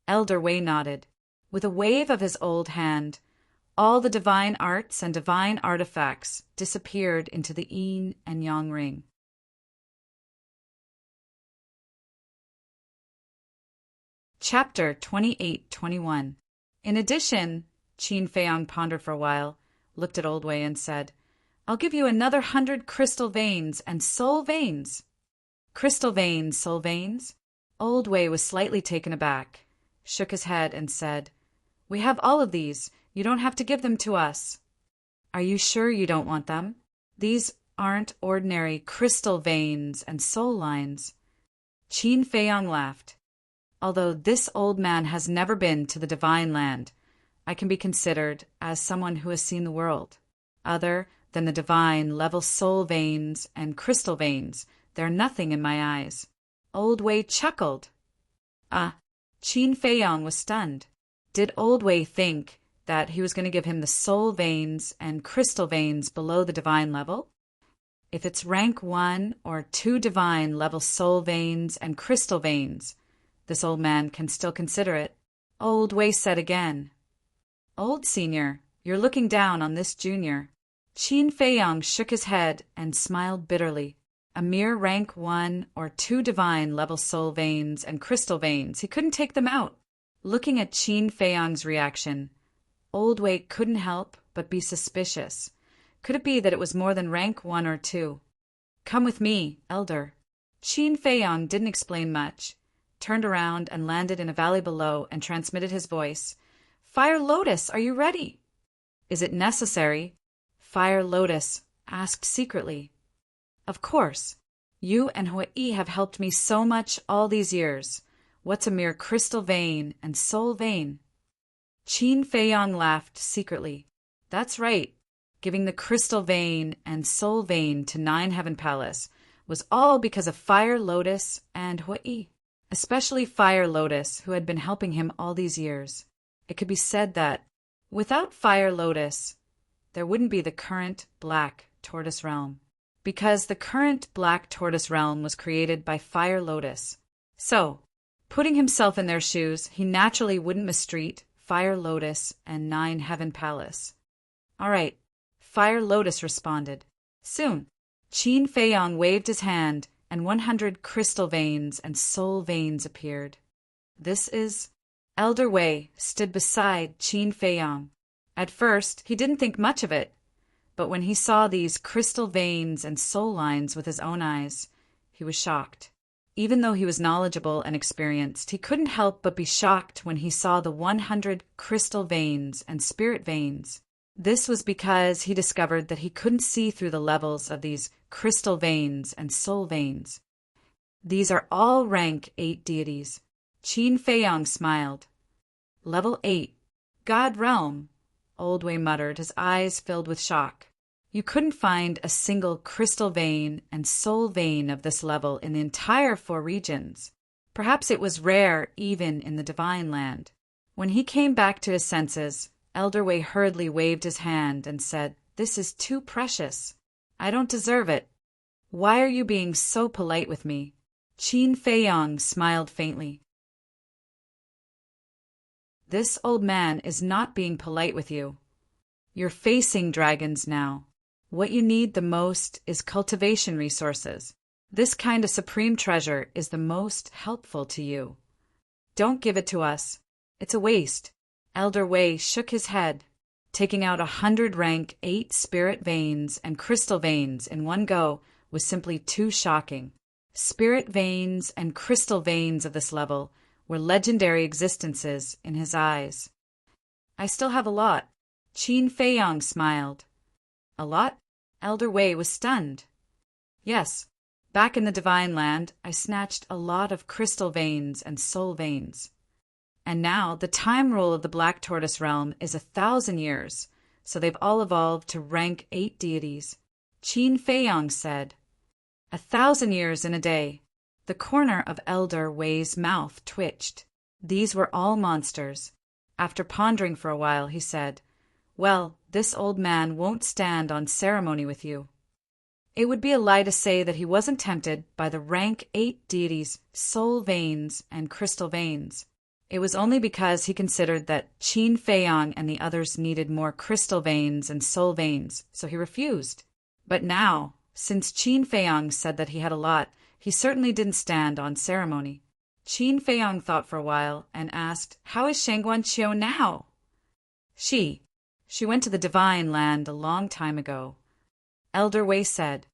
Elder Wei nodded. With a wave of his old hand, all the divine arts and divine artifacts disappeared into the yin and yang ring. Chapter 28-21. In addition, Qin Feiyang pondered for a while, looked at Old Wei and said, I'll give you another 100 crystal veins and soul veins. Crystal veins, soul veins? Old Wei was slightly taken aback, shook his head and said, We have all of these. You don't have to give them to us. Are you sure you don't want them? These aren't ordinary crystal veins and soul lines. Qin Feiyang laughed. Although this old man has never been to the divine land, I can be considered as someone who has seen the world. Other than the divine level soul veins and crystal veins, they're nothing in my eyes. Old Wei chuckled. Qin Feiyang was stunned. Did Old Wei think that he was going to give him the soul veins and crystal veins below the divine level? If it's rank 1 or 2 divine level soul veins and crystal veins, this old man can still consider it. Old Wei said again. Old Senior, you're looking down on this junior. Qin Feiyang shook his head and smiled bitterly. A mere rank 1 or 2 divine level soul veins and crystal veins, he couldn't take them out. Looking at Qin Feiyang's reaction, Old Wei couldn't help but be suspicious. Could it be that it was more than rank 1 or 2? Come with me, Elder. Qin Feiyang didn't explain much, turned around and landed in a valley below and transmitted his voice. Fire Lotus, are you ready? Is it necessary? Fire Lotus asked secretly. Of course. You and Hui have helped me so much all these years. What's a mere crystal vein and soul vein? Qin Feiyang laughed secretly. That's right. Giving the crystal vein and soul vein to Nine Heaven Palace was all because of Fire Lotus and Hui, especially Fire Lotus, who had been helping him all these years. It could be said that, without Fire Lotus, there wouldn't be the current Black Tortoise Realm, because the current Black Tortoise Realm was created by Fire Lotus. So, putting himself in their shoes, he naturally wouldn't mistreat Fire Lotus and Nine Heaven Palace. All right, Fire Lotus responded. Soon, Qin Feiyang waved his hand, and 100 crystal veins and soul veins appeared. This is... Elder Wei stood beside Qin Feiyang. At first, he didn't think much of it, but when he saw these crystal veins and soul lines with his own eyes, he was shocked. Even though he was knowledgeable and experienced, he couldn't help but be shocked when he saw the 100 crystal veins and spirit veins. This was because he discovered that he couldn't see through the levels of these crystal veins and soul veins. These are all rank 8 deities. Qin Feiyang smiled. Level 8. God Realm, Old Wei muttered, his eyes filled with shock. You couldn't find a single crystal vein and soul vein of this level in the entire 4 regions. Perhaps it was rare even in the Divine Land. When he came back to his senses, Elder Wei hurriedly waved his hand and said, "This is too precious. I don't deserve it. Why are you being so polite with me?" Qin Feiyang smiled faintly. This old man is not being polite with you. You're facing dragons now. What you need the most is cultivation resources. This kind of supreme treasure is the most helpful to you. Don't give it to us. It's a waste. Elder Wei shook his head. Taking out 100 rank 8 spirit veins and crystal veins in one go was simply too shocking. Spirit veins and crystal veins of this level were legendary existences in his eyes. I still have a lot. Qin Feiyang smiled. A lot? Elder Wei was stunned. Yes, back in the Divine Land, I snatched a lot of crystal veins and soul veins. And now the time rule of the Black Tortoise Realm is 1,000 years, so they've all evolved to rank 8 deities. Qin Feiyang said. 1,000 years in a day. The corner of Elder Wei's mouth twitched. These were all monsters. After pondering for a while, he said, "Well, this old man won't stand on ceremony with you." It would be a lie to say that he wasn't tempted by the rank 8 deities' soul veins and crystal veins. It was only because he considered that Qin Feiyang and the others needed more crystal veins and soul veins, so he refused. But now, since Qin Feiyang said that he had a lot, he certainly didn't stand on ceremony. Qin Feiyang thought for a while and asked, "How is Shangguan Qiu now?" She went to the Divine Land a long time ago. Elder Wei said.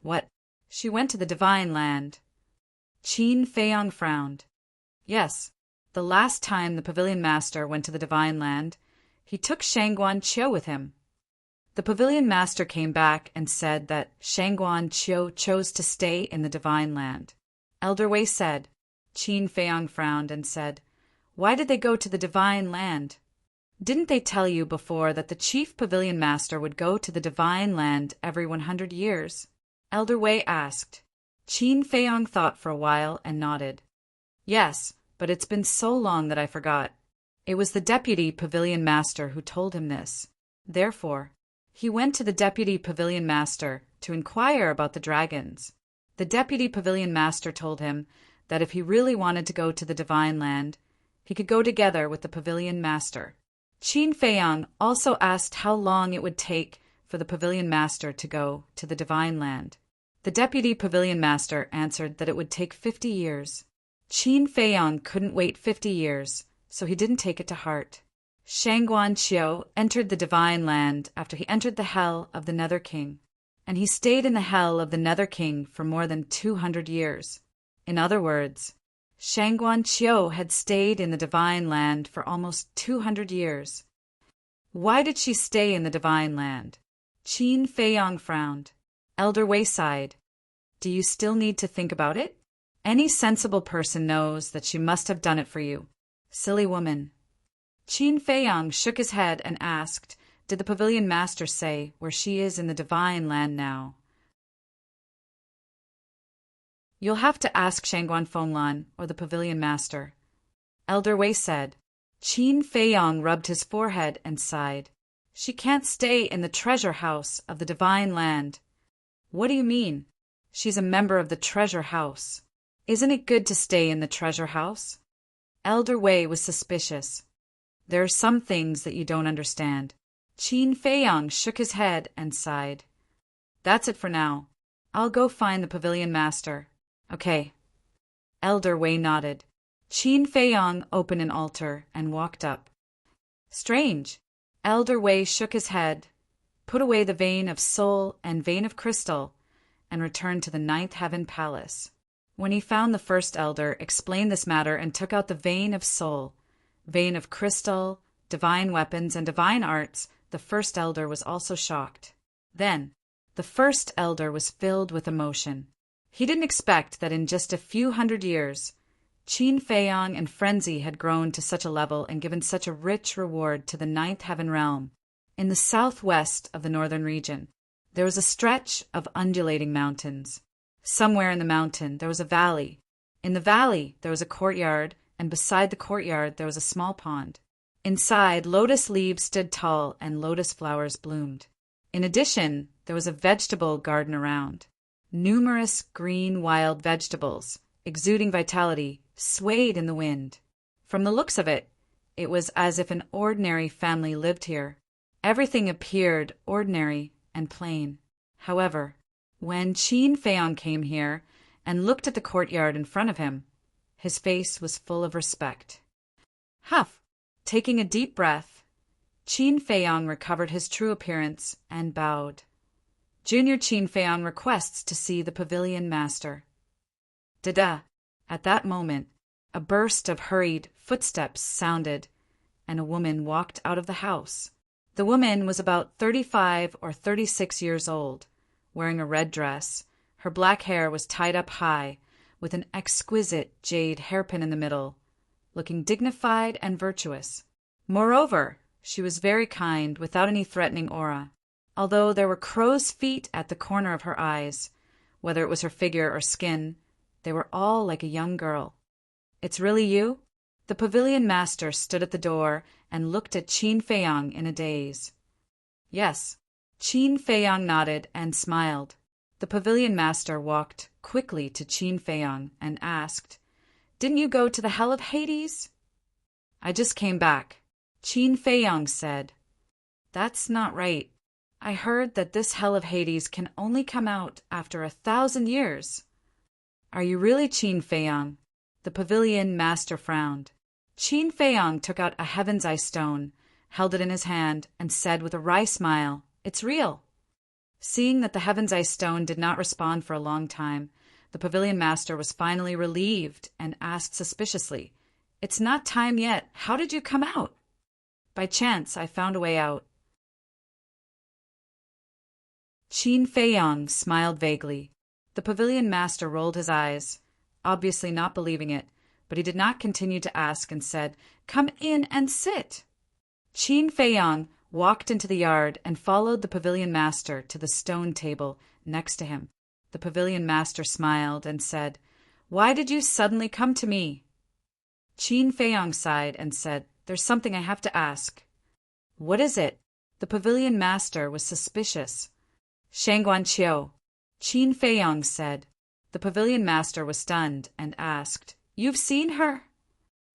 What? She went to the Divine Land? Qin Feiyang frowned. Yes, the last time the Pavilion Master went to the Divine Land, he took Shangguan Qiu with him. The Pavilion Master came back and said that Shangguan Qiu chose to stay in the Divine Land. Elder Wei said. Qin Feiyang frowned and said, "Why did they go to the Divine Land? Didn't they tell you before that the Chief Pavilion Master would go to the Divine Land every 100 years? Elder Wei asked. Qin Feiyang thought for a while and nodded. Yes, but it's been so long that I forgot. It was the Deputy Pavilion Master who told him this. Therefore, he went to the Deputy Pavilion Master to inquire about the dragons. The Deputy Pavilion Master told him that if he really wanted to go to the Divine Land, he could go together with the Pavilion Master. Qin Feiyang also asked how long it would take for the Pavilion Master to go to the Divine Land. The Deputy Pavilion Master answered that it would take 50 years. Qin Feiyang couldn't wait 50 years, so he didn't take it to heart. Shangguan Qiu entered the Divine Land after he entered the Hell of the Nether King, and he stayed in the Hell of the Nether King for more than 200 years. In other words, Shangguan Qiu had stayed in the Divine Land for almost 200 years. Why did she stay in the Divine Land? Qin Feiyang frowned. Elder Wei sighed. Do you still need to think about it? Any sensible person knows that she must have done it for you. Silly woman. Qin Feiyang shook his head and asked, did the Pavilion Master say where she is in the Divine Land now? You'll have to ask Shangguan Fenglan or the pavilion master. Elder Wei said. Qin Feiyang rubbed his forehead and sighed. She can't stay in the treasure house of the divine land. What do you mean? She's a member of the treasure house. Isn't it good to stay in the treasure house? Elder Wei was suspicious. There are some things that you don't understand. Qin Feiyang shook his head and sighed. That's it for now. I'll go find the pavilion master. Okay. Elder Wei nodded. Qin Feiyang opened an altar and walked up. Strange. Elder Wei shook his head, put away the vein of soul and vein of crystal, and returned to the ninth heaven palace. When he found the first elder, explained this matter and took out the vein of soul, vein of crystal, divine weapons, and divine arts, the first elder was also shocked. Then, the first elder was filled with emotion. He didn't expect that in just a few hundred years, Qin Feiyang and frenzy had grown to such a level and given such a rich reward to the ninth heaven realm. In the southwest of the northern region, there was a stretch of undulating mountains. Somewhere in the mountain there was a valley. In the valley there was a courtyard, and beside the courtyard there was a small pond. Inside, lotus leaves stood tall and lotus flowers bloomed. In addition, there was a vegetable garden around. Numerous green wild vegetables, exuding vitality, swayed in the wind. From the looks of it, it was as if an ordinary family lived here. Everything appeared ordinary and plain. However, when Qin Feiyang came here and looked at the courtyard in front of him, his face was full of respect. Huff! Taking a deep breath, Qin Feiyang recovered his true appearance and bowed. Junior Qin Feiyang requests to see the pavilion master. Da-da! At that moment, a burst of hurried footsteps sounded, and a woman walked out of the house. The woman was about 35 or 36 years old, wearing a red dress. Her black hair was tied up high, with an exquisite jade hairpin in the middle, looking dignified and virtuous. Moreover, she was very kind, without any threatening aura, although there were crow's feet at the corner of her eyes. Whether it was her figure or skin, they were all like a young girl. It's really you? The pavilion master stood at the door and looked at Qin Feiyang in a daze. Yes. Qin Feiyang nodded and smiled. The pavilion master walked quickly to Qin Feiyang and asked, Didn't you go to the hell of Hades? I just came back. Qin Feiyang said. That's not right. I heard that this hell of Hades can only come out after 1,000 years. Are you really Qin Feiyang? The pavilion master frowned. Qin Feiyang took out a heaven's eye stone, held it in his hand, and said with a wry smile, It's real. Seeing that the heaven's eye stone did not respond for a long time, the pavilion master was finally relieved and asked suspiciously, It's not time yet. How did you come out? By chance, I found a way out. Qin Feiyang smiled vaguely. The pavilion master rolled his eyes, obviously not believing it, but he did not continue to ask and said, Come in and sit. Qin Feiyang walked into the yard and followed the pavilion master to the stone table next to him. The pavilion master smiled and said, Why did you suddenly come to me? Qin Feiyang sighed and said, There's something I have to ask. What is it? The pavilion master was suspicious. Shangguan Qiu. Qin Feiyang said. The pavilion master was stunned and asked, You've seen her?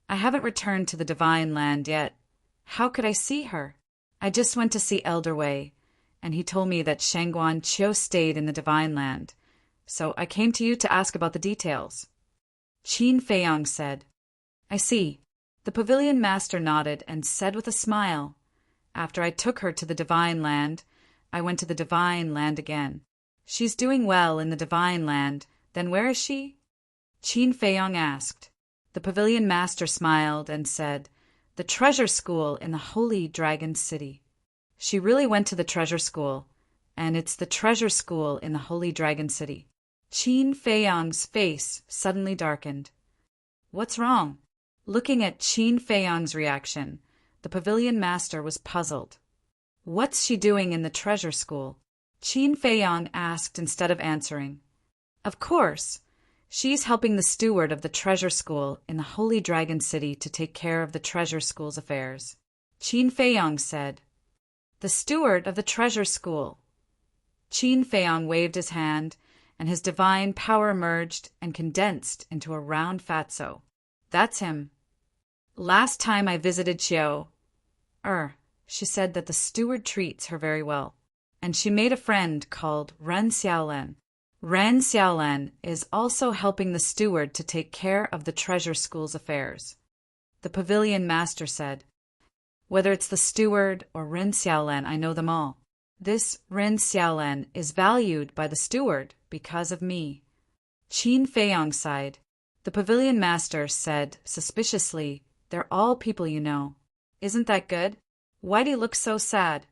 I haven't returned to the divine land yet. How could I see her? I just went to see Elder Wei, and he told me that Shangguan Qiu stayed in the divine land, so I came to you to ask about the details. Qin Feiyang said. I see. The pavilion master nodded and said with a smile, After I took her to the divine land, I went to the divine land again. She's doing well in the divine land. Then where is she? Qin Feiyang asked. The pavilion master smiled and said, The treasure school in the Holy Dragon City. She really went to the treasure school, and it's the treasure school in the Holy Dragon City. Qin Feiyang's face suddenly darkened. What's wrong? Looking at Qin Feiyang's reaction, the pavilion master was puzzled. What's she doing in the treasure school? Qin Feiyang asked instead of answering. Of course. She's helping the steward of the treasure school in the Holy Dragon City to take care of the treasure school's affairs. Qin Feiyong said. The steward of the treasure school. Qin Feiyong waved his hand, and his divine power emerged and condensed into a round fatso. That's him. Last time I visited Qiao, she said that the steward treats her very well, and she made a friend called Ren Xiaolan. Ren Xiaolan is also helping the steward to take care of the treasure school's affairs. The pavilion master said, Whether it's the steward or Ren Xiaolan, I know them all. This Ren Xiaolan is valued by the steward because of me. Qin Feiyong sighed. The pavilion master said suspiciously, They're all people you know. Isn't that good? Why do you look so sad?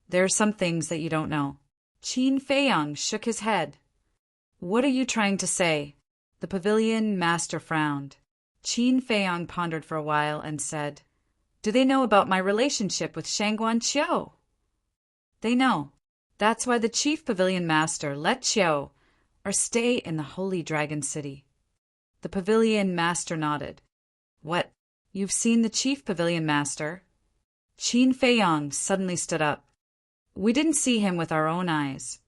There are some things that you don't know. Qin Feiyong shook his head. What are you trying to say? The pavilion master frowned. Qin Feiyong pondered for a while and said, Do they know about my relationship with Shangguan Qiao? They know. That's why the chief pavilion master let Qiao stay in the Holy Dragon City. The pavilion master nodded. What? You've seen the chief pavilion master? Qin Feiyong suddenly stood up. We didn't see him with our own eyes,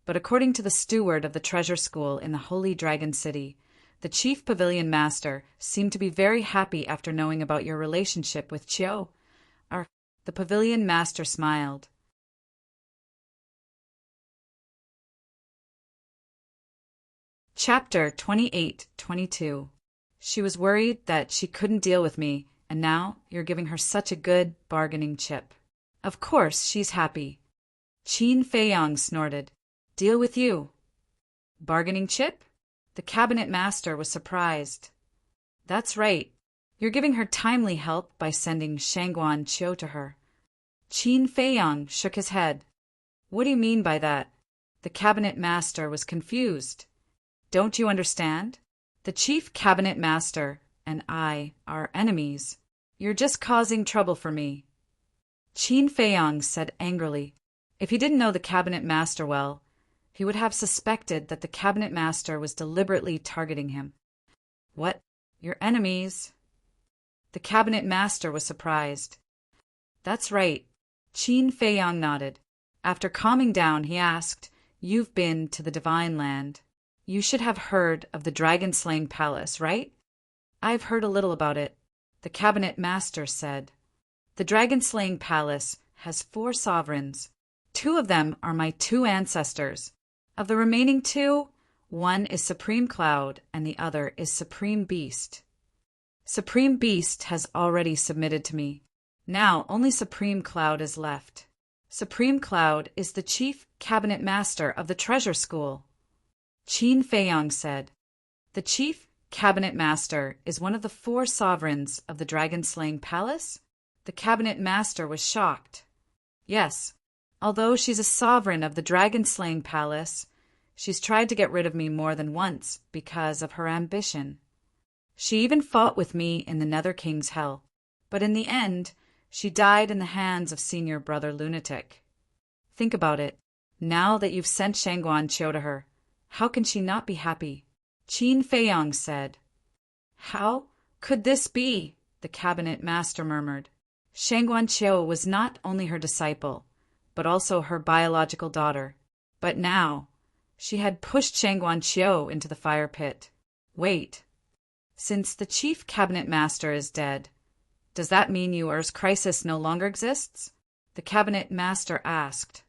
but according to the steward of the treasure school in the Holy Dragon City, the chief pavilion master seemed to be very happy after knowing about your relationship with Qiao. The pavilion master smiled. Chapter 28-22. She was worried that she couldn't deal with me, and now you're giving her such a good bargaining chip. Of course she's happy. Qin Feiyong snorted. Deal with you. Bargaining chip? The cabinet master was surprised. That's right. You're giving her timely help by sending Shangguan Qiao to her. Qin Feiyong shook his head. What do you mean by that? The cabinet master was confused. Don't you understand? The chief cabinet master and I are enemies. You're just causing trouble for me. Qin Feiyong said angrily. If he didn't know the cabinet master well, he would have suspected that the cabinet master was deliberately targeting him. What? Your enemies? The cabinet master was surprised. That's right. Qin Feiyong nodded. After calming down, he asked, You've been to the Divine Land. You should have heard of the Dragon-Slaying Palace, right? I've heard a little about it, the cabinet master said. The Dragon-Slaying Palace has 4 sovereigns. 2 of them are my 2 ancestors. Of the remaining 2, one is Supreme Cloud and the other is Supreme Beast. Supreme Beast has already submitted to me. Now only Supreme Cloud is left. Supreme Cloud is the chief cabinet master of the treasure school. Qin Feiyong said, The chief cabinet master is one of the 4 sovereigns of the Dragon-Slaying Palace? The cabinet master was shocked. Yes, although she's a sovereign of the Dragon-Slaying Palace, she's tried to get rid of me more than once because of her ambition. She even fought with me in the Nether King's Hell, but in the end, she died in the hands of Senior Brother Lunatic. Think about it. Now that you've sent Shangguan Qiao to her, how can she not be happy? Qin Feiyong said. How could this be? The cabinet master murmured. Shangguan Qiao was not only her disciple, but also her biological daughter. But now, she had pushed Shangguan Qiao into the fire pit. Wait. Since the chief cabinet master is dead, does that mean Yuer's crisis no longer exists? The cabinet master asked.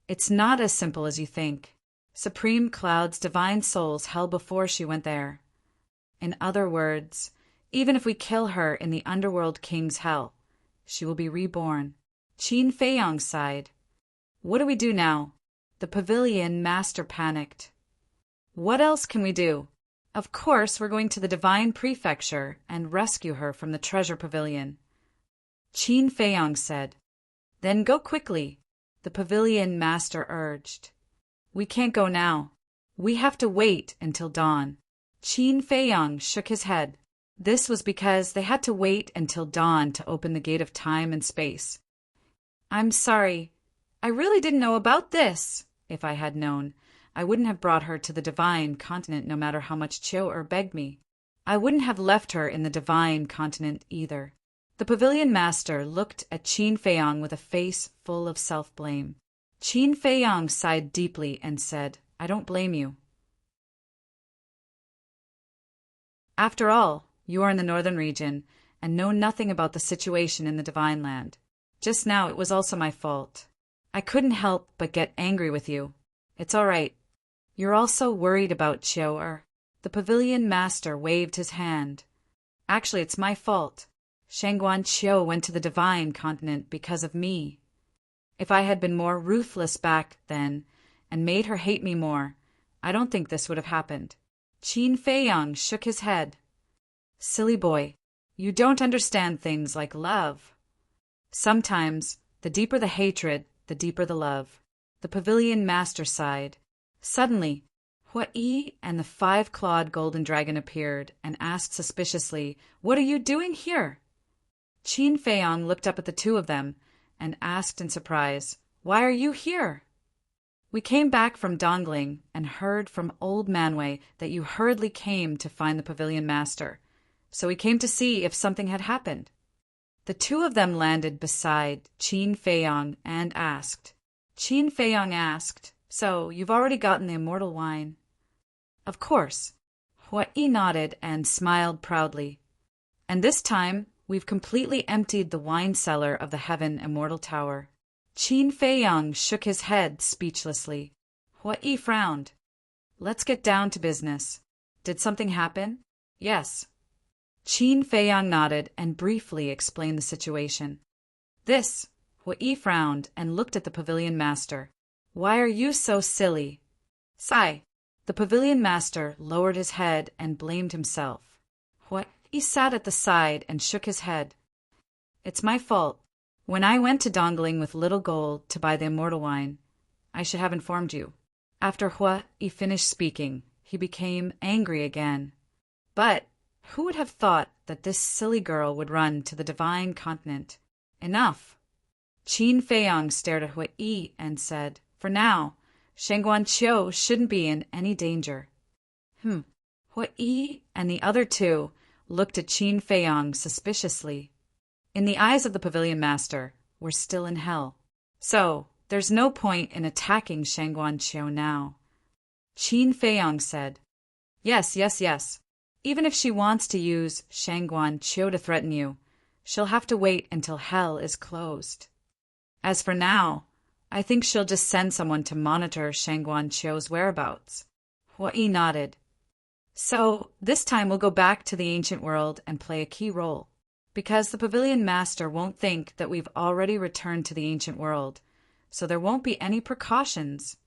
It's not as simple as you think. Supreme Cloud's divine souls held before she went there. In other words, even if we kill her in the Underworld King's Hell, she will be reborn. Qin Feiyong sighed. What do we do now? The pavilion master panicked. What else can we do? Of course, we're going to the Divine Prefecture and rescue her from the treasure pavilion. Qin Feiyong said. Then go quickly, the pavilion master urged. We can't go now. We have to wait until dawn. Qin Feiyong shook his head. This was because they had to wait until dawn to open the gate of time and space. I'm sorry. I really didn't know about this. If I had known, I wouldn't have brought her to the divine continent no matter how much Chiu begged me. I wouldn't have left her in the divine continent either. The pavilion master looked at Qin Feiyang with a face full of self-blame. Qin Feiyang sighed deeply and said, I don't blame you. After all, you are in the northern region and know nothing about the situation in the divine land. Just now it was also my fault. I couldn't help but get angry with you. It's all right. You're also worried about Chiu. The pavilion master waved his hand. Actually, it's my fault. Shangguan Chiu went to the divine continent because of me. If I had been more ruthless back then and made her hate me more, I don't think this would have happened. Qin Feiyang shook his head. Silly boy, you don't understand things like love. Sometimes, the deeper the hatred, the deeper the love. The pavilion master sighed. Suddenly, Hui and the five-clawed golden dragon appeared and asked suspiciously, What are you doing here? Qin Feiyang looked up at the two of them and asked in surprise, Why are you here? We came back from Dongling and heard from old Manwei that you hurriedly came to find the pavilion master, so we came to see if something had happened. The two of them landed beside Qin Feiyang and asked. Qin Feiyang asked, So, you've already gotten the immortal wine? Of course. Hui nodded and smiled proudly. And this time, we've completely emptied the wine cellar of the Heaven Immortal Tower. Qin Feiyang shook his head speechlessly. Hui frowned. Let's get down to business. Did something happen? Yes. Qin Feiyang nodded and briefly explained the situation. This, Hui frowned and looked at the pavilion master. Why are you so silly? Sigh. The pavilion master lowered his head and blamed himself. Hui sat at the side and shook his head. It's my fault. When I went to Dongling with little gold to buy the immortal wine, I should have informed you. After Hui finished speaking, he became angry again. But who would have thought that this silly girl would run to the divine continent? Enough. Qin Feiyang stared at Hui and said, For now, Shangguan Chiu shouldn't be in any danger. Hui and the other two looked at Qin Feiyang suspiciously. In the eyes of the pavilion master, we're still in hell. So, there's no point in attacking Shangguan Chiu now. Qin Feiyang said, Yes. Even if she wants to use Shangguan Chiu to threaten you, she'll have to wait until hell is closed. As for now, I think she'll just send someone to monitor Shangguan Chiu's whereabouts. Hui nodded. So, this time we'll go back to the ancient world and play a key role. Because the pavilion master won't think that we've already returned to the ancient world, so there won't be any precautions.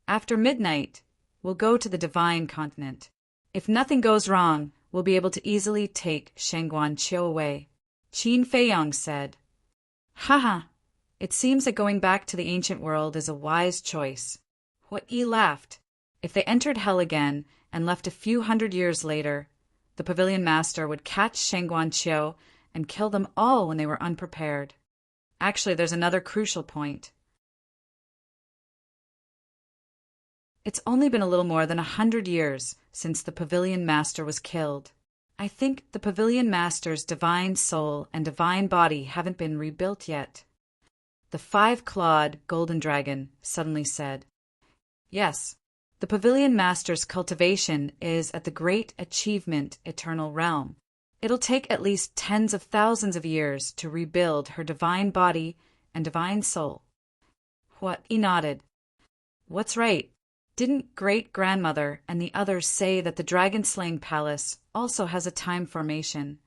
After midnight, we'll go to the divine continent. If nothing goes wrong, we'll be able to easily take Shangguan Chiu away. Qin Feiyang said, Haha, it seems that going back to the ancient world is a wise choice. Hui laughed. If they entered hell again and left a few hundred years later, the pavilion master would catch Shangguan Chiu and kill them all when they were unprepared. Actually, there's another crucial point. It's only been a little more than 100 years since the pavilion master was killed. I think the pavilion master's divine soul and divine body haven't been rebuilt yet. The five-clawed golden dragon suddenly said, Yes, the pavilion master's cultivation is at the great achievement eternal realm. It'll take at least tens of thousands of years to rebuild her divine body and divine soul. Hui nodded. What's right? Didn't great-grandmother and the others say that the dragon-slaying palace also has a time formation?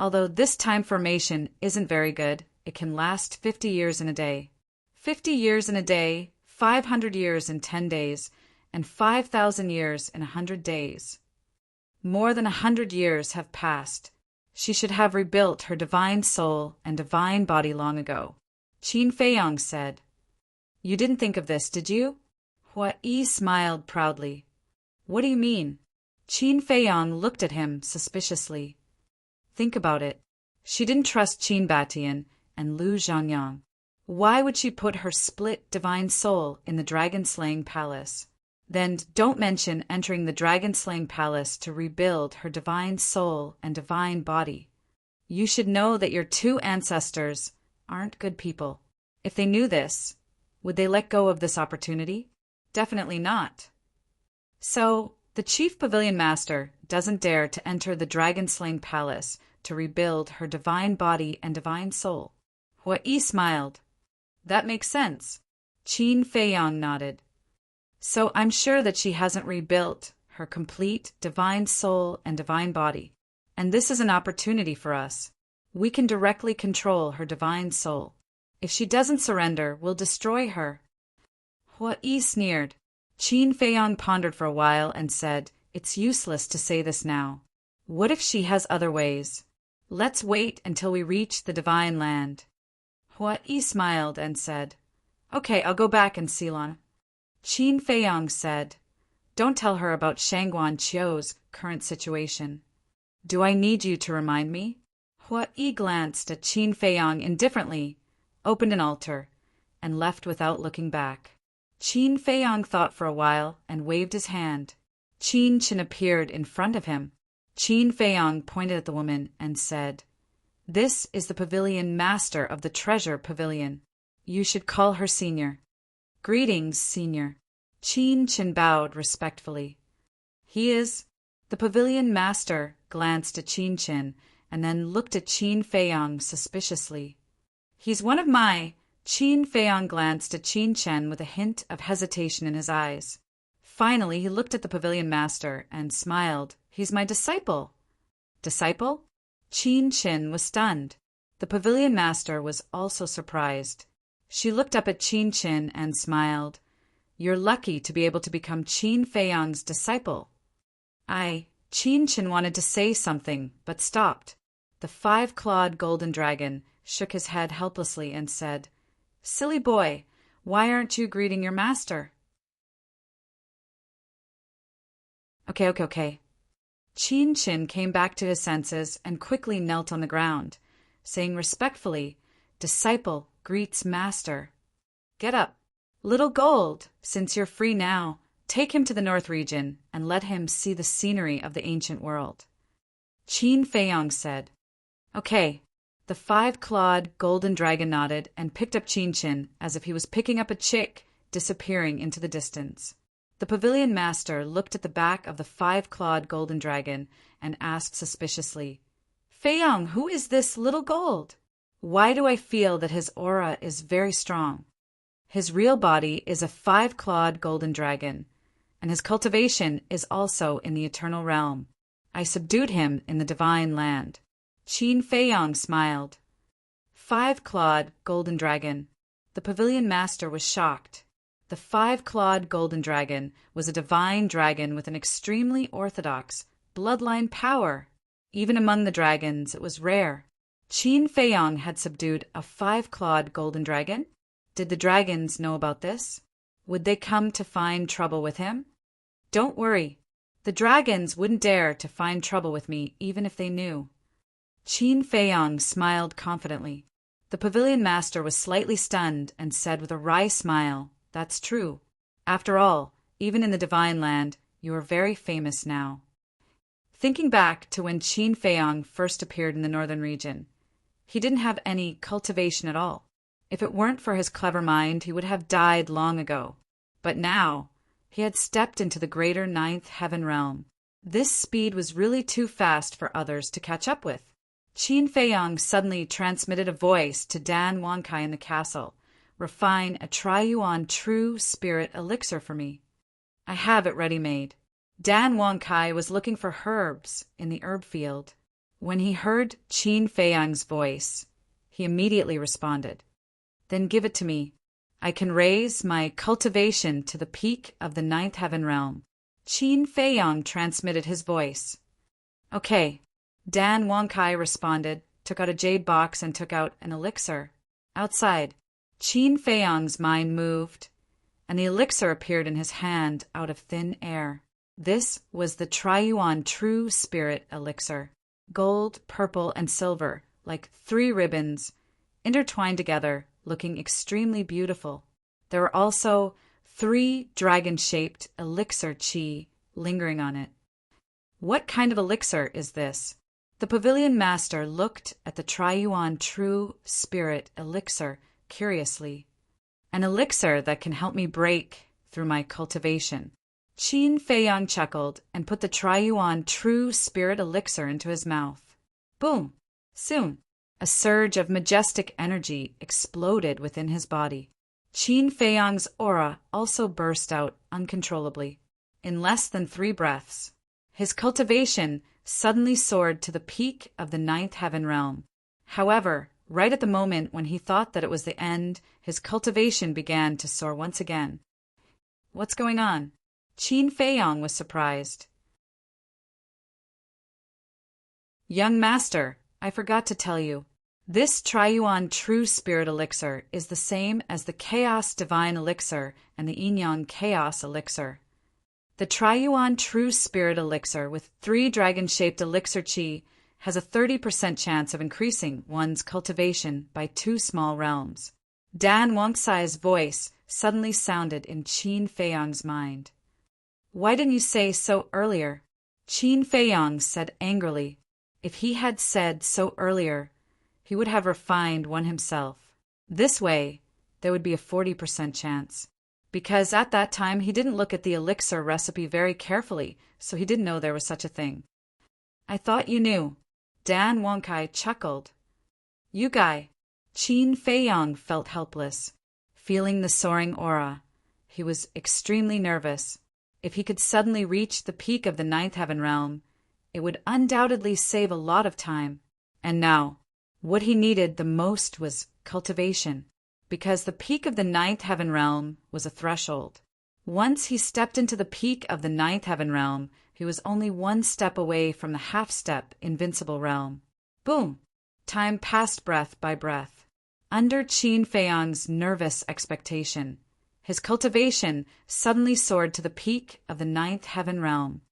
Although this time formation isn't very good, it can last 50 years in a day. 50 years in a day, 500 years in 10 days, and 5,000 years in 100 days. More than 100 years have passed. She should have rebuilt her divine soul and divine body long ago. Qin Feiyang said, You didn't think of this, did you? Hui smiled proudly. What do you mean? Qin Feiyang looked at him suspiciously. Think about it. She didn't trust Qin Batian and Lu Zhangyang. Why would she put her split divine soul in the dragon-slaying palace? Then don't mention entering the dragon-slaying palace to rebuild her divine soul and divine body. You should know that your two ancestors aren't good people. If they knew this, would they let go of this opportunity? Definitely not. So, the chief pavilion master doesn't dare to enter the dragon-slaying palace to rebuild her divine body and divine soul. Hua-Yi smiled. That makes sense. Qin Feiyang nodded. So I'm sure that she hasn't rebuilt her complete divine soul and divine body. And this is an opportunity for us. We can directly control her divine soul. If she doesn't surrender, we'll destroy her. Hua-Yi sneered. Qin Feiyang pondered for a while and said, It's useless to say this now. What if she has other ways? Let's wait until we reach the divine land. Hua-Yi smiled and said, Okay, I'll go back and see Lana. Qin Feiyang said, Don't tell her about Shangguan Qiu's current situation. Do I need you to remind me? Hua-Yi glanced at Qin Feiyang indifferently, opened an altar, and left without looking back. Qin Feiyang thought for a while and waved his hand. Qin Chen appeared in front of him. Qin Feiyang pointed at the woman and said, This is the pavilion master of the treasure pavilion. You should call her senior. Greetings, senior. Qin Chen bowed respectfully. He is. The pavilion master glanced at Qin Chen and then looked at Qin Feiyang suspiciously. He's one of my. Qin Feiyang glanced at Qin Chen with a hint of hesitation in his eyes. Finally, he looked at the pavilion master and smiled. He's my disciple. Disciple? Qin Chen was stunned. The pavilion master was also surprised. She looked up at Qin Chen and smiled. You're lucky to be able to become Qin Feiyang's disciple. Qin Chen wanted to say something, but stopped. The five-clawed golden dragon shook his head helplessly and said, Silly boy, why aren't you greeting your master? Okay. Qin Chen came back to his senses and quickly knelt on the ground, saying respectfully, Disciple greets master. Get up. Little Gold, since you're free now, take him to the North region and let him see the scenery of the ancient world. Qin Feiyang said, Okay. The five-clawed golden dragon nodded and picked up Qin Chen as if he was picking up a chick, disappearing into the distance. The pavilion master looked at the back of the five-clawed golden dragon and asked suspiciously, Feiyang, who is this Little Gold? Why do I feel that his aura is very strong? His real body is a five-clawed golden dragon, and his cultivation is also in the eternal realm. I subdued him in the divine land. Qin Feiyang smiled. Five-clawed golden dragon. The pavilion master was shocked. The five-clawed golden dragon was a divine dragon with an extremely orthodox bloodline power. Even among the dragons, it was rare. Qin Feiyang had subdued a five-clawed golden dragon. Did the dragons know about this? Would they come to find trouble with him? Don't worry. The dragons wouldn't dare to find trouble with me even if they knew. Qin Feiyang smiled confidently. The pavilion master was slightly stunned and said with a wry smile, That's true. After all, even in the divine land, you are very famous now. Thinking back to when Qin Feiyang first appeared in the northern region, he didn't have any cultivation at all. If it weren't for his clever mind, he would have died long ago. But now, he had stepped into the greater ninth heaven realm. This speed was really too fast for others to catch up with. Qin Feiyang suddenly transmitted a voice to Dan Wankai in the castle. Refine a Triuan True Spirit elixir for me. I have it ready-made. Dan Wankai was looking for herbs in the herb field. When he heard Qin Feiyang's voice, he immediately responded. Then give it to me. I can raise my cultivation to the peak of the ninth heaven realm. Qin Feiyang transmitted his voice. Okay. Dan Wankai responded, took out a jade box and took out an elixir. Outside, Qin Feiyang's mind moved, and the elixir appeared in his hand out of thin air. This was the Triuan True Spirit elixir. Gold, purple, and silver, like 3 ribbons, intertwined together, looking extremely beautiful. There were also 3 dragon-shaped elixir chi lingering on it. What kind of elixir is this? The pavilion master looked at the Tri-Yuan True Spirit elixir curiously. An elixir that can help me break through my cultivation. Qin Feiyang chuckled and put the Tri-Yuan True Spirit elixir into his mouth. Boom! Soon, a surge of majestic energy exploded within his body. Qin Feiyang's aura also burst out uncontrollably. In less than 3 breaths, his cultivation suddenly soared to the peak of the 9th heaven realm. However, right at the moment when he thought that it was the end, his cultivation began to soar once again. What's going on? Qin Feiyang was surprised. Young master, I forgot to tell you. This Tri-Yuan True Spirit elixir is the same as the Chaos Divine elixir and the Yin-Yang Chaos elixir. The Tri-Yuan True Spirit elixir with 3 dragon-shaped elixir chi has a 30% chance of increasing one's cultivation by 2 small realms. Dan Wongsai's voice suddenly sounded in Qin Feiyang's mind. Why didn't you say so earlier? Qin Feiyang said angrily. If he had said so earlier, he would have refined one himself. This way, there would be a 40% chance. Because at that time he didn't look at the elixir recipe very carefully, so he didn't know there was such a thing. I thought you knew. Dan Wonkai chuckled. You guy. Qin Feiyang felt helpless. Feeling the soaring aura, he was extremely nervous. If he could suddenly reach the peak of the 9th heaven realm, it would undoubtedly save a lot of time. And now, what he needed the most was cultivation. Because the peak of the 9th heaven realm was a threshold. Once he stepped into the peak of the 9th heaven realm, he was only 1 step away from the half-step invincible realm. Boom! Time passed breath by breath. Under Qin Feiyang's nervous expectation, his cultivation suddenly soared to the peak of the 9th heaven realm.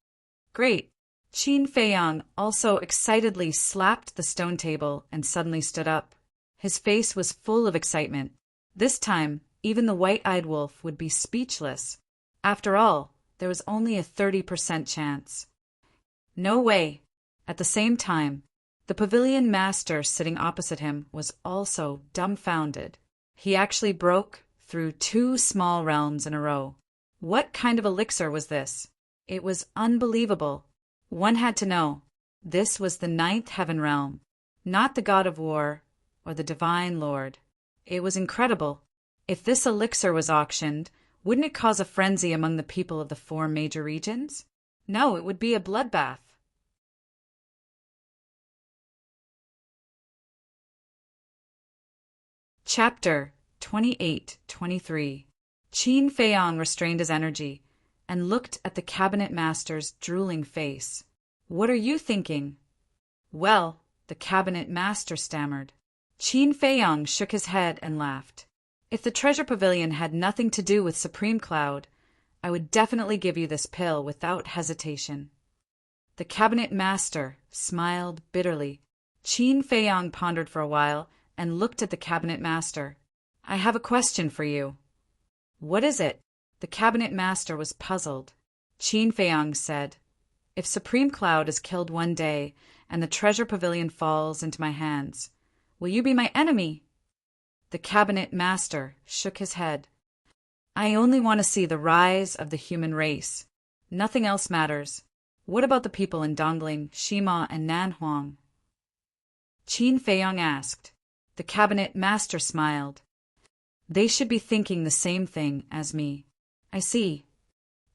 Great! Qin Feiyang also excitedly slapped the stone table and suddenly stood up. His face was full of excitement. This time, even the white-eyed wolf would be speechless. After all, there was only a 30% chance. No way. At the same time, the pavilion master sitting opposite him was also dumbfounded. He actually broke through 2 small realms in a row. What kind of elixir was this? It was unbelievable. One had to know. This was the 9th heaven realm, not the god of war or the divine lord. It was incredible. If this elixir was auctioned, wouldn't it cause a frenzy among the people of the 4 major regions? No, it would be a bloodbath. Chapter 28-23. Qin Feiyang restrained his energy and looked at the cabinet master's drooling face. What are you thinking? Well, the cabinet master stammered. Qin Feiyang shook his head and laughed. If the treasure pavilion had nothing to do with Supreme Cloud, I would definitely give you this pill without hesitation. The cabinet master smiled bitterly. Qin Feiyang pondered for a while and looked at the cabinet master. I have a question for you. What is it? The cabinet master was puzzled. Qin Feiyang said, If Supreme Cloud is killed one day and the treasure pavilion falls into my hands, will you be my enemy? The cabinet master shook his head. I only want to see the rise of the human race. Nothing else matters. What about the people in Dongling, Shima, and Nanhuang? Qin Feiyang asked. The cabinet master smiled. They should be thinking the same thing as me. I see.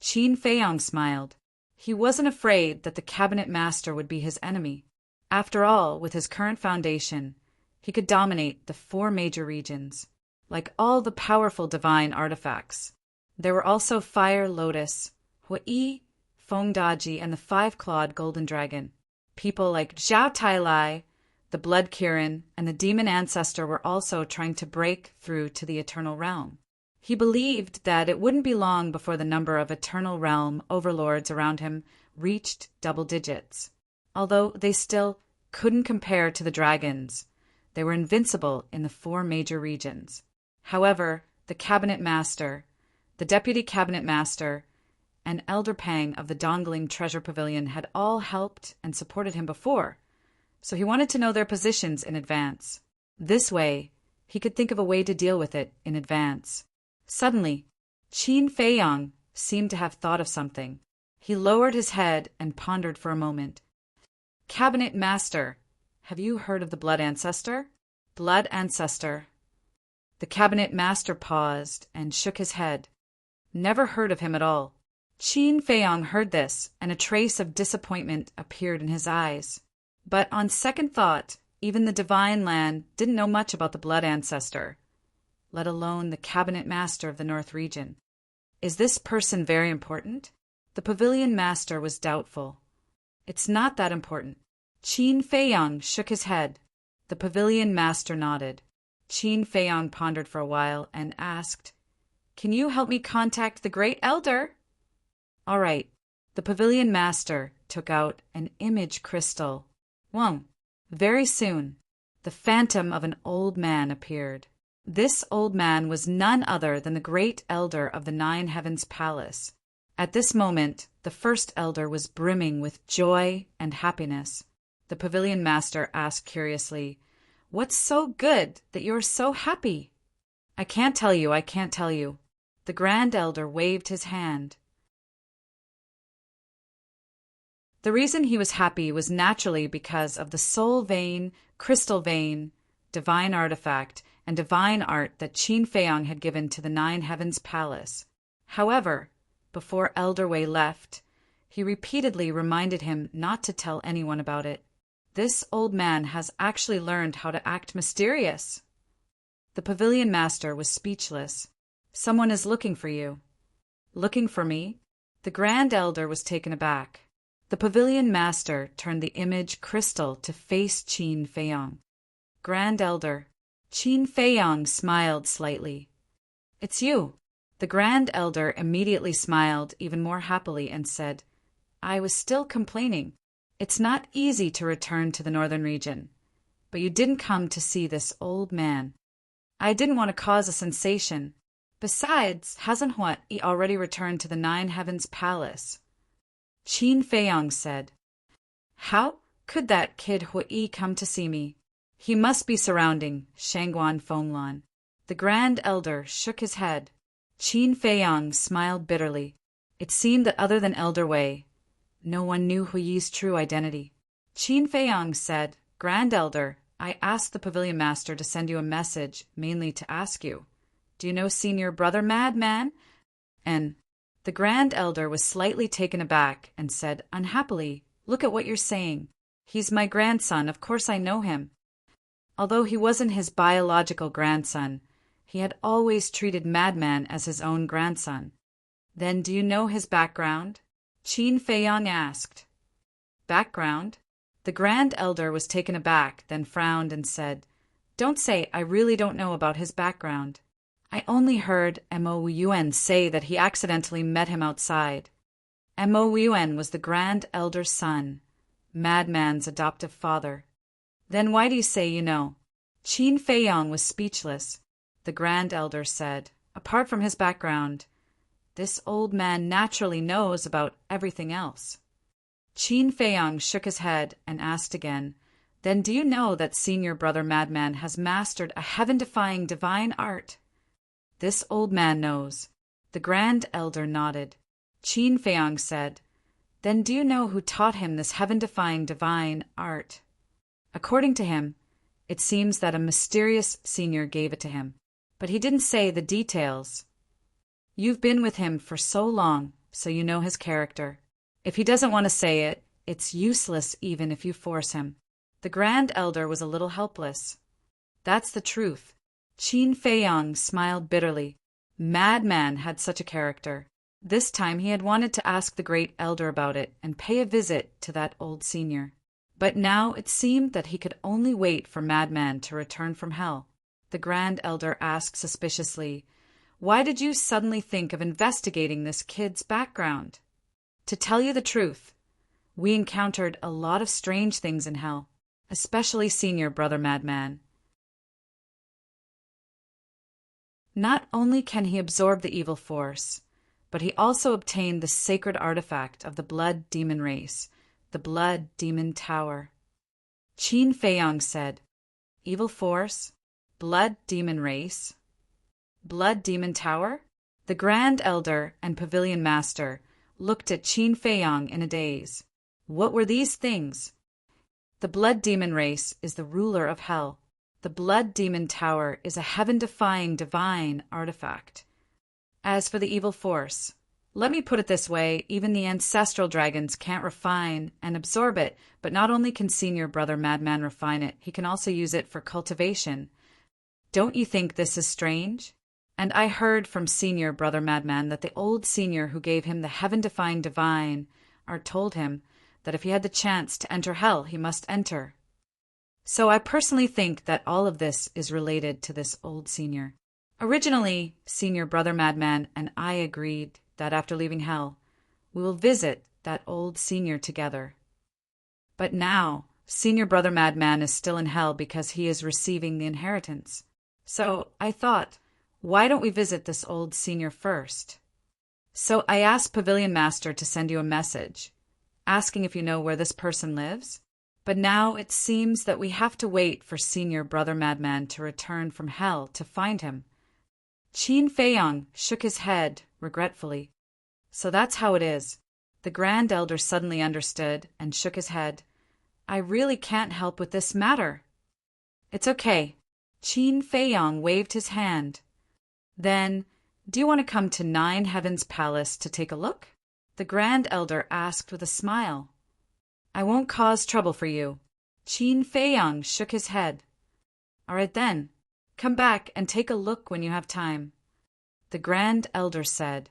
Qin Feiyang smiled. He wasn't afraid that the cabinet master would be his enemy. After all, with his current foundation, he could dominate the 4 major regions, like all the powerful divine artifacts. There were also Fire Lotus, Hui, Fengdaji, and the 5-clawed golden dragon. People like Zhao Tailai, the Blood Kirin, and the demon ancestor were also trying to break through to the eternal realm. He believed that it wouldn't be long before the number of eternal realm overlords around him reached double digits. Although they still couldn't compare to the dragons, they were invincible in the 4 major regions. However, the cabinet master, The deputy cabinet master and Elder Pang of the Dongling Treasure Pavilion had all helped and supported him before, so he wanted to know their positions in advance. This way, he could think of a way to deal with it in advance. Suddenly, Qin Feiyang seemed to have thought of something. He lowered his head and pondered for a moment. Cabinet Master, have you heard of the Blood Ancestor? Blood Ancestor. The Cabinet Master paused and shook his head. Never heard of him at all. Qin Feiyang heard this, and a trace of disappointment appeared in his eyes. But on second thought, even the Divine Land didn't know much about the Blood Ancestor, let alone the Cabinet Master of the North Region. Is this person very important? The Pavilion Master was doubtful. It's not that important. Qin Feiyang shook his head. The Pavilion Master nodded. Qin Feiyang pondered for a while and asked, "Can you help me contact the Great Elder?" All right. The Pavilion Master took out an image crystal. Very soon, the phantom of an old man appeared. This old man was none other than the Great Elder of the Nine Heavens Palace. At this moment, the first elder was brimming with joy and happiness. The Pavilion Master asked curiously, "What's so good that you're so happy?" I can't tell you. The Grand Elder waved his hand. The reason he was happy was naturally because of the soul vein, crystal vein, divine artifact, and divine art that Qin Feiyang had given to the Nine Heavens Palace. However, before Elder Wei left, he repeatedly reminded him not to tell anyone about it. This old man has actually learned how to act mysterious. The Pavilion Master was speechless. Someone is looking for you. Looking for me? The Grand Elder was taken aback. The Pavilion Master turned the image crystal to face Qin Feiyang. Grand Elder. Qin Feiyang smiled slightly. It's you. The Grand Elder immediately smiled even more happily and said, I was still complaining. It's not easy to return to the northern region, but you didn't come to see this old man. I didn't want to cause a sensation. Besides, hasn't he already returned to the Nine Heavens Palace? Qin Feiyang said, How could that kid Hui come to see me? He must be surrounding Shangguan Fenglan. The Grand Elder shook his head. Qin Feiyang smiled bitterly. It seemed that other than Elder Wei, no one knew Hui's true identity. Qin Feiyang said, Grand Elder, I asked the Pavilion Master to send you a message, mainly to ask you, do you know Senior Brother Madman? And the Grand Elder was slightly taken aback and said unhappily, Look at what you're saying. He's my grandson, of course I know him. Although he wasn't his biological grandson, he had always treated Madman as his own grandson. Then do you know his background? Qin Feiyang asked. Background? The Grand Elder was taken aback, then frowned and said, Don't say I really don't know about his background. I only heard Mo Yuan say that he accidentally met him outside. Mo Yuan was the Grand Elder's son, Madman's adoptive father. Then why do you say you know? Qin Feiyang was speechless. The Grand Elder said, Apart from his background, this old man naturally knows about everything else. Qin Feiyang shook his head and asked again, Then do you know that Senior Brother Madman has mastered a heaven-defying divine art? This old man knows. The Grand Elder nodded. Qin Feiyang said, Then do you know who taught him this heaven-defying divine art? According to him, it seems that a mysterious senior gave it to him, but he didn't say the details. You've been with him for so long, so you know his character. If he doesn't want to say it, it's useless even if you force him. The Grand Elder was a little helpless. That's the truth. Qin Feiyang smiled bitterly. Madman had such a character. This time he had wanted to ask the Great Elder about it and pay a visit to that old senior. But now it seemed that he could only wait for Madman to return from hell. The Grand Elder asked suspiciously, Why did you suddenly think of investigating this kid's background? To tell you the truth, we encountered a lot of strange things in hell, especially Senior Brother Madman. Not only can he absorb the evil force, but he also obtained the sacred artifact of the blood demon race, the blood demon tower. Qin Feiyang said, "Evil force, blood demon race, blood demon tower?" The Grand Elder and Pavilion Master looked at Qin Feiyang in a daze. What were these things? The blood demon race is the ruler of hell. The blood demon tower is a heaven-defying divine artifact. As for the evil force, let me put it this way, even the ancestral dragons can't refine and absorb it, but not only can Senior Brother Madman refine it, he can also use it for cultivation. Don't you think this is strange? And I heard from Senior Brother Madman that the old senior who gave him the heaven-defying divine art told him that if he had the chance to enter hell, he must enter. So I personally think that all of this is related to this old senior. Originally, Senior Brother Madman and I agreed that after leaving hell, we will visit that old senior together. But now, Senior Brother Madman is still in hell because he is receiving the inheritance. So I thought, why don't we visit this old senior first? So I asked Pavilion Master to send you a message, asking if you know where this person lives. But now it seems that we have to wait for Senior Brother Madman to return from hell to find him. Qin Feiyang shook his head regretfully. So that's how it is. The Grand Elder suddenly understood and shook his head. I really can't help with this matter. It's okay. Qin Feiyang waved his hand. Then, do you want to come to Nine Heavens Palace to take a look? The Grand Elder asked with a smile. I won't cause trouble for you. Qin Feiyang shook his head. All right then, come back and take a look when you have time. The Grand Elder said.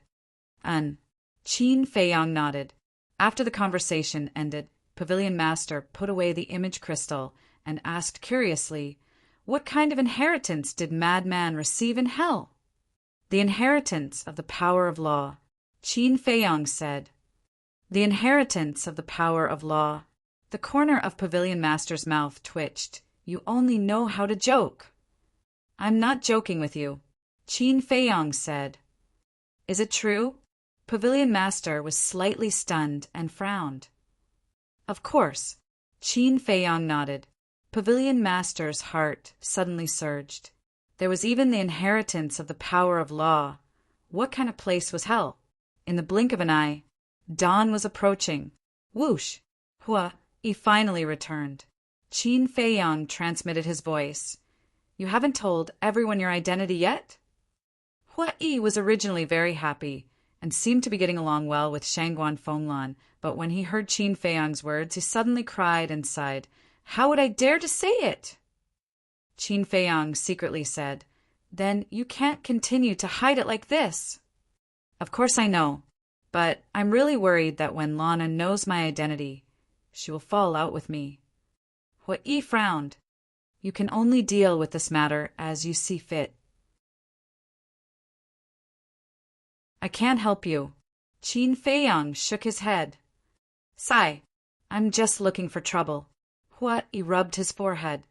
Qin Feiyang nodded. After the conversation ended, Pavilion Master put away the image crystal and asked curiously, what kind of inheritance did Madman receive in hell? The inheritance of the power of law. Qin Feiyang said. The inheritance of the power of law. The corner of Pavilion Master's mouth twitched. You only know how to joke. I'm not joking with you, Qin Feiyang said. Is it true? Pavilion Master was slightly stunned and frowned. Of course, Qin Feiyang nodded. Pavilion Master's heart suddenly surged. There was even the inheritance of the power of law. What kind of place was hell? In the blink of an eye, dawn was approaching. Whoosh! Hua! He finally returned. Qin Feiyang transmitted his voice. You haven't told everyone your identity yet? Hua Yi was originally very happy and seemed to be getting along well with Shangguan Fenglan, but when he heard Qin Feiyang's words, he suddenly cried and sighed. How would I dare to say it? Qin Feiyang secretly said, Then you can't continue to hide it like this. Of course I know, but I'm really worried that when Lana knows my identity, she will fall out with me. Hua Yi frowned. You can only deal with this matter as you see fit. I can't help you. Qin Feiyang shook his head. Sigh, I'm just looking for trouble. Hua Yi rubbed his forehead.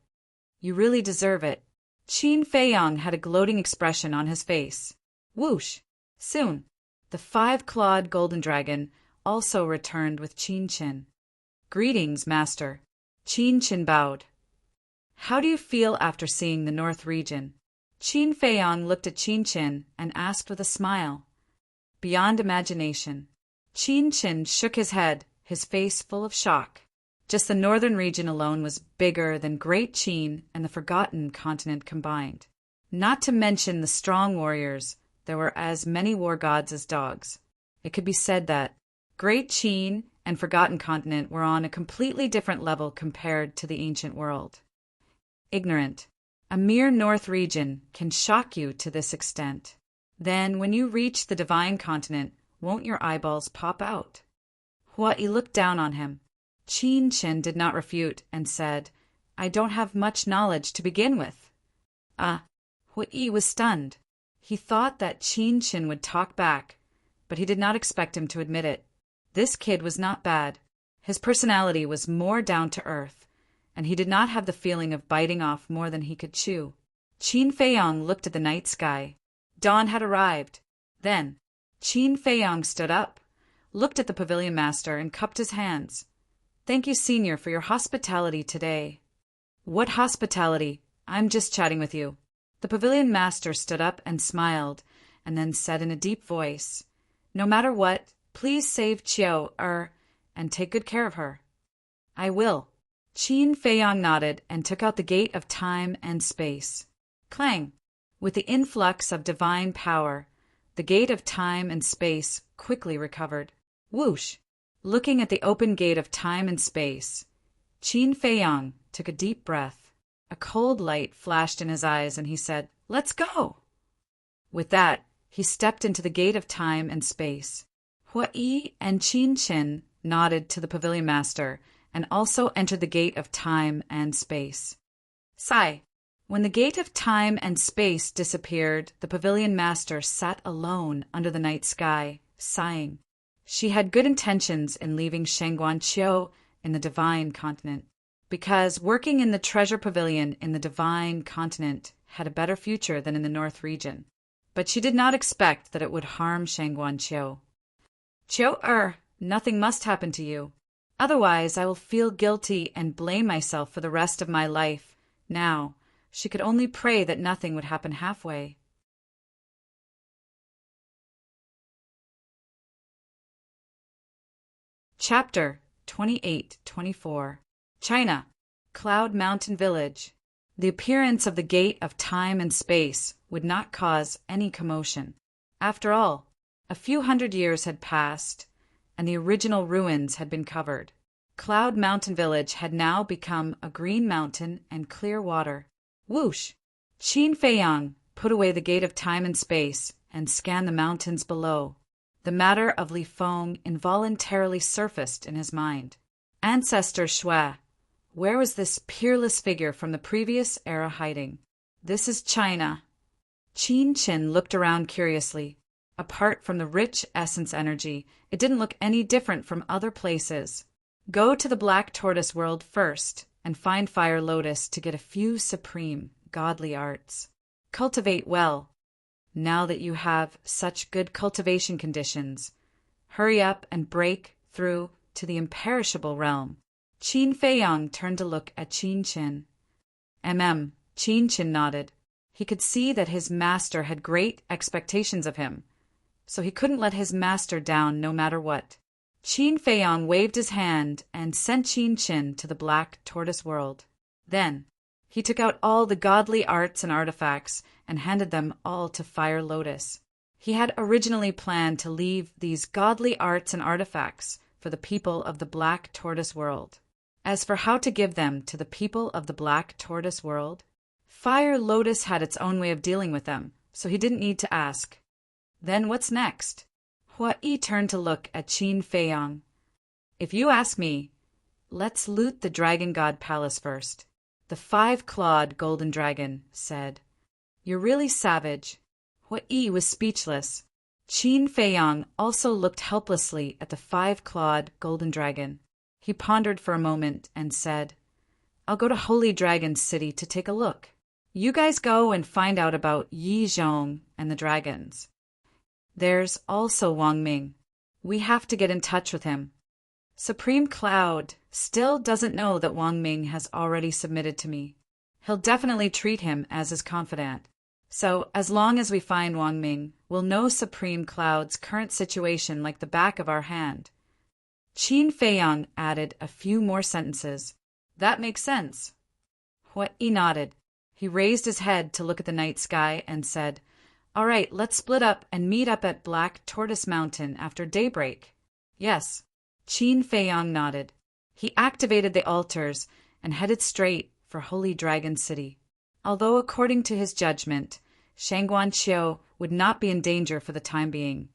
You really deserve it. Qin Feiyang had a gloating expression on his face. Whoosh! Soon, the 5-clawed golden dragon also returned with Qin Qin. Greetings, Master. Qin Qin bowed. How do you feel after seeing the North region? Qin Feiyang looked at Qin Qin and asked with a smile. Beyond imagination. Qin Qin shook his head, his face full of shock. Just the northern region alone was bigger than Great Qin and the Forgotten Continent combined. Not to mention the strong warriors, there were as many war gods as dogs. It could be said that Great Qin and Forgotten Continent were on a completely different level compared to the ancient world. Ignorant. A mere north region can shock you to this extent. Then, when you reach the divine continent, won't your eyeballs pop out? Hua Yi looked down on him. Qin Qin did not refute and said, I don't have much knowledge to begin with. Hua Yi was stunned. He thought that Qin Qin would talk back, but he did not expect him to admit it. This kid was not bad. His personality was more down to earth, and he did not have the feeling of biting off more than he could chew. Qin Feiyang looked at the night sky. Dawn had arrived. Then, Qin Feiyang stood up, looked at the pavilion master, and cupped his hands. "Thank you, Senior, for your hospitality today." "What hospitality? I'm just chatting with you." The pavilion master stood up and smiled, and then said in a deep voice, "No matter what, please save Chiao, and take good care of her." "I will." Qin Feiyang nodded and took out the gate of time and space. Clang! With the influx of divine power, the gate of time and space quickly recovered. Whoosh! Looking at the open gate of time and space, Qin Feiyang took a deep breath. A cold light flashed in his eyes, and he said, "Let's go!" With that, he stepped into the gate of time and space. Hua Yi and Qin Qin nodded to the pavilion master and also entered the gate of time and space. Sigh. When the gate of time and space disappeared, the pavilion master sat alone under the night sky, sighing. She had good intentions in leaving Shangguanqiu in the Divine Continent, because working in the treasure pavilion in the Divine Continent had a better future than in the North region. But she did not expect that it would harm Shangguanqiu. "Chiu, nothing must happen to you. Otherwise, I will feel guilty and blame myself for the rest of my life." Now, she could only pray that nothing would happen halfway. Chapter 28-24. China, Cloud Mountain Village. The appearance of the gate of time and space would not cause any commotion. After all, a few hundred years had passed, and the original ruins had been covered. Cloud Mountain Village had now become a green mountain and clear water. Whoosh! Qin Feiyang put away the gate of time and space and scanned the mountains below. The matter of Li Feng involuntarily surfaced in his mind. Ancestor Shui, where was this peerless figure from the previous era hiding? This is China. Qin Qin looked around curiously. Apart from the rich essence energy, it didn't look any different from other places. Go to the Black Tortoise world first and find Fire Lotus to get a few supreme, godly arts. Cultivate well. Now that you have such good cultivation conditions, hurry up and break through to the imperishable realm. Qin Feiyang turned to look at Qin Qin. Qin Qin nodded. He could see that his master had great expectations of him, so he couldn't let his master down no matter what. Qin Feiyang waved his hand and sent Qin Qin to the Black Tortoise world. Then, he took out all the godly arts and artifacts and handed them all to Fire Lotus. He had originally planned to leave these godly arts and artifacts for the people of the Black Tortoise world. As for how to give them to the people of the Black Tortoise world, Fire Lotus had its own way of dealing with them, so he didn't need to ask. Then what's next? Hua Yi turned to look at Qin Feiyang. "If you ask me, let's loot the Dragon God Palace first." The 5-clawed golden dragon said. "You're really savage." Hua Yi was speechless. Qin Feiyang also looked helplessly at the 5-clawed golden dragon. He pondered for a moment and said, "I'll go to Holy Dragon City to take a look. You guys go and find out about Yi Zhong and the dragons. There's also Wang Ming. We have to get in touch with him. Supreme Cloud still doesn't know that Wang Ming has already submitted to me. He'll definitely treat him as his confidant. So as long as we find Wang Ming, we'll know Supreme Cloud's current situation like the back of our hand." Qin Feiyang added a few more sentences. "That makes sense." Hua Yi nodded. He raised his head to look at the night sky and said, "All right, let's split up and meet up at Black Tortoise Mountain after daybreak." "Yes." Qin Feiyang nodded. He activated the altars and headed straight for Holy Dragon City. Although according to his judgment, Shangguanqiu would not be in danger for the time being,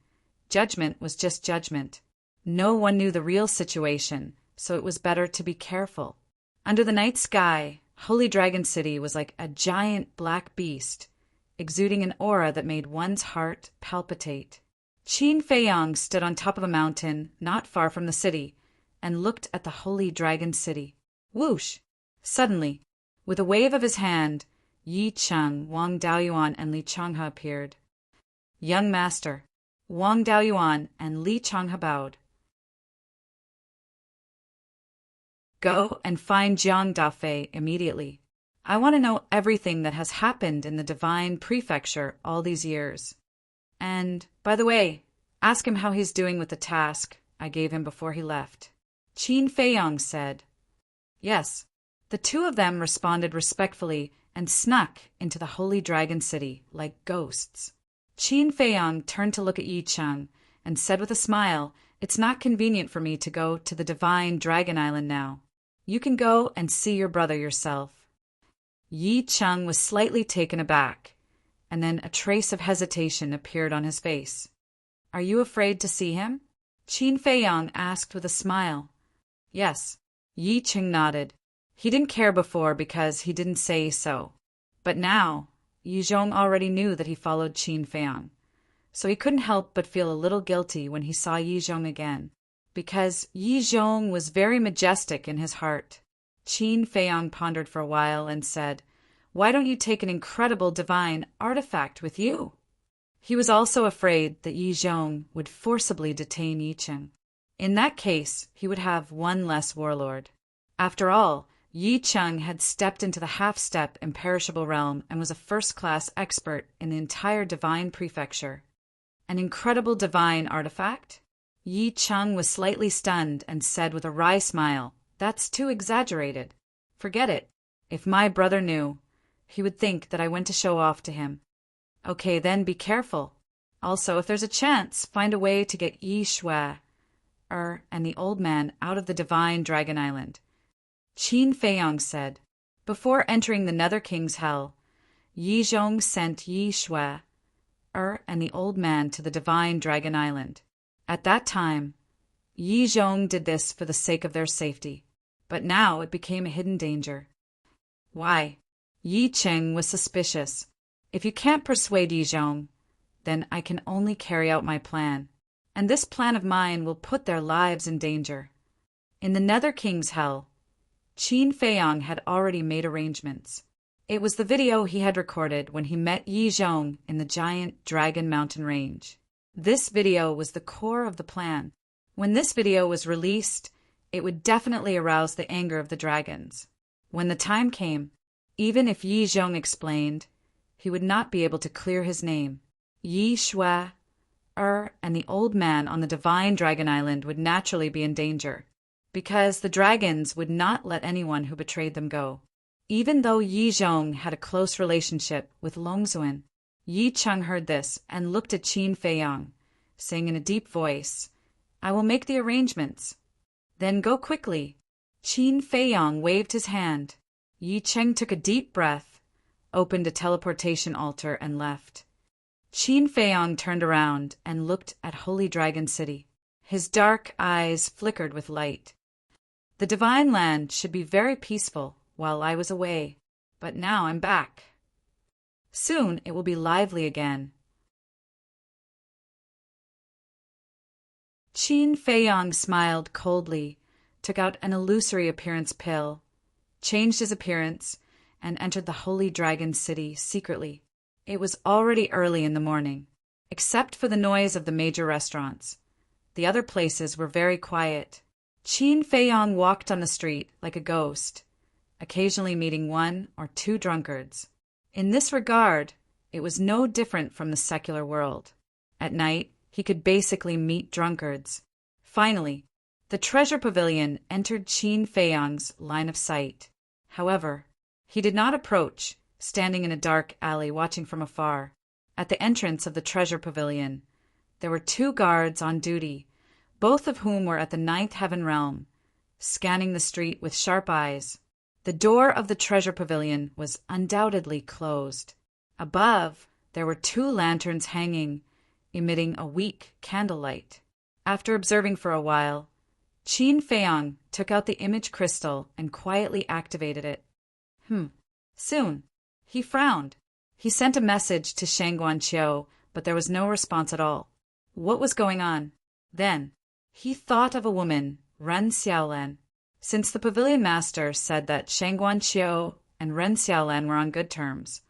judgment was just judgment. No one knew the real situation, so it was better to be careful. Under the night sky, Holy Dragon City was like a giant black beast, exuding an aura that made one's heart palpitate. Qin Feiyang stood on top of a mountain not far from the city and looked at the Holy Dragon City. Whoosh! Suddenly, with a wave of his hand, Yi Cheng, Wang Daoyuan, and Li Changhe appeared. Young master. Wang Daoyuan and Li Changhe bowed. Go and find Jiang Dafei immediately. I want to know everything that has happened in the divine prefecture all these years. And, by the way, ask him how he's doing with the task I gave him before he left. Qin Feiyang said. Yes. The two of them responded respectfully and snuck into the Holy Dragon City like ghosts. Qin Feiyang turned to look at Yi Cheng and said with a smile, "It's not convenient for me to go to the Divine Dragon Island now. You can go and see your brother yourself." Yi Cheng was slightly taken aback, and then a trace of hesitation appeared on his face. "Are you afraid to see him?" Qin Feiyang asked with a smile. "Yes." Yi Cheng nodded. He didn't care before because he didn't say so. But now, Yi Zhong already knew that he followed Qin Feiyang, so he couldn't help but feel a little guilty when he saw Yi Zhong again, because Yi Zhong was very majestic in his heart. Qin Feiyang pondered for a while and said, "Why don't you take an incredible divine artifact with you?" He was also afraid that Yi Zhong would forcibly detain Yi Cheng. In that case, he would have one less warlord. After all, Yi Cheng had stepped into the half-step imperishable realm and was a first-class expert in the entire divine prefecture. An incredible divine artifact? Yi Cheng was slightly stunned and said with a wry smile, "That's too exaggerated. Forget it. If my brother knew, he would think that I went to show off to him." "Okay, then be careful. Also, if there's a chance, find a way to get Yi Shui and the old man out of the Divine Dragon Island," Qin Feiyang said. Before entering the Nether King's Hell, Yi Zhong sent Yi Shui and the old man to the Divine Dragon Island. At that time, Yi Zhong did this for the sake of their safety, but now it became a hidden danger. Why? Yi Cheng was suspicious. If you can't persuade Yi Zhong, then I can only carry out my plan, and this plan of mine will put their lives in danger. In the Nether King's Hell, Qin Feiyang had already made arrangements. It was the video he had recorded when he met Yi Zhong in the giant Dragon Mountain range. This video was the core of the plan. When this video was released, it would definitely arouse the anger of the dragons. When the time came, even if Yi Zhong explained, he would not be able to clear his name. Yi Shui, and the old man on the Divine Dragon Island would naturally be in danger, because the dragons would not let anyone who betrayed them go. Even though Yi Zhong had a close relationship with Longzuan, Yi Cheng heard this and looked at Qin Feiyang, saying in a deep voice, "I will make the arrangements. Then go quickly." Qin Feiyang waved his hand. Yi Cheng took a deep breath, opened a teleportation altar, and left. Qin Feiyang turned around and looked at Holy Dragon City. His dark eyes flickered with light. The Divine Land should be very peaceful while I was away, but now I'm back. Soon it will be lively again. Qin Feiyang smiled coldly, took out an illusory appearance pill, changed his appearance, and entered the Holy Dragon City secretly. It was already early in the morning, except for the noise of the major restaurants. The other places were very quiet. Qin Feiyang walked on the street like a ghost, occasionally meeting one or two drunkards. In this regard, it was no different from the secular world. At night, he could basically meet drunkards. Finally, the treasure pavilion entered Qin Feiyang's line of sight. However, he did not approach, standing in a dark alley watching from afar. At the entrance of the treasure pavilion, there were two guards on duty, both of whom were at the ninth heaven realm, scanning the street with sharp eyes. The door of the treasure pavilion was undoubtedly closed. Above, there were two lanterns hanging, emitting a weak candlelight. After observing for a while, Qin Feiyang took out the image crystal and quietly activated it. Soon. He frowned. He sent a message to Shang Guanqiu, but there was no response at all. What was going on? Then, he thought of a woman, Ren Xiaolan. Since the pavilion master said that Shang Guanqiu and Ren Xiaolan were on good terms,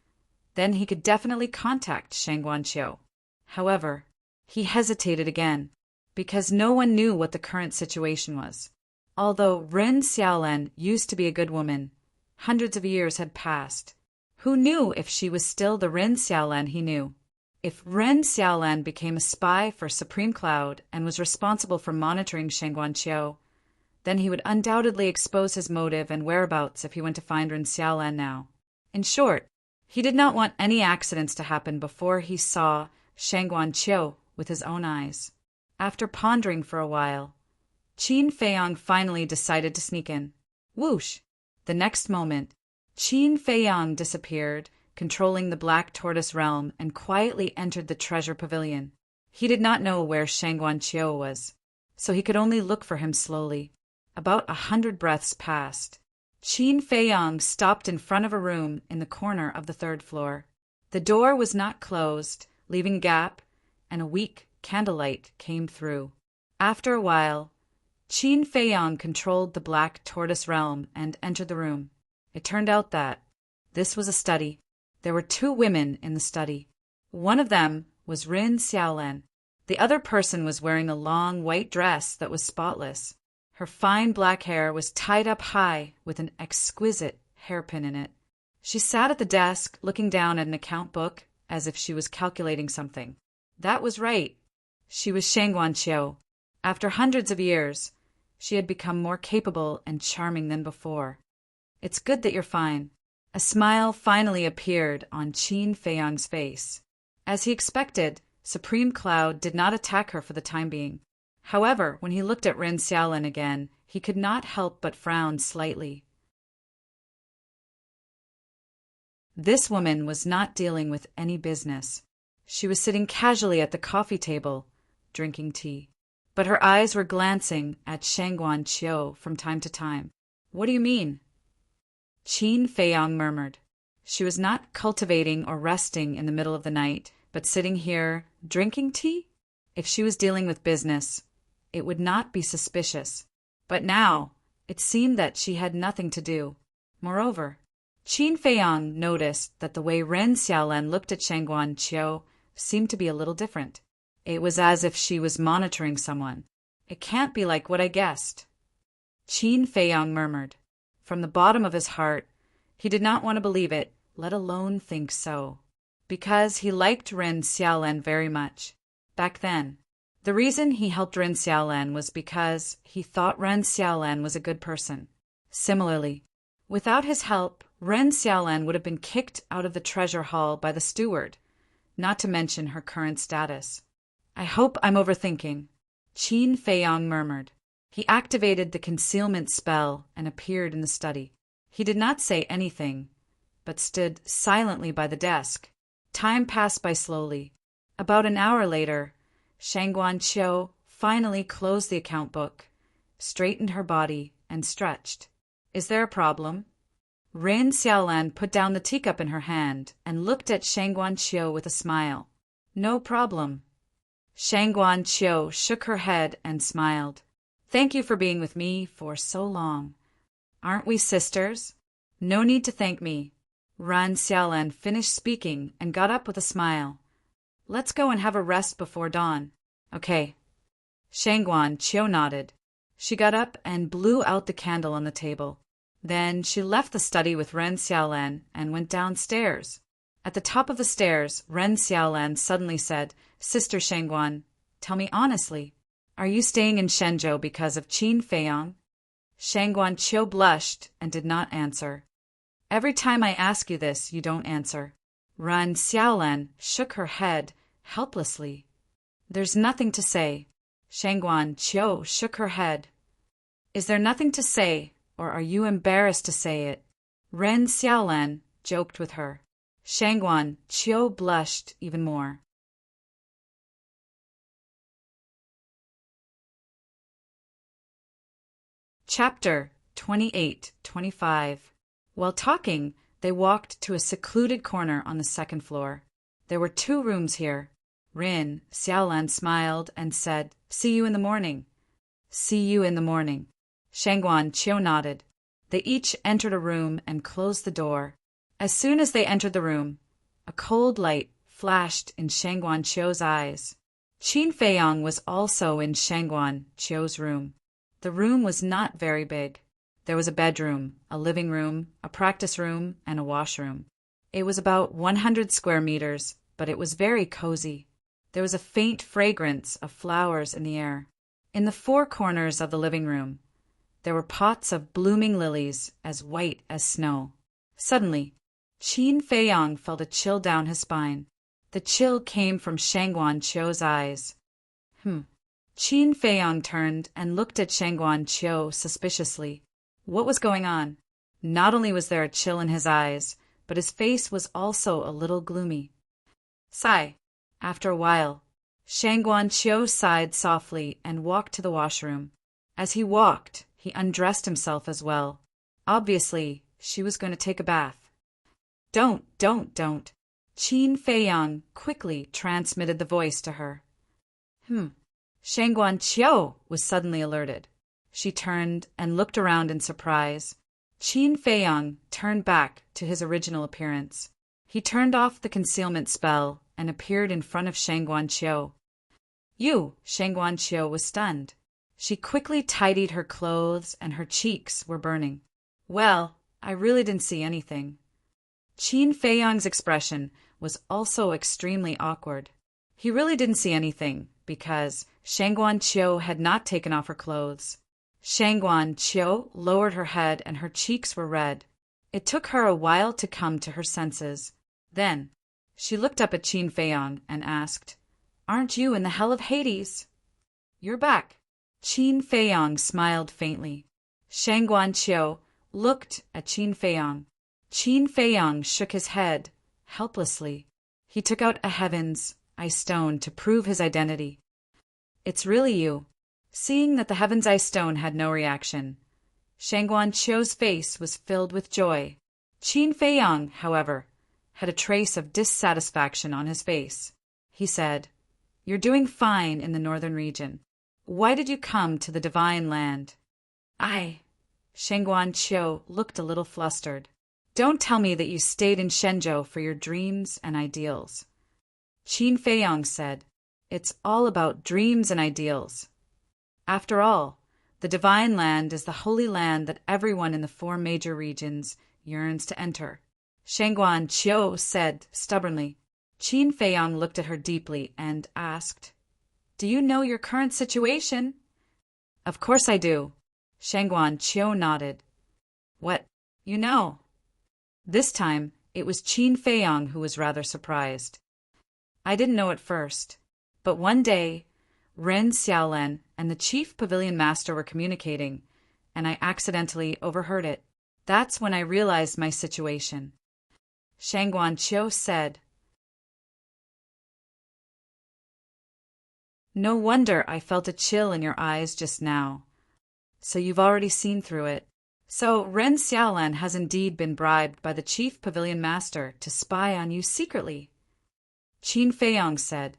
then he could definitely contact Shang Guanqiu. However, he hesitated again, because no one knew what the current situation was. Although Ren Xiaolan used to be a good woman, hundreds of years had passed. Who knew if she was still the Ren Xiaolan he knew? If Ren Xiaolan became a spy for Supreme Cloud and was responsible for monitoring Sheng Guanqiu, then he would undoubtedly expose his motive and whereabouts if he went to find Ren Xiaolan now. In short, he did not want any accidents to happen before he saw Sheng Guanqiu with his own eyes. After pondering for a while, Qin Feiyang finally decided to sneak in. Whoosh! The next moment, Qin Feiyang disappeared, controlling the Black Tortoise realm, and quietly entered the treasure pavilion. He did not know where Sheng Guanqiu was, so he could only look for him slowly. About 100 breaths passed. Qin Feiyang stopped in front of a room in the corner of the 3rd floor. The door was not closed, leaving a gap, and a weak candlelight came through. After a while, Qin Feiyang controlled the Black Tortoise realm and entered the room. It turned out that this was a study. There were 2 women in the study. One of them was Ren Xiaolan. The other person was wearing a long white dress that was spotless. Her fine black hair was tied up high with an exquisite hairpin in it. She sat at the desk looking down at an account book as if she was calculating something. That was right. She was Sheng Guanqiu. After hundreds of years, she had become more capable and charming than before. It's good that you're fine. A smile finally appeared on Qin Feiyang's face. As he expected, Supreme Cloud did not attack her for the time being. However, when he looked at Ren Xiaolan again, he could not help but frown slightly. This woman was not dealing with any business. She was sitting casually at the coffee table, drinking tea. But her eyes were glancing at Sheng Guanqiu from time to time. What do you mean? Qin Feiyang murmured. She was not cultivating or resting in the middle of the night, but sitting here, drinking tea? If she was dealing with business, it would not be suspicious. But now, it seemed that she had nothing to do. Moreover, Qin Feiyang noticed that the way Ren Xiaolan looked at Sheng Guanqiu seemed to be a little different. It was as if she was monitoring someone. It can't be like what I guessed. Qin Feiyang murmured. From the bottom of his heart, he did not want to believe it, let alone think so. Because he liked Ren Xiaolan very much. Back then, the reason he helped Ren Xiaolan was because he thought Ren Xiaolan was a good person. Similarly, without his help, Ren Xiaolan would have been kicked out of the treasure hall by the steward, not to mention her current status. I hope I'm overthinking, Qin Feiyang murmured. He activated the concealment spell and appeared in the study. He did not say anything, but stood silently by the desk. Time passed by slowly. About an hour later, Sheng Guanqiu finally closed the account book, straightened her body, and stretched. Is there a problem? Ren Xiaolan put down the teacup in her hand and looked at Sheng Guanqiu with a smile. No problem. Sheng Guanqiu shook her head and smiled. Thank you for being with me for so long. Aren't we sisters? No need to thank me. Ren Xiaolan finished speaking and got up with a smile. Let's go and have a rest before dawn. Okay. Sheng Guanqiu nodded. She got up and blew out the candle on the table. Then she left the study with Ren Xiaolan and went downstairs. At the top of the stairs, Ren Xiaolan suddenly said, Sister Shengguan, tell me honestly, are you staying in Shenzhou because of Qin Feiyang? Sheng Guanqiu blushed and did not answer. Every time I ask you this, you don't answer. Ren Xiaolan shook her head helplessly. There's nothing to say. Sheng Guanqiu shook her head. Is there nothing to say, or are you embarrassed to say it? Ren Xiaolan joked with her. Sheng Guanqiu blushed even more. Chapter 28-25. While talking, they walked to a secluded corner on the 2nd floor. There were 2 rooms here. Ren Xiaolan smiled and said, See you in the morning. See you in the morning. Sheng Guanqiu nodded. They each entered a room and closed the door. As soon as they entered the room, a cold light flashed in Shangguan Qiu's eyes. Qin Feiyang was also in Shangguan Qiu's room. The room was not very big. There was a bedroom, a living room, a practice room, and a washroom. It was about 100 square meters, but it was very cozy. There was a faint fragrance of flowers in the air. In the four corners of the living room, there were pots of blooming lilies as white as snow. Suddenly, Qin Feiyang felt a chill down his spine. The chill came from Shangguan Qiu's eyes. Qin Feiyang turned and looked at Shangguan Qiu suspiciously. What was going on? Not only was there a chill in his eyes, but his face was also a little gloomy. Sigh. After a while, Shangguan Qiu sighed softly and walked to the washroom. As he walked, he undressed himself as well. Obviously, she was going to take a bath. Don't. Qin Feiyang quickly transmitted the voice to her. Shangguan Qiu was suddenly alerted. She turned and looked around in surprise. Qin Feiyang turned back to his original appearance. He turned off the concealment spell and appeared in front of Shangguan Qiu. Shangguan Qiu was stunned. She quickly tidied her clothes and her cheeks were burning. Well, I really didn't see anything. Qin Feiyang's expression was also extremely awkward. He really didn't see anything because Shangguan Qiu had not taken off her clothes. Shangguan Qiu lowered her head and her cheeks were red. It took her a while to come to her senses. Then, she looked up at Qin Feiyang and asked, "Aren't you in the hell of Hades?" "You're back." Qin Feiyang smiled faintly. Shangguan Qiu looked at Qin Feiyang. Qin Feiyang shook his head, helplessly. He took out a heaven's ice stone to prove his identity. "It's really you." Seeing that the heaven's ice stone had no reaction, Shangguan Qiu's face was filled with joy. Qin Feiyang, however, had a trace of dissatisfaction on his face. He said, "You're doing fine in the northern region. Why did you come to the divine land?" Shangguan Qiu looked a little flustered. "Don't tell me that you stayed in Shenzhou for your dreams and ideals." Qin Feiyang said, "It's all about dreams and ideals. After all, the divine land is the holy land that everyone in the four major regions yearns to enter." Shangguan Qiu said stubbornly. Qin Feiyang looked at her deeply and asked, "Do you know your current situation?" "Of course I do." Shangguan Qiu nodded. "What, you know?" This time, it was Qin Feiyang who was rather surprised. "I didn't know at first, but one day, Ren Xiaolan and the chief pavilion master were communicating, and I accidentally overheard it. That's when I realized my situation." Shangguan Qiu said, "No wonder I felt a chill in your eyes just now. So you've already seen through it. So Ren Xiaolan has indeed been bribed by the chief pavilion master to spy on you secretly." Qin Feiyang said,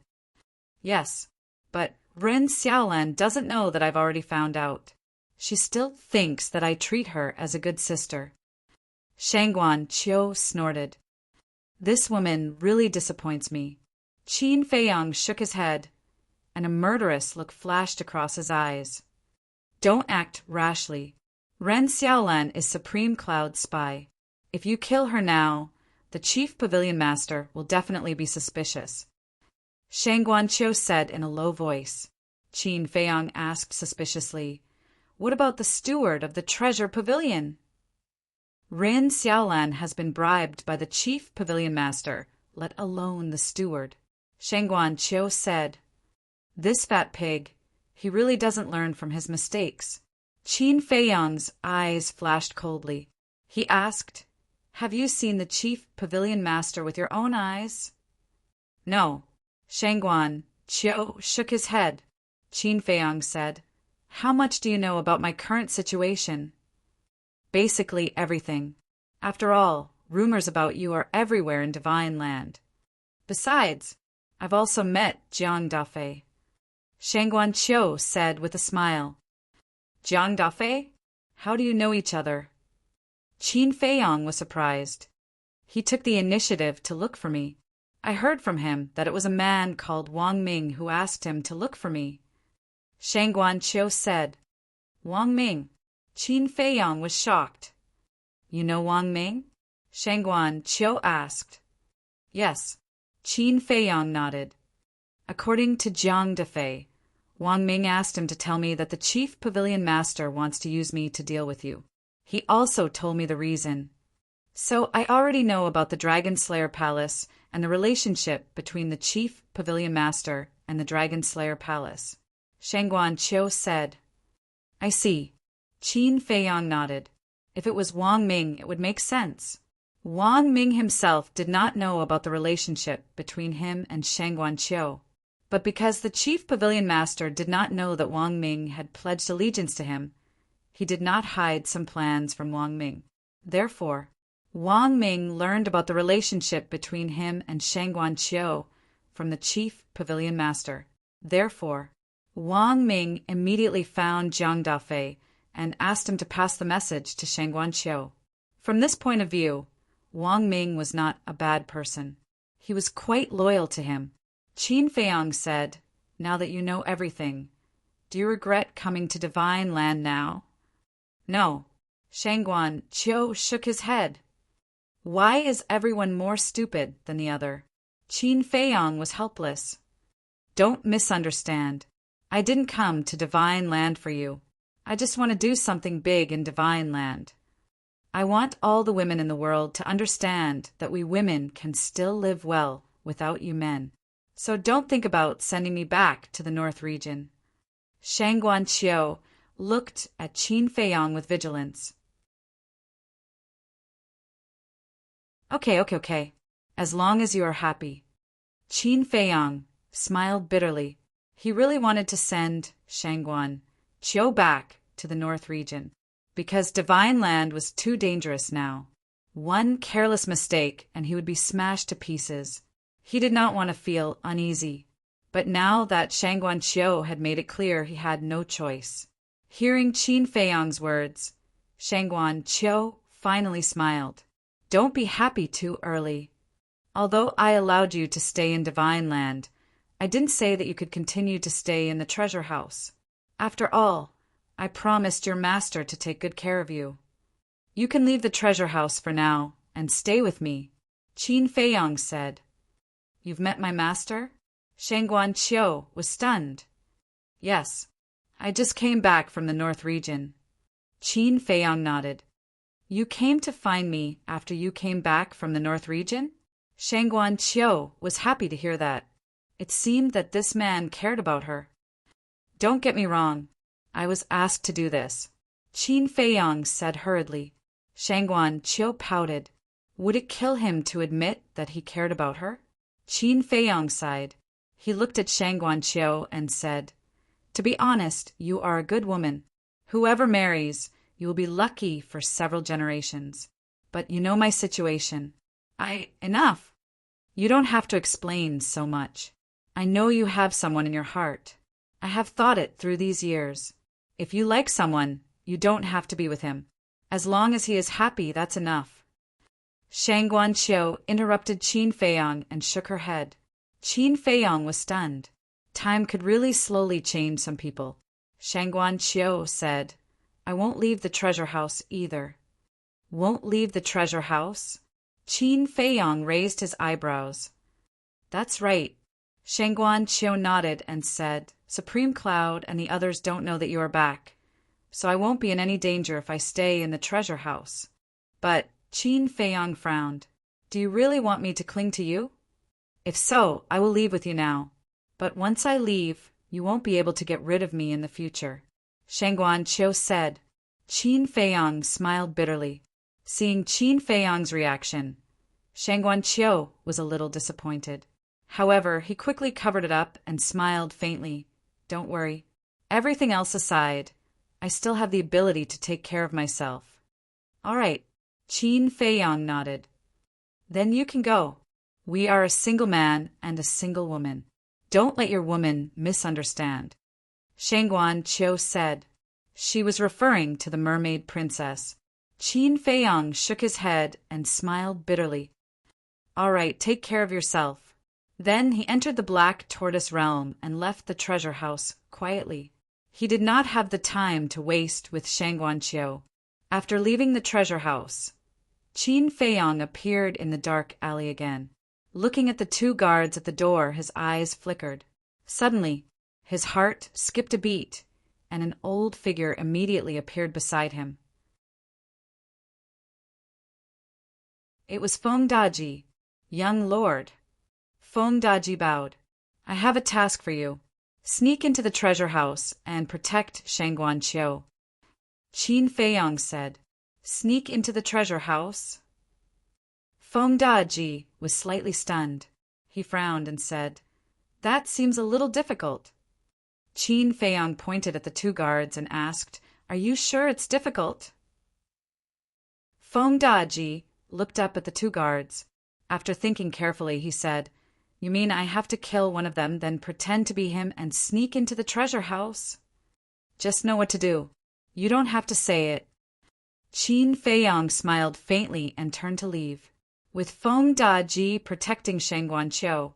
"Yes, but Ren Xiaolan doesn't know that I've already found out. She still thinks that I treat her as a good sister." Shangguan Qiu snorted. "This woman really disappoints me." Qin Feiyang shook his head, and a murderous look flashed across his eyes. "Don't act rashly. Ren Xiaolan is Supreme Cloud's spy. If you kill her now, the chief pavilion master will definitely be suspicious." Shangguan Qiu said in a low voice. Qin Feiyang asked suspiciously, "What about the steward of the treasure pavilion?" "Ren Xiaolan has been bribed by the chief pavilion master, let alone the steward." Shangguan Qiu said, "This fat pig, he really doesn't learn from his mistakes." Qin Feiyang's eyes flashed coldly. He asked, "Have you seen the chief pavilion master with your own eyes?" "No." Shangguan Qiu shook his head. Qin Feiyang said, "How much do you know about my current situation?" "Basically everything. After all, rumors about you are everywhere in Divine Land. Besides, I've also met Jiang Dafei." Shangguan Qiu said with a smile, "Jiang Dafei? How do you know each other?" Qin Feiyang was surprised. "He took the initiative to look for me. I heard from him that it was a man called Wang Ming who asked him to look for me. Shang Guanqiu said. Wang Ming. Qin Feiyang was shocked. You know Wang Ming? Shang Guanqiu asked. Yes. Qin Feiyang nodded. According to Jiang Defei, Wang Ming asked him to tell me that the chief pavilion master wants to use me to deal with you. He also told me the reason. So I already know about the Dragon Slayer Palace and the relationship between the chief pavilion master and the Dragon Slayer Palace. Shang Guanqiu said. I see. Qin Feiyang nodded. If it was Wang Ming, it would make sense. Wang Ming himself did not know about the relationship between him and Shang Guanqiu. But because the chief pavilion master did not know that Wang Ming had pledged allegiance to him, he did not hide some plans from Wang Ming. Therefore, Wang Ming learned about the relationship between him and Shang Guanqiu from the chief pavilion master. Therefore, Wang Ming immediately found Jiang Dafei and asked him to pass the message to Shang Guanqiu. From this point of view, Wang Ming was not a bad person. He was quite loyal to him. Qin Feiyang said, Now that you know everything, do you regret coming to Divine Land now? No. Shang Guanqiu shook his head. Why is everyone more stupid than the other? Qin Feiyang was helpless. Don't misunderstand. I didn't come to Divine Land for you. I just want to do something big in Divine Land. I want all the women in the world to understand that we women can still live well without you men. So don't think about sending me back to the North region. Shang Guanqiu looked at Qin Feiyang with vigilance. Okay. As long as you are happy. Qin Feiyang smiled bitterly. He really wanted to send Shang Guanqiu back to the North region, because Divine Land was too dangerous now. One careless mistake and he would be smashed to pieces. He did not want to feel uneasy, but now that Shang Guanqiu had made it clear, he had no choice. Hearing Qin Feiyang's words, Shang Guanqiu finally smiled. Don't be happy too early. Although I allowed you to stay in Divine Land, I didn't say that you could continue to stay in the treasure house. After all, I promised your master to take good care of you. You can leave the treasure house for now and stay with me, Qin Feiyang said. You've met my master? Shang Guanqiu was stunned. Yes, I just came back from the North region. Qin Feiyang nodded. You came to find me after you came back from the North region? Shang Guanqiu was happy to hear that. It seemed that this man cared about her. Don't get me wrong. I was asked to do this, Qin Feiyang said hurriedly. Shang Guanqiu pouted. Would it kill him to admit that he cared about her? Qin Feiyang sighed. He looked at Shang Guanqiu and said, To be honest, you are a good woman. Whoever marries, you will be lucky for several generations. But you know my situation. Enough. You don't have to explain so much. I know you have someone in your heart. I have thought it through these years. If you like someone, you don't have to be with him. As long as he is happy, that's enough. Shang Guanqiu interrupted Qin Feiyang and shook her head. Qin Feiyang was stunned. Time could really slowly change some people. Shang Guanqiu said, I won't leave the treasure house either. Won't leave the treasure house? Qin Feiyang raised his eyebrows. That's right. Shang Guanqiu nodded and said, Supreme Cloud and the others don't know that you are back, so I won't be in any danger if I stay in the treasure house. But Qin Feiyang frowned. Do you really want me to cling to you? If so, I will leave with you now. But once I leave, you won't be able to get rid of me in the future. Shang Guanqiu said. Qin Feiyang smiled bitterly. Seeing Qin Feiyang's reaction, Shang Guanqiu was a little disappointed. However, he quickly covered it up and smiled faintly. Don't worry. Everything else aside, I still have the ability to take care of myself. All right. Qin Feiyang nodded. Then you can go. We are a single man and a single woman. Don't let your woman misunderstand. Shang Guanqiu said. She was referring to the mermaid princess. Qin Feiyang shook his head and smiled bitterly. All right, take care of yourself. Then he entered the Black Tortoise realm and left the treasure house quietly. He did not have the time to waste with Shangguanqiu. After leaving the treasure house, Qin Feiyong appeared in the dark alley again. Looking at the two guards at the door, his eyes flickered. Suddenly, his heart skipped a beat, and an old figure immediately appeared beside him. It was Feng Daji, young lord. Feng Daji bowed. I have a task for you. Sneak into the treasure house and protect Shangguanqiu. Qin Feiyong said. Sneak into the treasure house? Feng Daji was slightly stunned. He frowned and said, That seems a little difficult. Qin Feiyong pointed at the two guards and asked, Are you sure it's difficult? Feng Daji looked up at the two guards. After thinking carefully, he said, You mean I have to kill one of them, then pretend to be him and sneak into the treasure house? Just know what to do. You don't have to say it. Qin Feiyong smiled faintly and turned to leave. With Feng Daji protecting Shangguanqiu,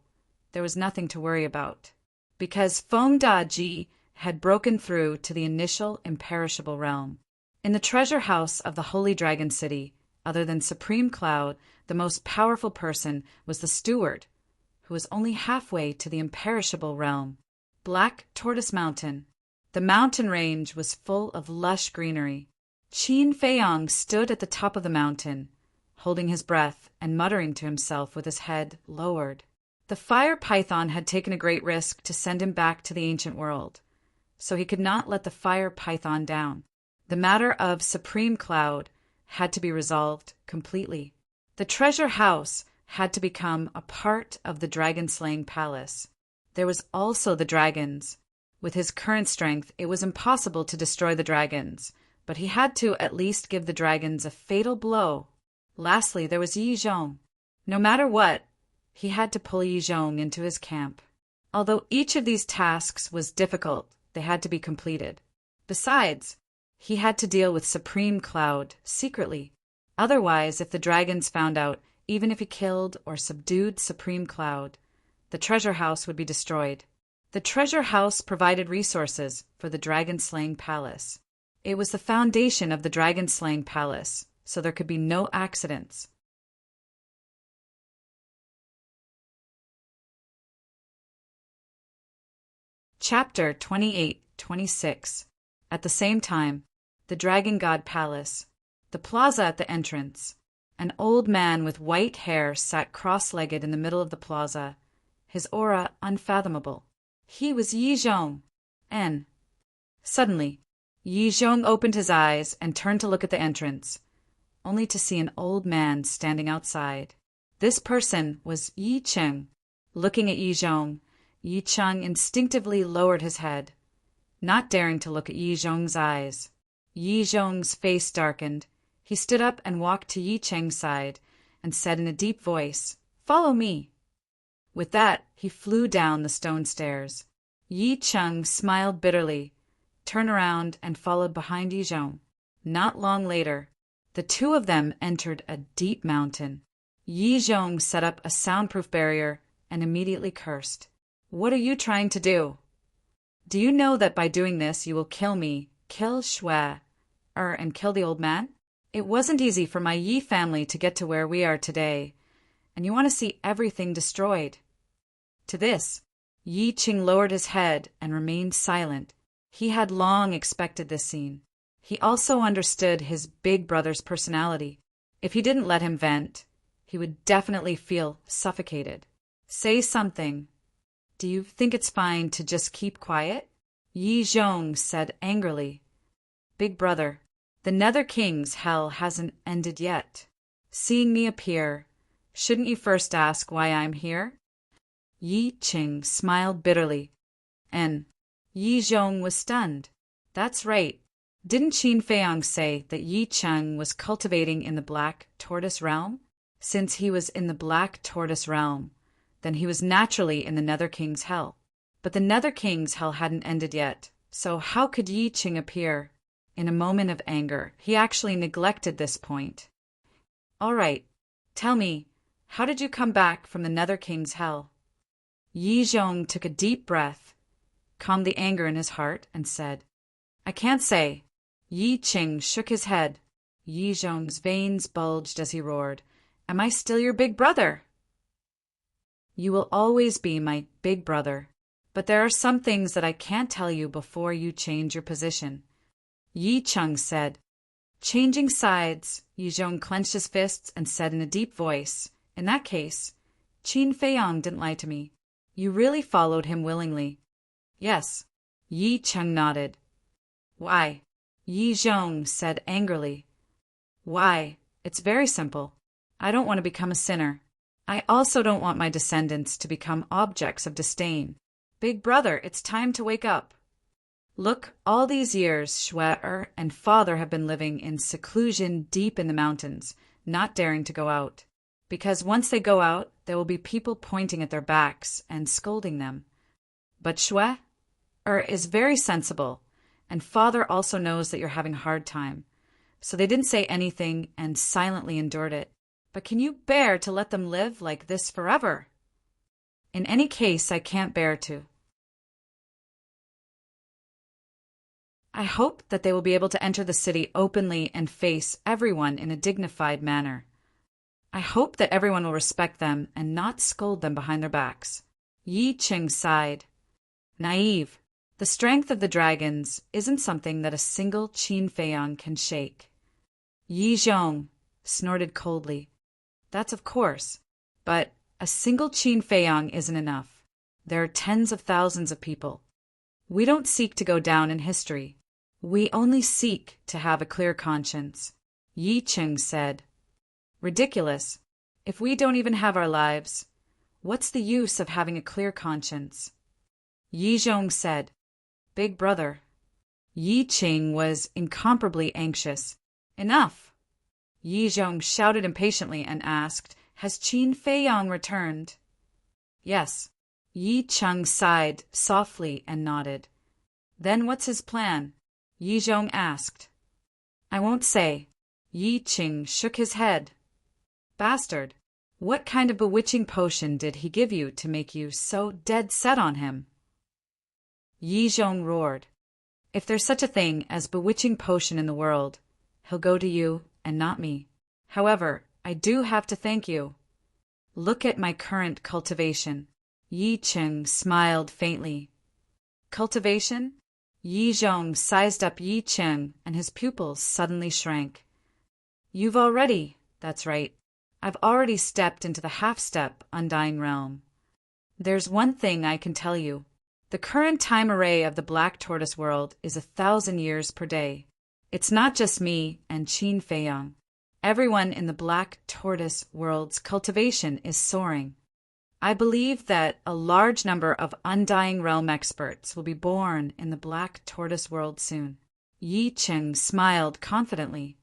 there was nothing to worry about, because Feng Daji had broken through to the initial imperishable realm. In the treasure house of the Holy Dragon City, other than Supreme Cloud, the most powerful person was the steward, who was only halfway to the imperishable realm. Black Tortoise Mountain. The mountain range was full of lush greenery. Qin Feiyong stood at the top of the mountain, holding his breath and muttering to himself with his head lowered. The fire python had taken a great risk to send him back to the ancient world, so he could not let the fire python down. The matter of Supreme Cloud had to be resolved completely. The treasure house had to become a part of the dragon-slaying palace. There was also the dragons. With his current strength, it was impossible to destroy the dragons, but he had to at least give the dragons a fatal blow. Lastly, there was Yi Zhong. No matter what, he had to pull Yi Zhong into his camp. Although each of these tasks was difficult, they had to be completed. Besides, he had to deal with Supreme Cloud secretly. Otherwise, if the dragons found out, even if he killed or subdued Supreme Cloud, the treasure house would be destroyed. The treasure house provided resources for the dragon-slaying palace. It was the foundation of the dragon-slaying palace, so there could be no accidents. Chapter 28-26. At the same time, the Dragon God Palace. The plaza at the entrance. An old man with white hair sat cross-legged in the middle of the plaza, his aura unfathomable. He was Yi Zhong. Suddenly, Yi Zhong opened his eyes and turned to look at the entrance, only to see an old man standing outside. This person was Yi Cheng. Looking at Yi Zhong, Yi Cheng instinctively lowered his head, not daring to look at Yi Zhong's eyes. Yi Zhong's face darkened. He stood up and walked to Yi Cheng's side and said in a deep voice, Follow me. With that, he flew down the stone stairs. Yi Cheng smiled bitterly, turned around, and followed behind Yi Zhong. Not long later, the two of them entered a deep mountain. Yi Zhong set up a soundproof barrier and immediately cursed. What are you trying to do? Do you know that by doing this you will kill me, kill Shui, and kill the old man? It wasn't easy for my Yi family to get to where we are today, and you want to see everything destroyed. To this, Yi Cheng lowered his head and remained silent. He had long expected this scene. He also understood his big brother's personality. If he didn't let him vent, he would definitely feel suffocated. Say something. Do you think it's fine to just keep quiet? Yi Zhong said angrily. Big brother, the Nether King's hell hasn't ended yet. Seeing me appear, shouldn't you first ask why I'm here? Yi Cheng smiled bitterly, and Yi Zhong was stunned. That's right. Didn't Qin Feiyong say that Yi Cheng was cultivating in the Black Tortoise realm? Since he was in the Black Tortoise realm, then he was naturally in the Nether King's hell. But the Nether King's hell hadn't ended yet, so how could Yi Cheng appear? In a moment of anger, he actually neglected this point. All right, tell me, how did you come back from the Nether King's hell? Yi Zhong took a deep breath, calmed the anger in his heart, and said, I can't say. Yi Qing shook his head. Yi Zhong's veins bulged as he roared, Am I still your big brother? You will always be my big brother, but there are some things that I can't tell you before you change your position. Yi Cheng said. Changing sides, Yi Zhong clenched his fists and said in a deep voice, In that case, Qin Feiyang didn't lie to me. You really followed him willingly. Yes. Yi Cheng nodded. Why? Yi Zhong said angrily. Why? It's very simple. I don't want to become a sinner. I also don't want my descendants to become objects of disdain. Big brother, it's time to wake up. Look, all these years, Shuai and father have been living in seclusion deep in the mountains, not daring to go out. Because once they go out, there will be people pointing at their backs and scolding them. But Shuai is very sensible, and father also knows that you're having a hard time. So they didn't say anything and silently endured it. But can you bear to let them live like this forever? In any case, I can't bear to. I hope that they will be able to enter the city openly and face everyone in a dignified manner. I hope that everyone will respect them and not scold them behind their backs. Yi Qing sighed. Naive. The strength of the dragons isn't something that a single Qin Feiyang can shake. Yi Zhong snorted coldly. That's of course, but a single Qin Feiyang isn't enough. There are tens of thousands of people. We don't seek to go down in history. We only seek to have a clear conscience. Yi Qing said. Ridiculous. If we don't even have our lives, what's the use of having a clear conscience? Yi Zhong said. Big brother. Yi Qing was incomparably anxious. Enough. Yi Zhong shouted impatiently and asked, Has Qin Feiyang returned? Yes. Yi Cheng sighed softly and nodded. Then what's his plan? Yi Zhong asked. I won't say. Yi Qing shook his head. Bastard. What kind of bewitching potion did he give you to make you so dead set on him? Yi Zhong roared. If there's such a thing as bewitching potion in the world, he'll go to you and not me. However, I do have to thank you. Look at my current cultivation. Yi Qing smiled faintly. Cultivation? Yi Zhong sized up Yi Qing, and his pupils suddenly shrank. That's right. I've already stepped into the half-step Undying Realm. There's one thing I can tell you. The current time array of the Black Tortoise world is 1,000 years per day. It's not just me and Qin Feiyang. Everyone in the Black Tortoise world's cultivation is soaring. I believe that a large number of Undying Realm experts will be born in the Black Tortoise world soon. Yi Qing smiled confidently.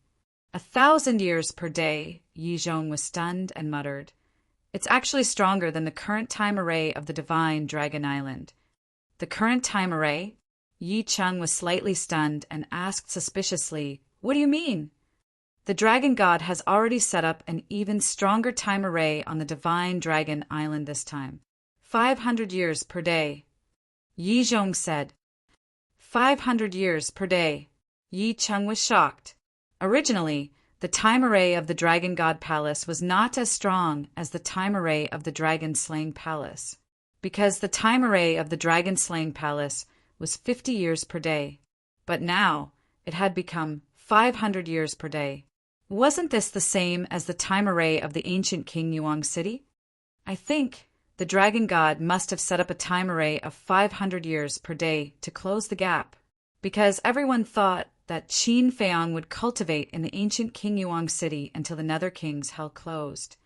1,000 years per day, Yi Zhong was stunned and muttered. It's actually stronger than the current time array of the Divine Dragon Island. The current time array? Yi Cheng was slightly stunned and asked suspiciously, What do you mean? The Dragon God has already set up an even stronger time array on the Divine Dragon Island this time. 500 years per day. Yi Zhong said. 500 years per day. Yi Cheng was shocked. Originally, the time array of the Dragon God Palace was not as strong as the time array of the Dragon Slaying Palace, because the time array of the Dragon Slaying Palace was 50 years per day, but now it had become 500 years per day. Wasn't this the same as the time array of the ancient King Yuang City? I think the Dragon God must have set up a time array of 500 years per day to close the gap, because everyone thought that Qin Feiyang would cultivate in the ancient King Yuang City until the Nether King's hell closed.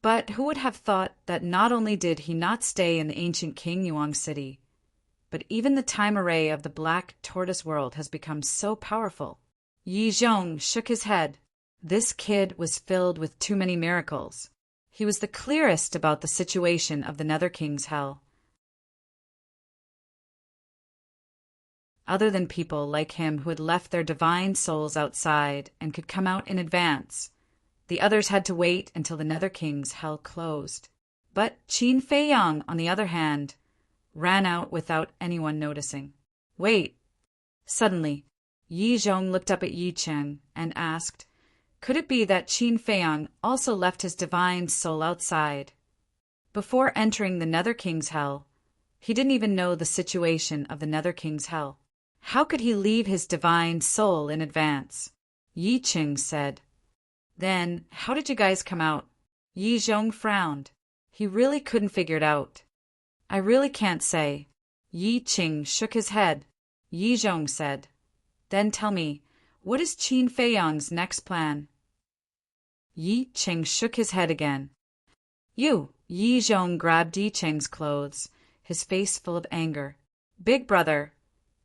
But who would have thought that not only did he not stay in the ancient King Yuang City, but even the time array of the Black Tortoise world has become so powerful. Yi Zhong shook his head. This kid was filled with too many miracles. He was the clearest about the situation of the Nether King's hell. Other than people like him who had left their divine souls outside and could come out in advance, the others had to wait until the Nether King's hell closed. But Qin Feiyang, on the other hand, ran out without anyone noticing. Wait! Suddenly, Yi Zhong looked up at Yi Cheng and asked, could it be that Qin Feiyang also left his divine soul outside? Before entering the Nether King's hell, he didn't even know the situation of the Nether King's hell. How could he leave his divine soul in advance? Yi Cheng said. Then, how did you guys come out? Yi Zhong frowned. He really couldn't figure it out. I really can't say. Yi Cheng shook his head. Yi Zhong said. Then tell me, what is Qin Feiyang's next plan? Yi Cheng shook his head again. Yi Zhong grabbed Yi Cheng's clothes, his face full of anger. Big brother,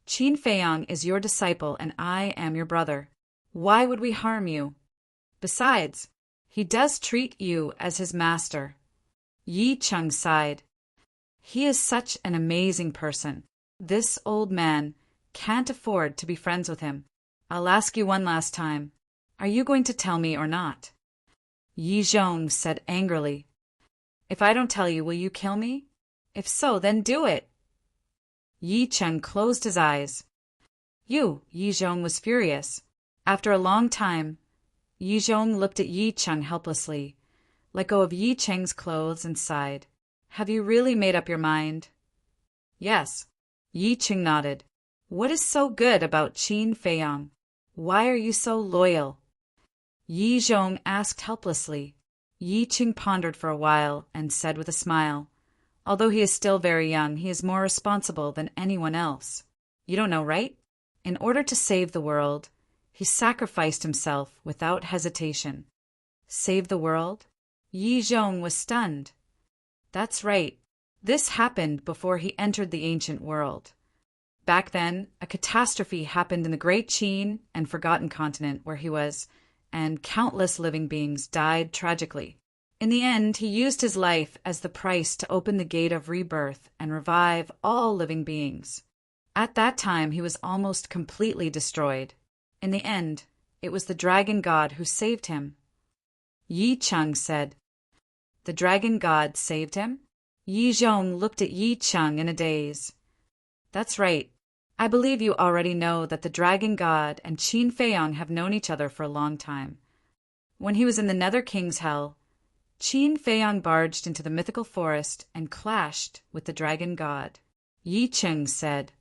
Qin Feiyang is your disciple and I am your brother. Why would we harm you? Besides, he does treat you as his master. Yi Cheng sighed. He is such an amazing person. This old man can't afford to be friends with him. I'll ask you one last time. Are you going to tell me or not? Yi Zhong said angrily. If I don't tell you, will you kill me? If so, then do it. Yi Cheng closed his eyes. Yi Zhong was furious. After a long time, Yi Zhong looked at Yi Cheng helplessly, let go of Yi Cheng's clothes and sighed. Have you really made up your mind? Yes. Yi Cheng nodded. What is so good about Qin Feiyang? Why are you so loyal? Yi Zhong asked helplessly. Yi Cheng pondered for a while and said with a smile, although he is still very young, he is more responsible than anyone else. You don't know, right? In order to save the world, he sacrificed himself without hesitation. Save the world? Yi Zhong was stunned. That's right. This happened before he entered the ancient world. Back then, a catastrophe happened in the Great Qin and Forgotten Continent where he was, and countless living beings died tragically. In the end, he used his life as the price to open the gate of rebirth and revive all living beings. At that time, he was almost completely destroyed. In the end, it was the dragon god who saved him. Yi Cheng said. The dragon god saved him? Yi Zhong looked at Yi Cheng in a daze. That's right. I believe you already know that the dragon god and Qin Feiyang have known each other for a long time. When he was in the Nether King's hell, Qin Feiyang barged into the mythical forest and clashed with the dragon god. Yi Cheng said.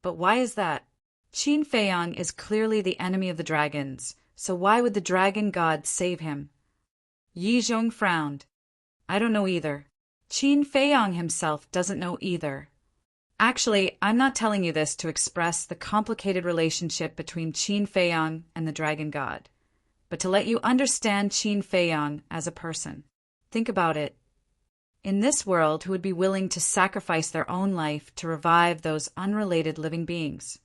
But why is that? Qin Feiyang is clearly the enemy of the dragons, so why would the dragon god save him? Yi Zhong frowned. I don't know either. Qin Feiyang himself doesn't know either. Actually, I'm not telling you this to express the complicated relationship between Qin Feiyang and the dragon god, but to let you understand Qin Feiyang as a person. Think about it. In this world, who would be willing to sacrifice their own life to revive those unrelated living beings?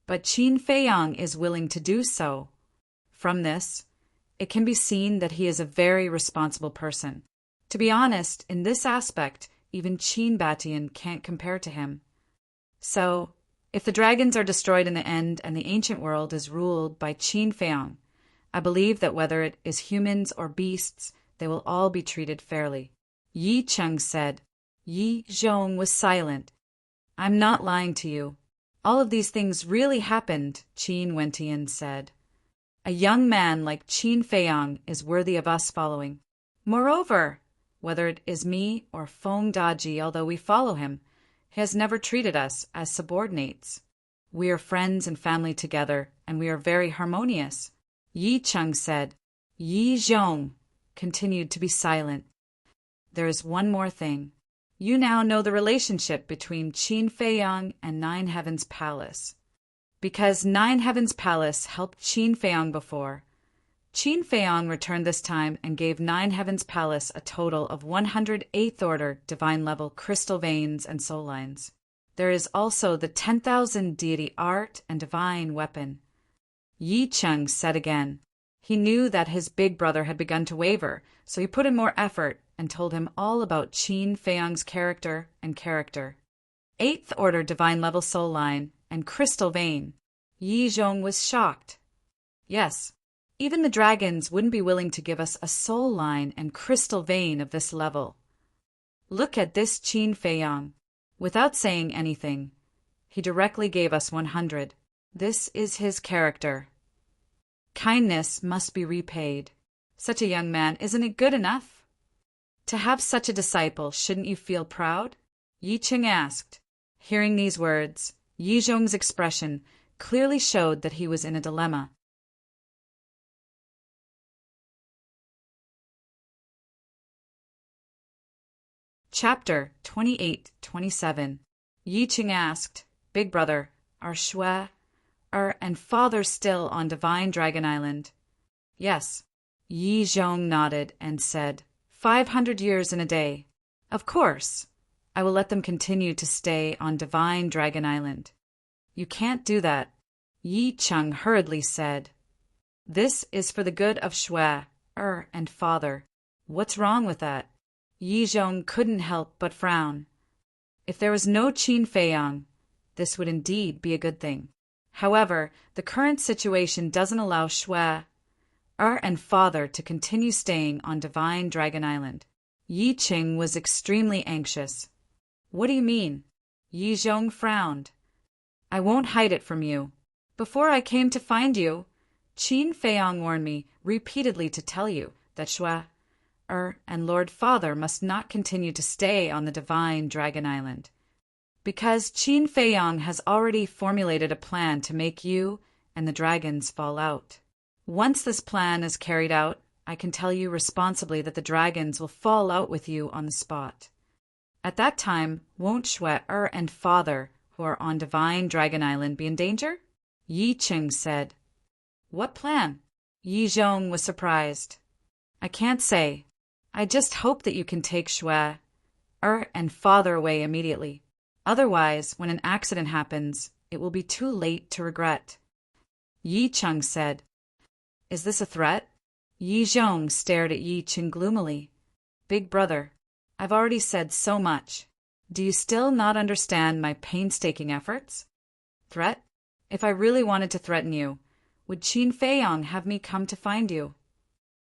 But Qin Feiyang is willing to do so. From this, it can be seen that he is a very responsible person. To be honest, in this aspect, even Qin Batian can't compare to him. So, if the dragons are destroyed in the end and the ancient world is ruled by Qin Feiyang, I believe that whether it is humans or beasts, they will all be treated fairly. Yi Cheng said. Yi Zhong was silent. I'm not lying to you. All of these things really happened, Qin Wentian said. A young man like Qin Feiyang is worthy of us following. Moreover, whether it is me or Feng Daji, although we follow him, he has never treated us as subordinates. We are friends and family together, and we are very harmonious. Yi Cheng said. Yi Zhong continued to be silent. There is one more thing. You now know the relationship between Qin Feiyang and Nine Heavens Palace. Because Nine Heavens Palace helped Qin Feiyang before, Qin Feiyang returned this time and gave Nine Heavens Palace a total of 108th Order Divine Level crystal veins and soul lines. There is also the 10,000 deity art and divine weapon. Yi Cheng said again. He knew that his big brother had begun to waver, so he put in more effort and told him all about Qin Feiyang's character and character. 8th Order Divine Level soul line and crystal vein. Yi Zhong was shocked. Yes. Even the dragons wouldn't be willing to give us a soul line and crystal vein of this level. Look at this Qin Feiyang. Without saying anything, he directly gave us 100. This is his character. Kindness must be repaid. Such a young man, isn't it good enough? To have such a disciple, shouldn't you feel proud? Yi Ching asked. Hearing these words, Yi Zhong's expression clearly showed that he was in a dilemma. Chapter 28-27. Yi Ching asked, Big brother, are Shui and father still on Divine Dragon Island? Yes. Yi Zhong nodded and said, 500 years in a day. Of course. I will let them continue to stay on Divine Dragon Island. You can't do that. Yi Cheng hurriedly said. This is for the good of Shui and father. What's wrong with that? Yi Zhong couldn't help but frown. If there was no Qin Feiyang, this would indeed be a good thing. However, the current situation doesn't allow Shui and father to continue staying on Divine Dragon Island. Yi Ching was extremely anxious. What do you mean? Yi Zhong frowned. I won't hide it from you. Before I came to find you, Qin Feiyang warned me repeatedly to tell you that Shui and Lord Father must not continue to stay on the Divine Dragon Island, because Qin Feiyang has already formulated a plan to make you and the dragons fall out. Once this plan is carried out, I can tell you responsibly that the dragons will fall out with you on the spot. At that time, won't Shui and Father, who are on Divine Dragon Island, be in danger? Yi Ching said. What plan? Yi Zhong was surprised. I can't say. I just hope that you can take Shui and Father away immediately. Otherwise, when an accident happens, it will be too late to regret. Yi Cheng said. Is this a threat? Yi Zhong stared at Yi Ching gloomily. Big brother, I've already said so much. Do you still not understand my painstaking efforts? Threat? If I really wanted to threaten you, would Qin Feiyang have me come to find you?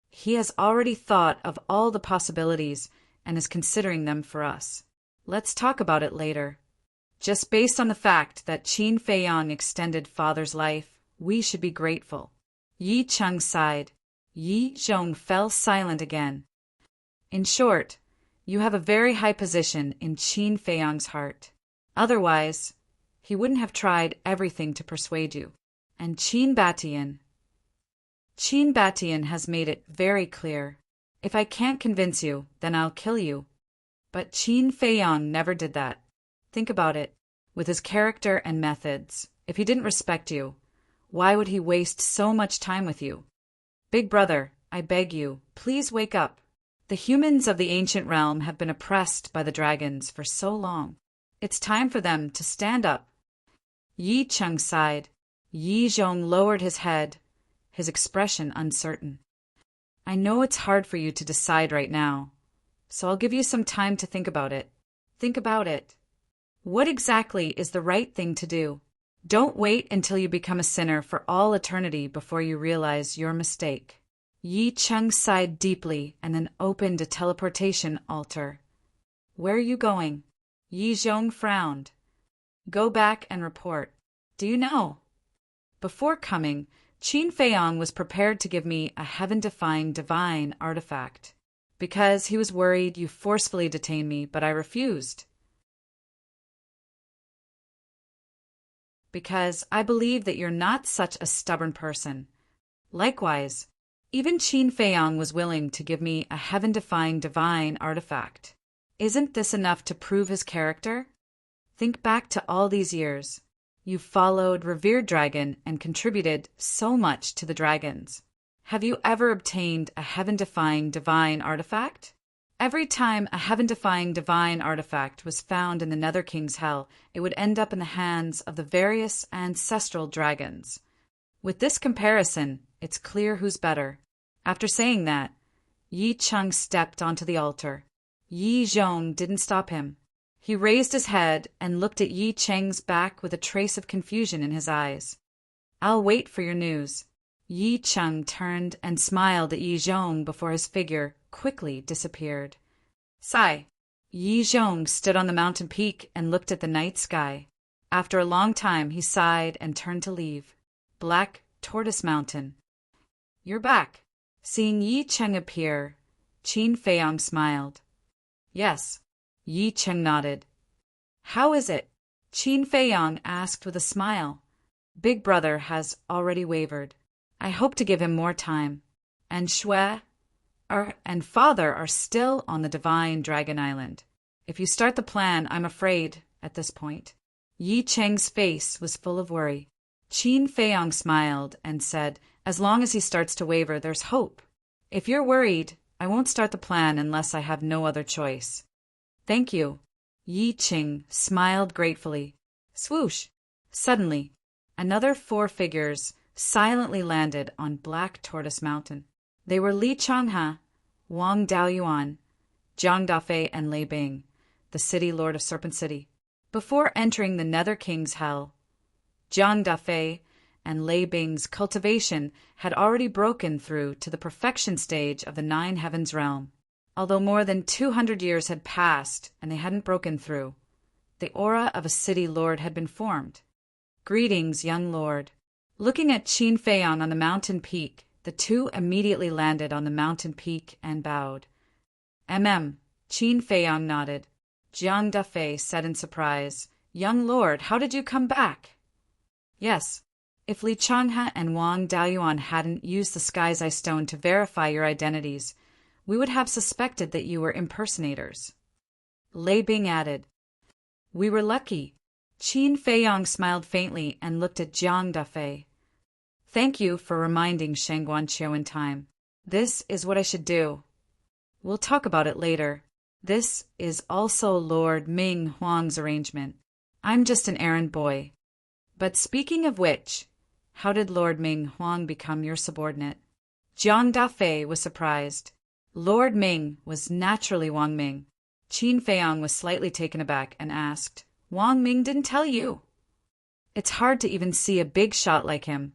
He has already thought of all the possibilities and is considering them for us. Let's talk about it later. Just based on the fact that Qin Feiyang extended Father's life, we should be grateful. Yi Cheng sighed. Yi Zhong fell silent again. In short, you have a very high position in Qin Feiyang's heart. Otherwise, he wouldn't have tried everything to persuade you. And Qin Batian has made it very clear. If I can't convince you, then I'll kill you. But Qin Feiyang never did that. Think about it. With his character and methods, if he didn't respect you, why would he waste so much time with you? Big brother, I beg you, please wake up. The humans of the ancient realm have been oppressed by the dragons for so long. It's time for them to stand up. Yi Cheng sighed. Yi Zhong lowered his head, his expression uncertain. I know it's hard for you to decide right now, so I'll give you some time to think about it. Think about it. What exactly is the right thing to do? Don't wait until you become a sinner for all eternity before you realize your mistake. Yi Cheng sighed deeply and then opened a teleportation altar. Where are you going? Yi Zhong frowned. Go back and report. Do you know? Before coming, Qin Feiyang was prepared to give me a heaven-defying divine artifact, because he was worried you forcefully detained me, but I refused. Because I believe that you're not such a stubborn person. Likewise, even Qin Feiyang was willing to give me a heaven-defying divine artifact. Isn't this enough to prove his character? Think back to all these years. You followed revered dragon and contributed so much to the dragons. Have you ever obtained a heaven-defying divine artifact? Every time a heaven-defying divine artifact was found in the Nether King's Hell, it would end up in the hands of the various ancestral dragons. With this comparison, it's clear who's better. After saying that, Yi Cheng stepped onto the altar. Yi Zhong didn't stop him. He raised his head and looked at Yi Cheng's back with a trace of confusion in his eyes. I'll wait for your news. Yi Cheng turned and smiled at Yi Zhong before his figure quickly disappeared. Sigh. Yi Zhong stood on the mountain peak and looked at the night sky. After a long time, he sighed and turned to leave. Black Tortoise Mountain. You're back. Seeing Yi Cheng appear, Qin Feiyang smiled. Yes. Yi Cheng nodded. How is it? Qin Feiyang asked with a smile. Big brother has already wavered. I hope to give him more time. And Shui and father are still on the Divine Dragon Island. If you start the plan, I'm afraid, at this point. Yi Cheng's face was full of worry. Qin Feiyang smiled and said, as long as he starts to waver, there's hope. If you're worried, I won't start the plan unless I have no other choice. Thank you. Yi Cheng smiled gratefully. Swoosh! Suddenly, another 4 figures silently landed on Black Tortoise Mountain. They were Li Changhe, Wang Daoyuan, Jiang Dafei, and Lei Bing, the city lord of Serpent City. Before entering the Nether King's Hell, Jiang Dafei and Lei Bing's cultivation had already broken through to the perfection stage of the 9 Heavens realm. Although more than 200 years had passed and they hadn't broken through, the aura of a city lord had been formed. Greetings, young lord. Looking at Qin Feiyang on the mountain peak, the two immediately landed on the mountain peak and bowed. Qin Feiyang nodded. Jiang Dafei said in surprise, Young lord, how did you come back? Yes. If Li Changhe and Wang Daoyuan hadn't used the Sky's Eye Stone to verify your identities, we would have suspected that you were impersonators. Lei Bing added. We were lucky. Qin Feiyang smiled faintly and looked at Jiang Dafei. Thank you for reminding Shang Guanqiu in time. This is what I should do. We'll talk about it later. This is also Lord Ming Huang's arrangement. I'm just an errand boy. But speaking of which, how did Lord Ming Huang become your subordinate? Jiang Dafei was surprised. Lord Ming was naturally Wang Ming. Qin Feiyang was slightly taken aback and asked, Wang Ming didn't tell you? It's hard to even see a big shot like him,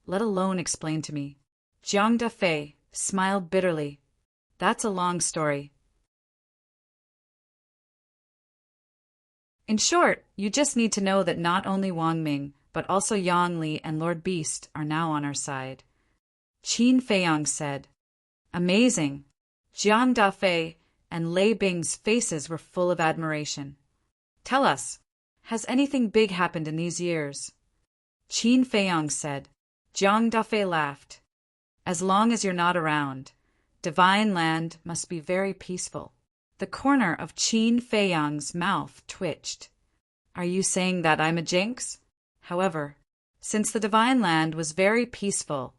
let alone explain to me. Jiang Dafei smiled bitterly. That's a long story. In short, you just need to know that not only Wang Ming, but also Yang Li and Lord Beast are now on our side. Qin Feiyang said. Amazing. Jiang Dafei and Lei Bing's faces were full of admiration. Tell us, has anything big happened in these years? Qin Feiyang said. Jiang Dafei laughed. As long as you're not around, Divine Land must be very peaceful. The corner of Qin Feiyang's mouth twitched. Are you saying that I'm a jinx? However, since the Divine Land was very peaceful,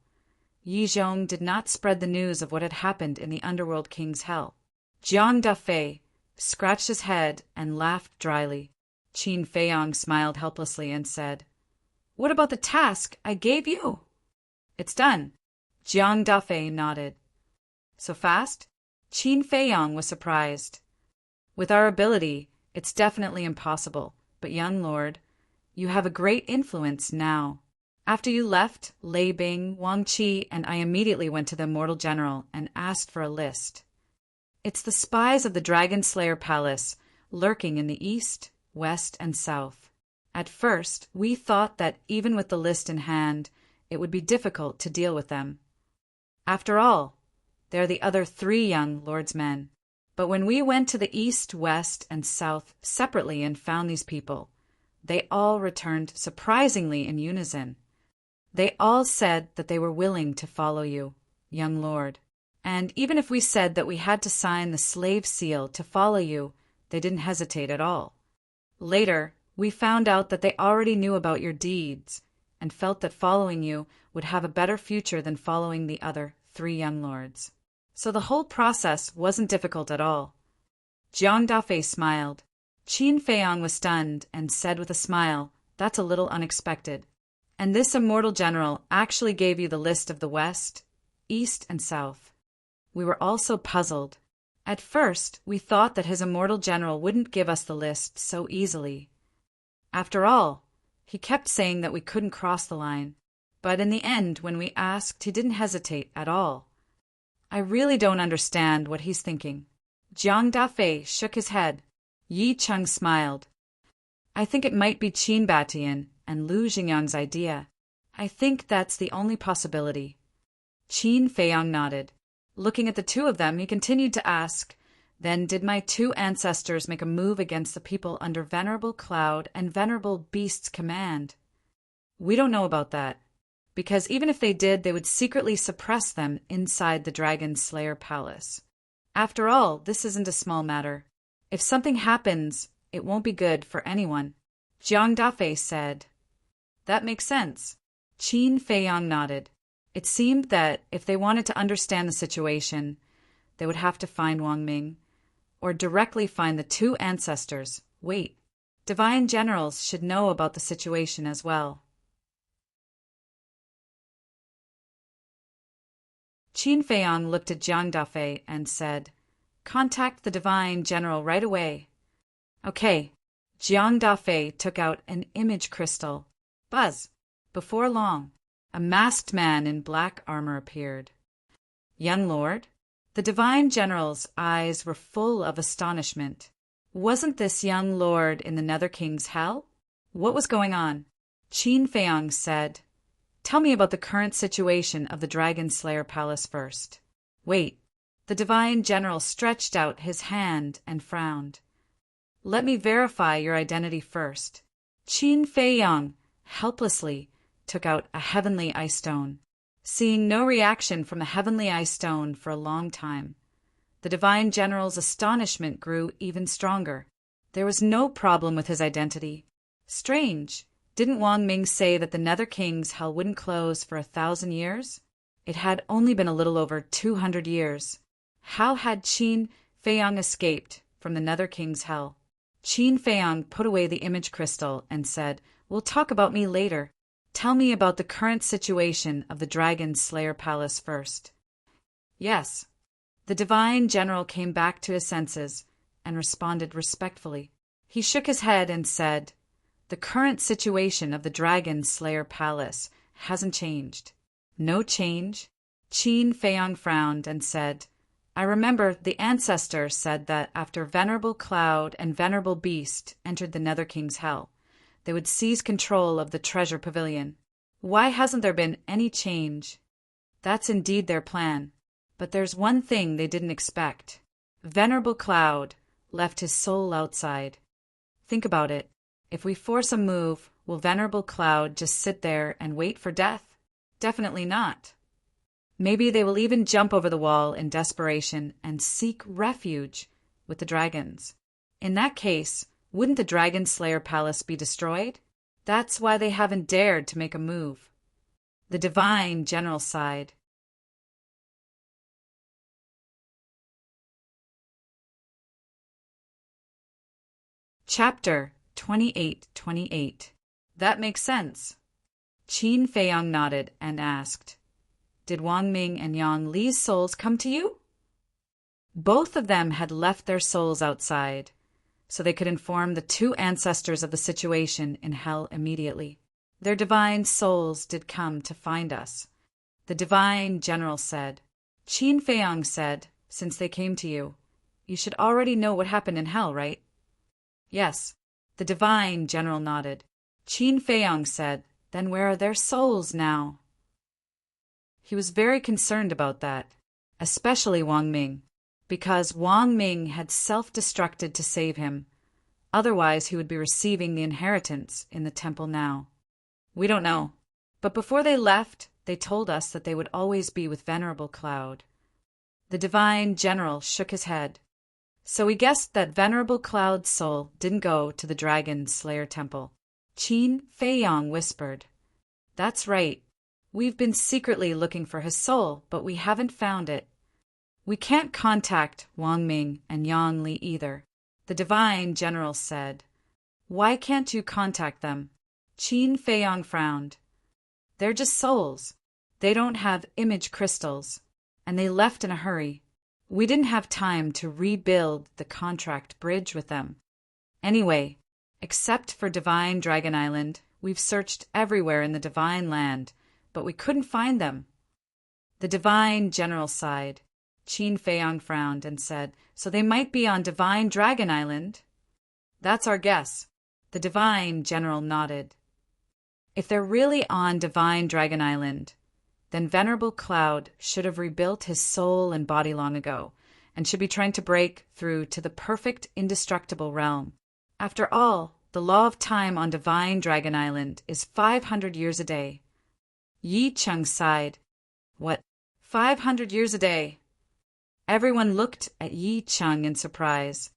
Yi Zhong did not spread the news of what had happened in the Underworld King's Hell. Jiang Dafei scratched his head and laughed dryly. Qin Feiyang smiled helplessly and said, What about the task I gave you? It's done. Jiang Dafei nodded. So fast? Qin Feiyang was surprised. With our ability, it's definitely impossible, but young lord, you have a great influence now. After you left, Lei Bing, Wang Qi, and I immediately went to the Immortal General and asked for a list. It's the spies of the Dragon Slayer Palace, lurking in the east, west, and south. At first, we thought that even with the list in hand, it would be difficult to deal with them. After all, they're the other 3 young lord's men. But when we went to the east, west, and south separately and found these people, they all returned surprisingly in unison. They all said that they were willing to follow you, young lord. And even if we said that we had to sign the slave seal to follow you, they didn't hesitate at all. Later, we found out that they already knew about your deeds and felt that following you would have a better future than following the other 3 young lords. So the whole process wasn't difficult at all. Jiang Dafei smiled. Qin Feiyang was stunned and said with a smile, That's a little unexpected. And this immortal general actually gave you the list of the west, east, and south. We were also puzzled. At first, we thought that his immortal general wouldn't give us the list so easily. After all, he kept saying that we couldn't cross the line. But in the end, when we asked, he didn't hesitate at all. I really don't understand what he's thinking. Jiang Dafei shook his head. Yi Cheng smiled. I think it might be Qin Batian and Lu Jingyang's idea. I think that's the only possibility. Qin Feiyang nodded. Looking at the two of them, he continued to ask, Then did my two ancestors make a move against the people under Venerable Cloud and Venerable Beast's command? We don't know about that, because even if they did, they would secretly suppress them inside the Dragon Slayer Palace. After all, this isn't a small matter. If something happens, it won't be good for anyone. Jiang Dafei said. That makes sense. Qin Feiyang nodded. It seemed that if they wanted to understand the situation, they would have to find Wang Ming, or directly find the two ancestors. Wait, divine generals should know about the situation as well. Qin Feiyang looked at Jiang Dafei and said, Contact the divine general right away. Okay. Jiang Dafei took out an image crystal. Buzz. Before long, a masked man in black armor appeared. Young lord? The divine general's eyes were full of astonishment. Wasn't this young lord in the Nether King's hell? What was going on? Qin Feiyang said, Tell me about the current situation of the Dragon Slayer Palace first. Wait. The divine general stretched out his hand and frowned. Let me verify your identity first. Qin Feiyang helplessly took out a heavenly ice stone. Seeing no reaction from the heavenly ice stone for a long time, the divine general's astonishment grew even stronger. There was no problem with his identity. Strange. Didn't Wang Ming say that the Nether King's hell wouldn't close for 1,000 years? It had only been a little over 200 years. How had Qin Feiyang escaped from the Nether King's hell? Qin Feiyang put away the image crystal and said, We'll talk about me later. Tell me about the current situation of the Dragon Slayer Palace first. Yes. The divine general came back to his senses and responded respectfully. He shook his head and said, The current situation of the Dragon Slayer Palace hasn't changed. No change? Qin Feiyang frowned and said, I remember the ancestor said that after Venerable Cloud and Venerable Beast entered the Nether King's hell, they would seize control of the treasure pavilion. Why hasn't there been any change? That's indeed their plan, but there's one thing they didn't expect. Venerable Cloud left his soul outside. Think about it. If we force a move, will Venerable Cloud just sit there and wait for death? Definitely not. Maybe they will even jump over the wall in desperation and seek refuge with the dragons. In that case, wouldn't the Dragon Slayer Palace be destroyed? That's why they haven't dared to make a move. The divine general sighed. Chapter 28:28. That makes sense. Qin Feiyang nodded and asked, Did Wang Ming and Yang Li's souls come to you? Both of them had left their souls outside, so they could inform the two ancestors of the situation in hell immediately. Their divine souls did come to find us. The divine general said. Qin Feiyang said, Since they came to you, you should already know what happened in hell, right? Yes. The divine general nodded. Qin Feiyang said, Then where are their souls now? He was very concerned about that, especially Wang Ming, because Wang Ming had self-destructed to save him. Otherwise, he would be receiving the inheritance in the temple now. We don't know. But before they left, they told us that they would always be with Venerable Cloud. The divine general shook his head. So we guessed that Venerable Cloud's soul didn't go to the Dragon Slayer Temple. Qin Feiyang whispered. That's right. We've been secretly looking for his soul, but we haven't found it. We can't contact Wang Ming and Yang Li either. The divine general said. Why can't you contact them? Qin Feiyang frowned. They're just souls. They don't have image crystals, and they left in a hurry. We didn't have time to rebuild the contract bridge with them. Anyway, except for Divine Dragon Island, we've searched everywhere in the Divine Land, but we couldn't find them. The divine general sighed. Qin Feiyang frowned and said, "So they might be on Divine Dragon Island?" "That's our guess." The divine general nodded. "If they're really on Divine Dragon Island, then Venerable Cloud should have rebuilt his soul and body long ago, and should be trying to break through to the perfect, indestructible realm. After all, the law of time on Divine Dragon Island is 500 years a day." Yi Cheng sighed. "What, 500 years a day?" Everyone looked at Yi Cheng in surprise.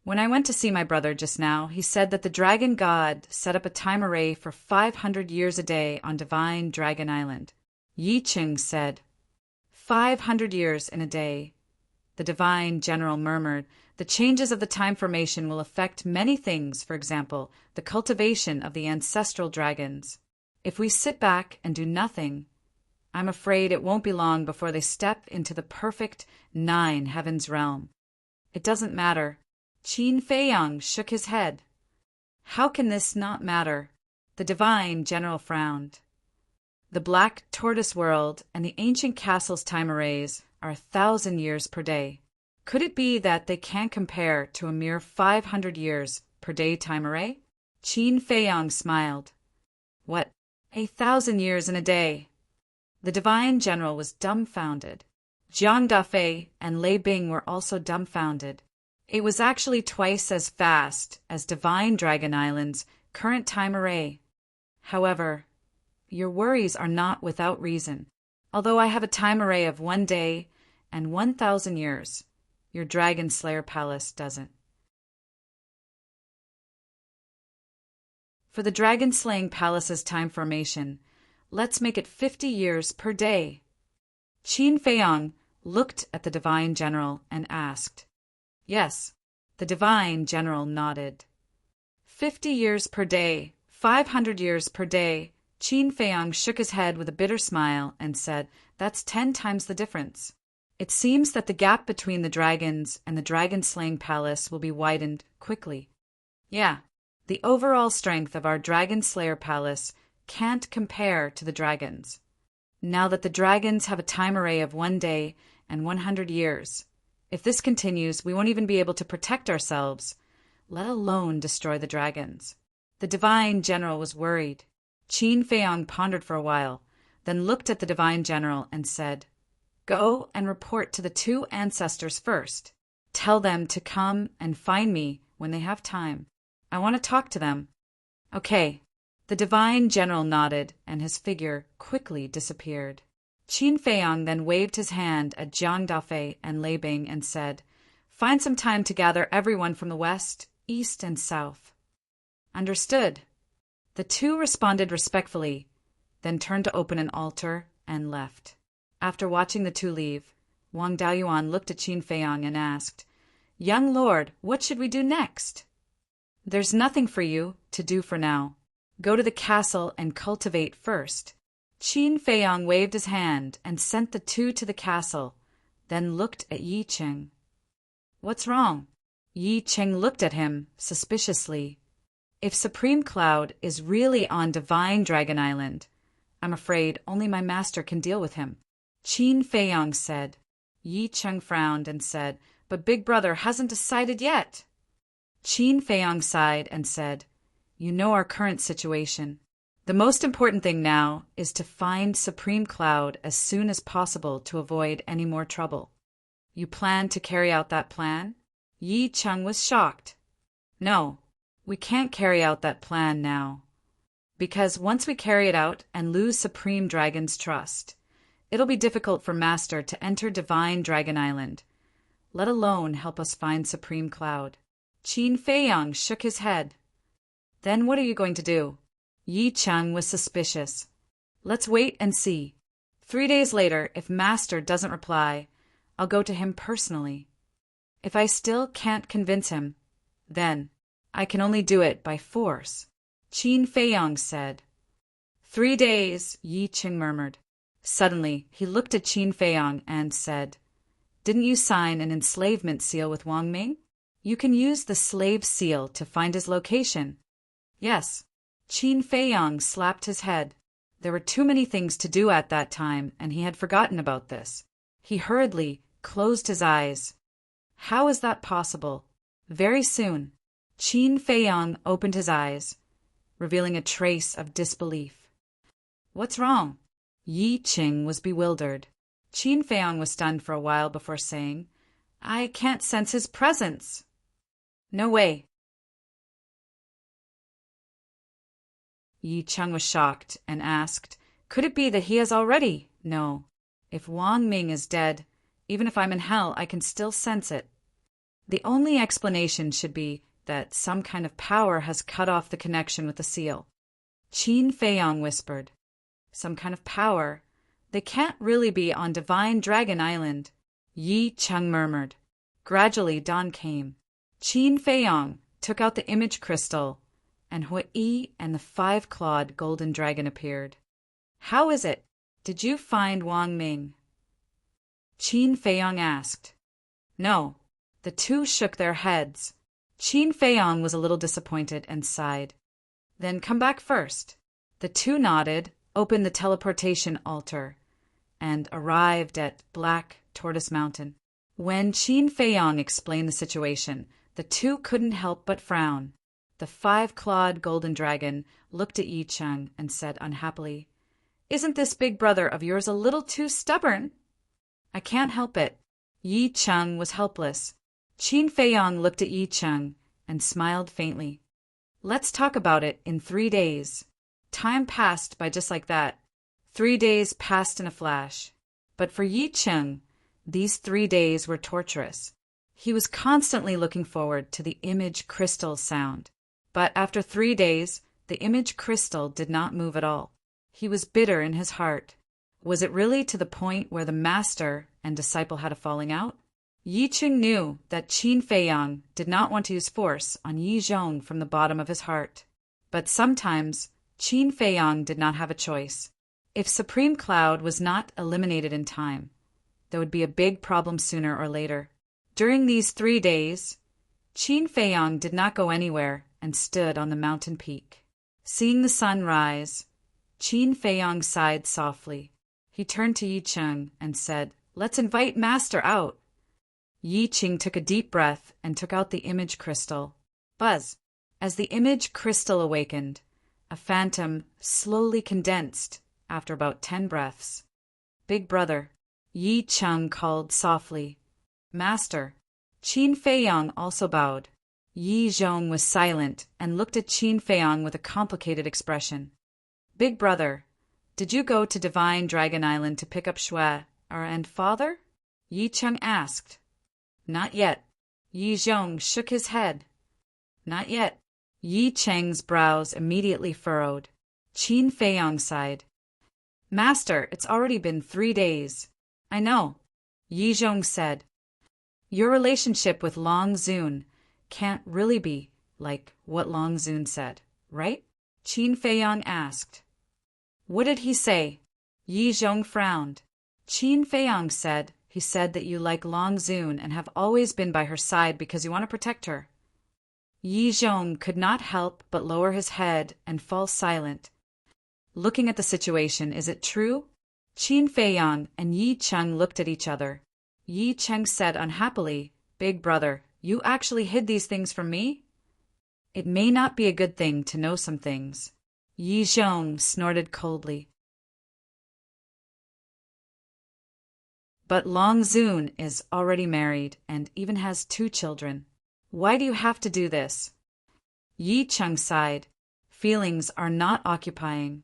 "When I went to see my brother just now, he said that the Dragon God set up a time array for 500 years a day on Divine Dragon Island." Yi Cheng said, 500 years in a day." The divine general murmured, "The changes of the time formation will affect many things, for example, the cultivation of the ancestral dragons. If we sit back and do nothing, I'm afraid it won't be long before they step into the perfect 9 heavens realm." "It doesn't matter." Qin Feiyang shook his head. "How can this not matter?" The divine general frowned. "The Black Tortoise World and the ancient castle's time arrays are 1,000 years per day. Could it be that they can't compare to a mere 500 years per day time array?" Qin Feiyang smiled. "What, 1,000 years in a day?" The divine general was dumbfounded. Jiang Dafei and Lei Bing were also dumbfounded. It was actually twice as fast as Divine Dragon Island's current time array. "However, your worries are not without reason. Although I have a time array of 1 day and 1,000 years, your Dragon Slayer Palace doesn't." For the Dragon Slaying Palace's time formation, let's make it 50 years per day. Qin Feiyang looked at the divine general and asked. "Yes." The divine general nodded. 50 years per day, 500 years per day. Qin Feiyang shook his head with a bitter smile and said, "That's 10 times the difference. It seems that the gap between the dragons and the dragon-slaying palace will be widened quickly. Yeah, the overall strength of our Dragon Slayer Palace can't compare to the dragons. Now that the dragons have a time array of 1 day and 100 years, if this continues, we won't even be able to protect ourselves, let alone destroy the dragons." The divine general was worried. Qin Feiyang pondered for a while, then looked at the divine general and said, "Go and report to the 2 ancestors first. Tell them to come and find me when they have time. I want to talk to them." "Okay." The divine general nodded, and his figure quickly disappeared. Qin Feiyang then waved his hand at Jiang Dafei and Lei Bing and said, "Find some time to gather everyone from the west, east, and south." "Understood." The 2 responded respectfully, then turned to open an altar and left. After watching the 2 leave, Wang Daoyuan looked at Qin Feiyang and asked, "Young lord, what should we do next?" "There's nothing for you to do for now. Go to the castle and cultivate first." Qin Feiyang waved his hand and sent the 2 to the castle, then looked at Yi Cheng. "What's wrong?" Yi Cheng looked at him suspiciously. "If Supreme Cloud is really on Divine Dragon Island, I'm afraid only my master can deal with him," Qin Feiyang said. Yi Cheng frowned and said, "But Big Brother hasn't decided yet." Qin Feiyang sighed and said, "You know our current situation. The most important thing now is to find Supreme Cloud as soon as possible to avoid any more trouble." "You plan to carry out that plan?" Yi Cheng was shocked. "No, we can't carry out that plan now. Because once we carry it out and lose Supreme Dragon's trust, it'll be difficult for Master to enter Divine Dragon Island, let alone help us find Supreme Cloud." Qin Feiyang shook his head. "Then what are you going to do?" Yi Cheng was suspicious. "Let's wait and see. 3 days later, if Master doesn't reply, I'll go to him personally. If I still can't convince him, then I can only do it by force," Qin Feiyang said. 3 days, Yi Cheng murmured. Suddenly, he looked at Qin Feiyang and said, "Didn't you sign an enslavement seal with Wang Ming? You can use the slave seal to find his location." "Yes." Qin Feiyang slapped his head. There were too many things to do at that time, and he had forgotten about this. He hurriedly closed his eyes. How is that possible? Very soon, Qin Feiyang opened his eyes, revealing a trace of disbelief. What's wrong? Yi Qing was bewildered. Qin Feiyang was stunned for a while before saying, I can't sense his presence. No way. Yi Cheng was shocked and asked, could it be that he has already? No. If Wang Ming is dead, even if I'm in hell, I can still sense it. The only explanation should be that some kind of power has cut off the connection with the seal. Qin Feiyang whispered. Some kind of power? They can't really be on Divine Dragon Island. Yi Cheng murmured. Gradually dawn came. Qin Feiyang took out the image crystal, and Hui and the 5-clawed golden dragon appeared. How is it? Did you find Wang Ming? Qin Feiyang asked. No. The two shook their heads. Qin Feiyang was a little disappointed and sighed. Then come back first. The two nodded, opened the teleportation altar, and arrived at Black Tortoise Mountain. When Qin Feiyang explained the situation, the two couldn't help but frown. The 5-clawed golden dragon looked at Yi Cheng and said unhappily, Isn't this big brother of yours a little too stubborn? I can't help it. Yi Cheng was helpless. Qin Feiyang looked at Yi Cheng and smiled faintly. Let's talk about it in 3 days. Time passed by just like that. 3 days passed in a flash. But for Yi Cheng, these 3 days were torturous. He was constantly looking forward to the image crystal sound. But after 3 days, the image crystal did not move at all. He was bitter in his heart. Was it really to the point where the master and disciple had a falling out? Yi Cheng knew that Qin Feiyang did not want to use force on Yi Zhong from the bottom of his heart. But sometimes, Qin Feiyang did not have a choice. If Supreme Cloud was not eliminated in time, there would be a big problem sooner or later. During these 3 days, Qin Feiyang did not go anywhere and stood on the mountain peak. Seeing the sun rise, Qin Feiyang sighed softly. He turned to Yi Cheng and said, Let's invite Master out. Yi Cheng took a deep breath and took out the image crystal. Buzz! As the image crystal awakened, a phantom slowly condensed after about 10 breaths. Big brother, Yi Cheng called softly. Master. Qin Feiyang also bowed. Yi Zhong was silent and looked at Qin Feiyang with a complicated expression. Big brother, did you go to Divine Dragon Island to pick up Shui and father? Yi Cheng asked. Not yet. Yi Zhong shook his head. Not yet. Yi Cheng's brows immediately furrowed. Qin Feiyang sighed. Master, it's already been 3 days. I know. Yi Zhong said. Your relationship with Long Zun can't really be like what Long Zun said, right? Qin Feiyang asked. What did he say? Yi Zhong frowned. Qin Feiyang said, he said that you like Long Zun and have always been by her side because you want to protect her. Yi Zhong could not help but lower his head and fall silent. Looking at the situation, is it true? Qin Feiyang and Yi Cheng looked at each other. Yi Cheng said unhappily, Big brother, you actually hid these things from me? It may not be a good thing to know some things. Yi Zhong snorted coldly. But Long Zun is already married and even has 2 children. Why do you have to do this? Yi Cheng sighed. Feelings are not occupying.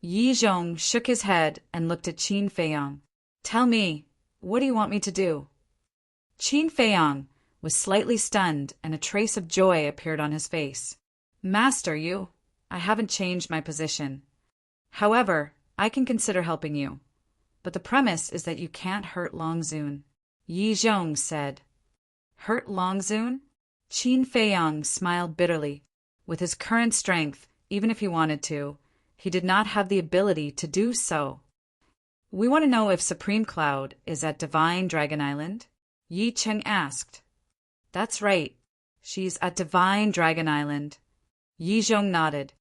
Yi Zhong shook his head and looked at Qin Feiyang. Tell me, what do you want me to do? Qin Feiyang was slightly stunned and a trace of joy appeared on his face. Master, I haven't changed my position. However, I can consider helping you. But the premise is that you can't hurt Long Zun. Yi Zhong said. Hurt Long Zun? Qin Feiyang smiled bitterly. With his current strength, even if he wanted to, he did not have the ability to do so. We want to know if Supreme Cloud is at Divine Dragon Island? Yi Cheng asked. That's right. She's at Divine Dragon Island. Yi Zhong nodded.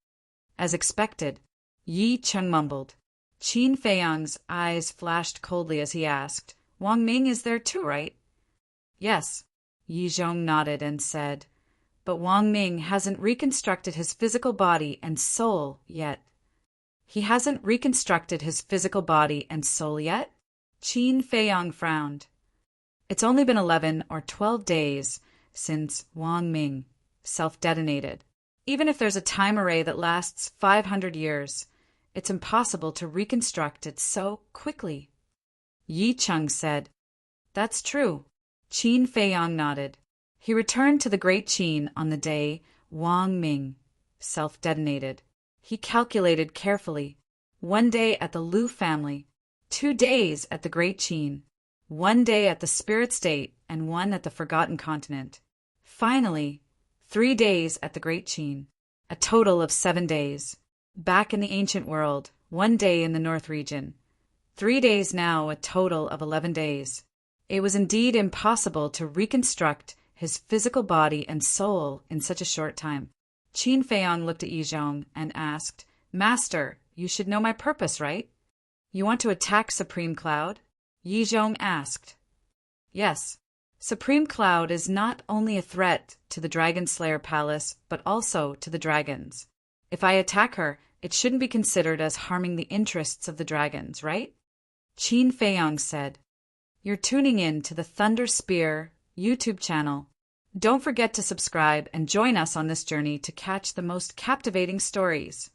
As expected, Yi Cheng mumbled. Qin Feiyang's eyes flashed coldly as he asked, Wang Ming is there too, right? Yes. Yi Zhong nodded and said, but Wang Ming hasn't reconstructed his physical body and soul yet. He hasn't reconstructed his physical body and soul yet? Qin Feiyang frowned. It's only been 11 or 12 days since Wang Ming self-detonated. Even if there's a time array that lasts 500 years, it's impossible to reconstruct it so quickly. Yi Cheng said, That's true. Qin Feiyang nodded. He returned to the Great Qin on the day Wang Ming self-detonated. He calculated carefully. 1 day at the Liu family, 2 days at the Great Qin, 1 day at the Spirit State, and 1 at the Forgotten Continent. Finally, 3 days at the Great Qin, a total of 7 days. Back in the ancient world, 1 day in the North region. 3 days now, a total of 11 days. It was indeed impossible to reconstruct his physical body and soul in such a short time. Qin Feiyang looked at Yi Zhong and asked, Master, you should know my purpose, right? You want to attack Supreme Cloud? Yi Zhong asked. Yes. Supreme Cloud is not only a threat to the Dragon Slayer Palace, but also to the dragons. If I attack her, it shouldn't be considered as harming the interests of the dragons, right? Qin Feiyang said. You're tuning in to the Thunder Spear YouTube channel. Don't forget to subscribe and join us on this journey to catch the most captivating stories.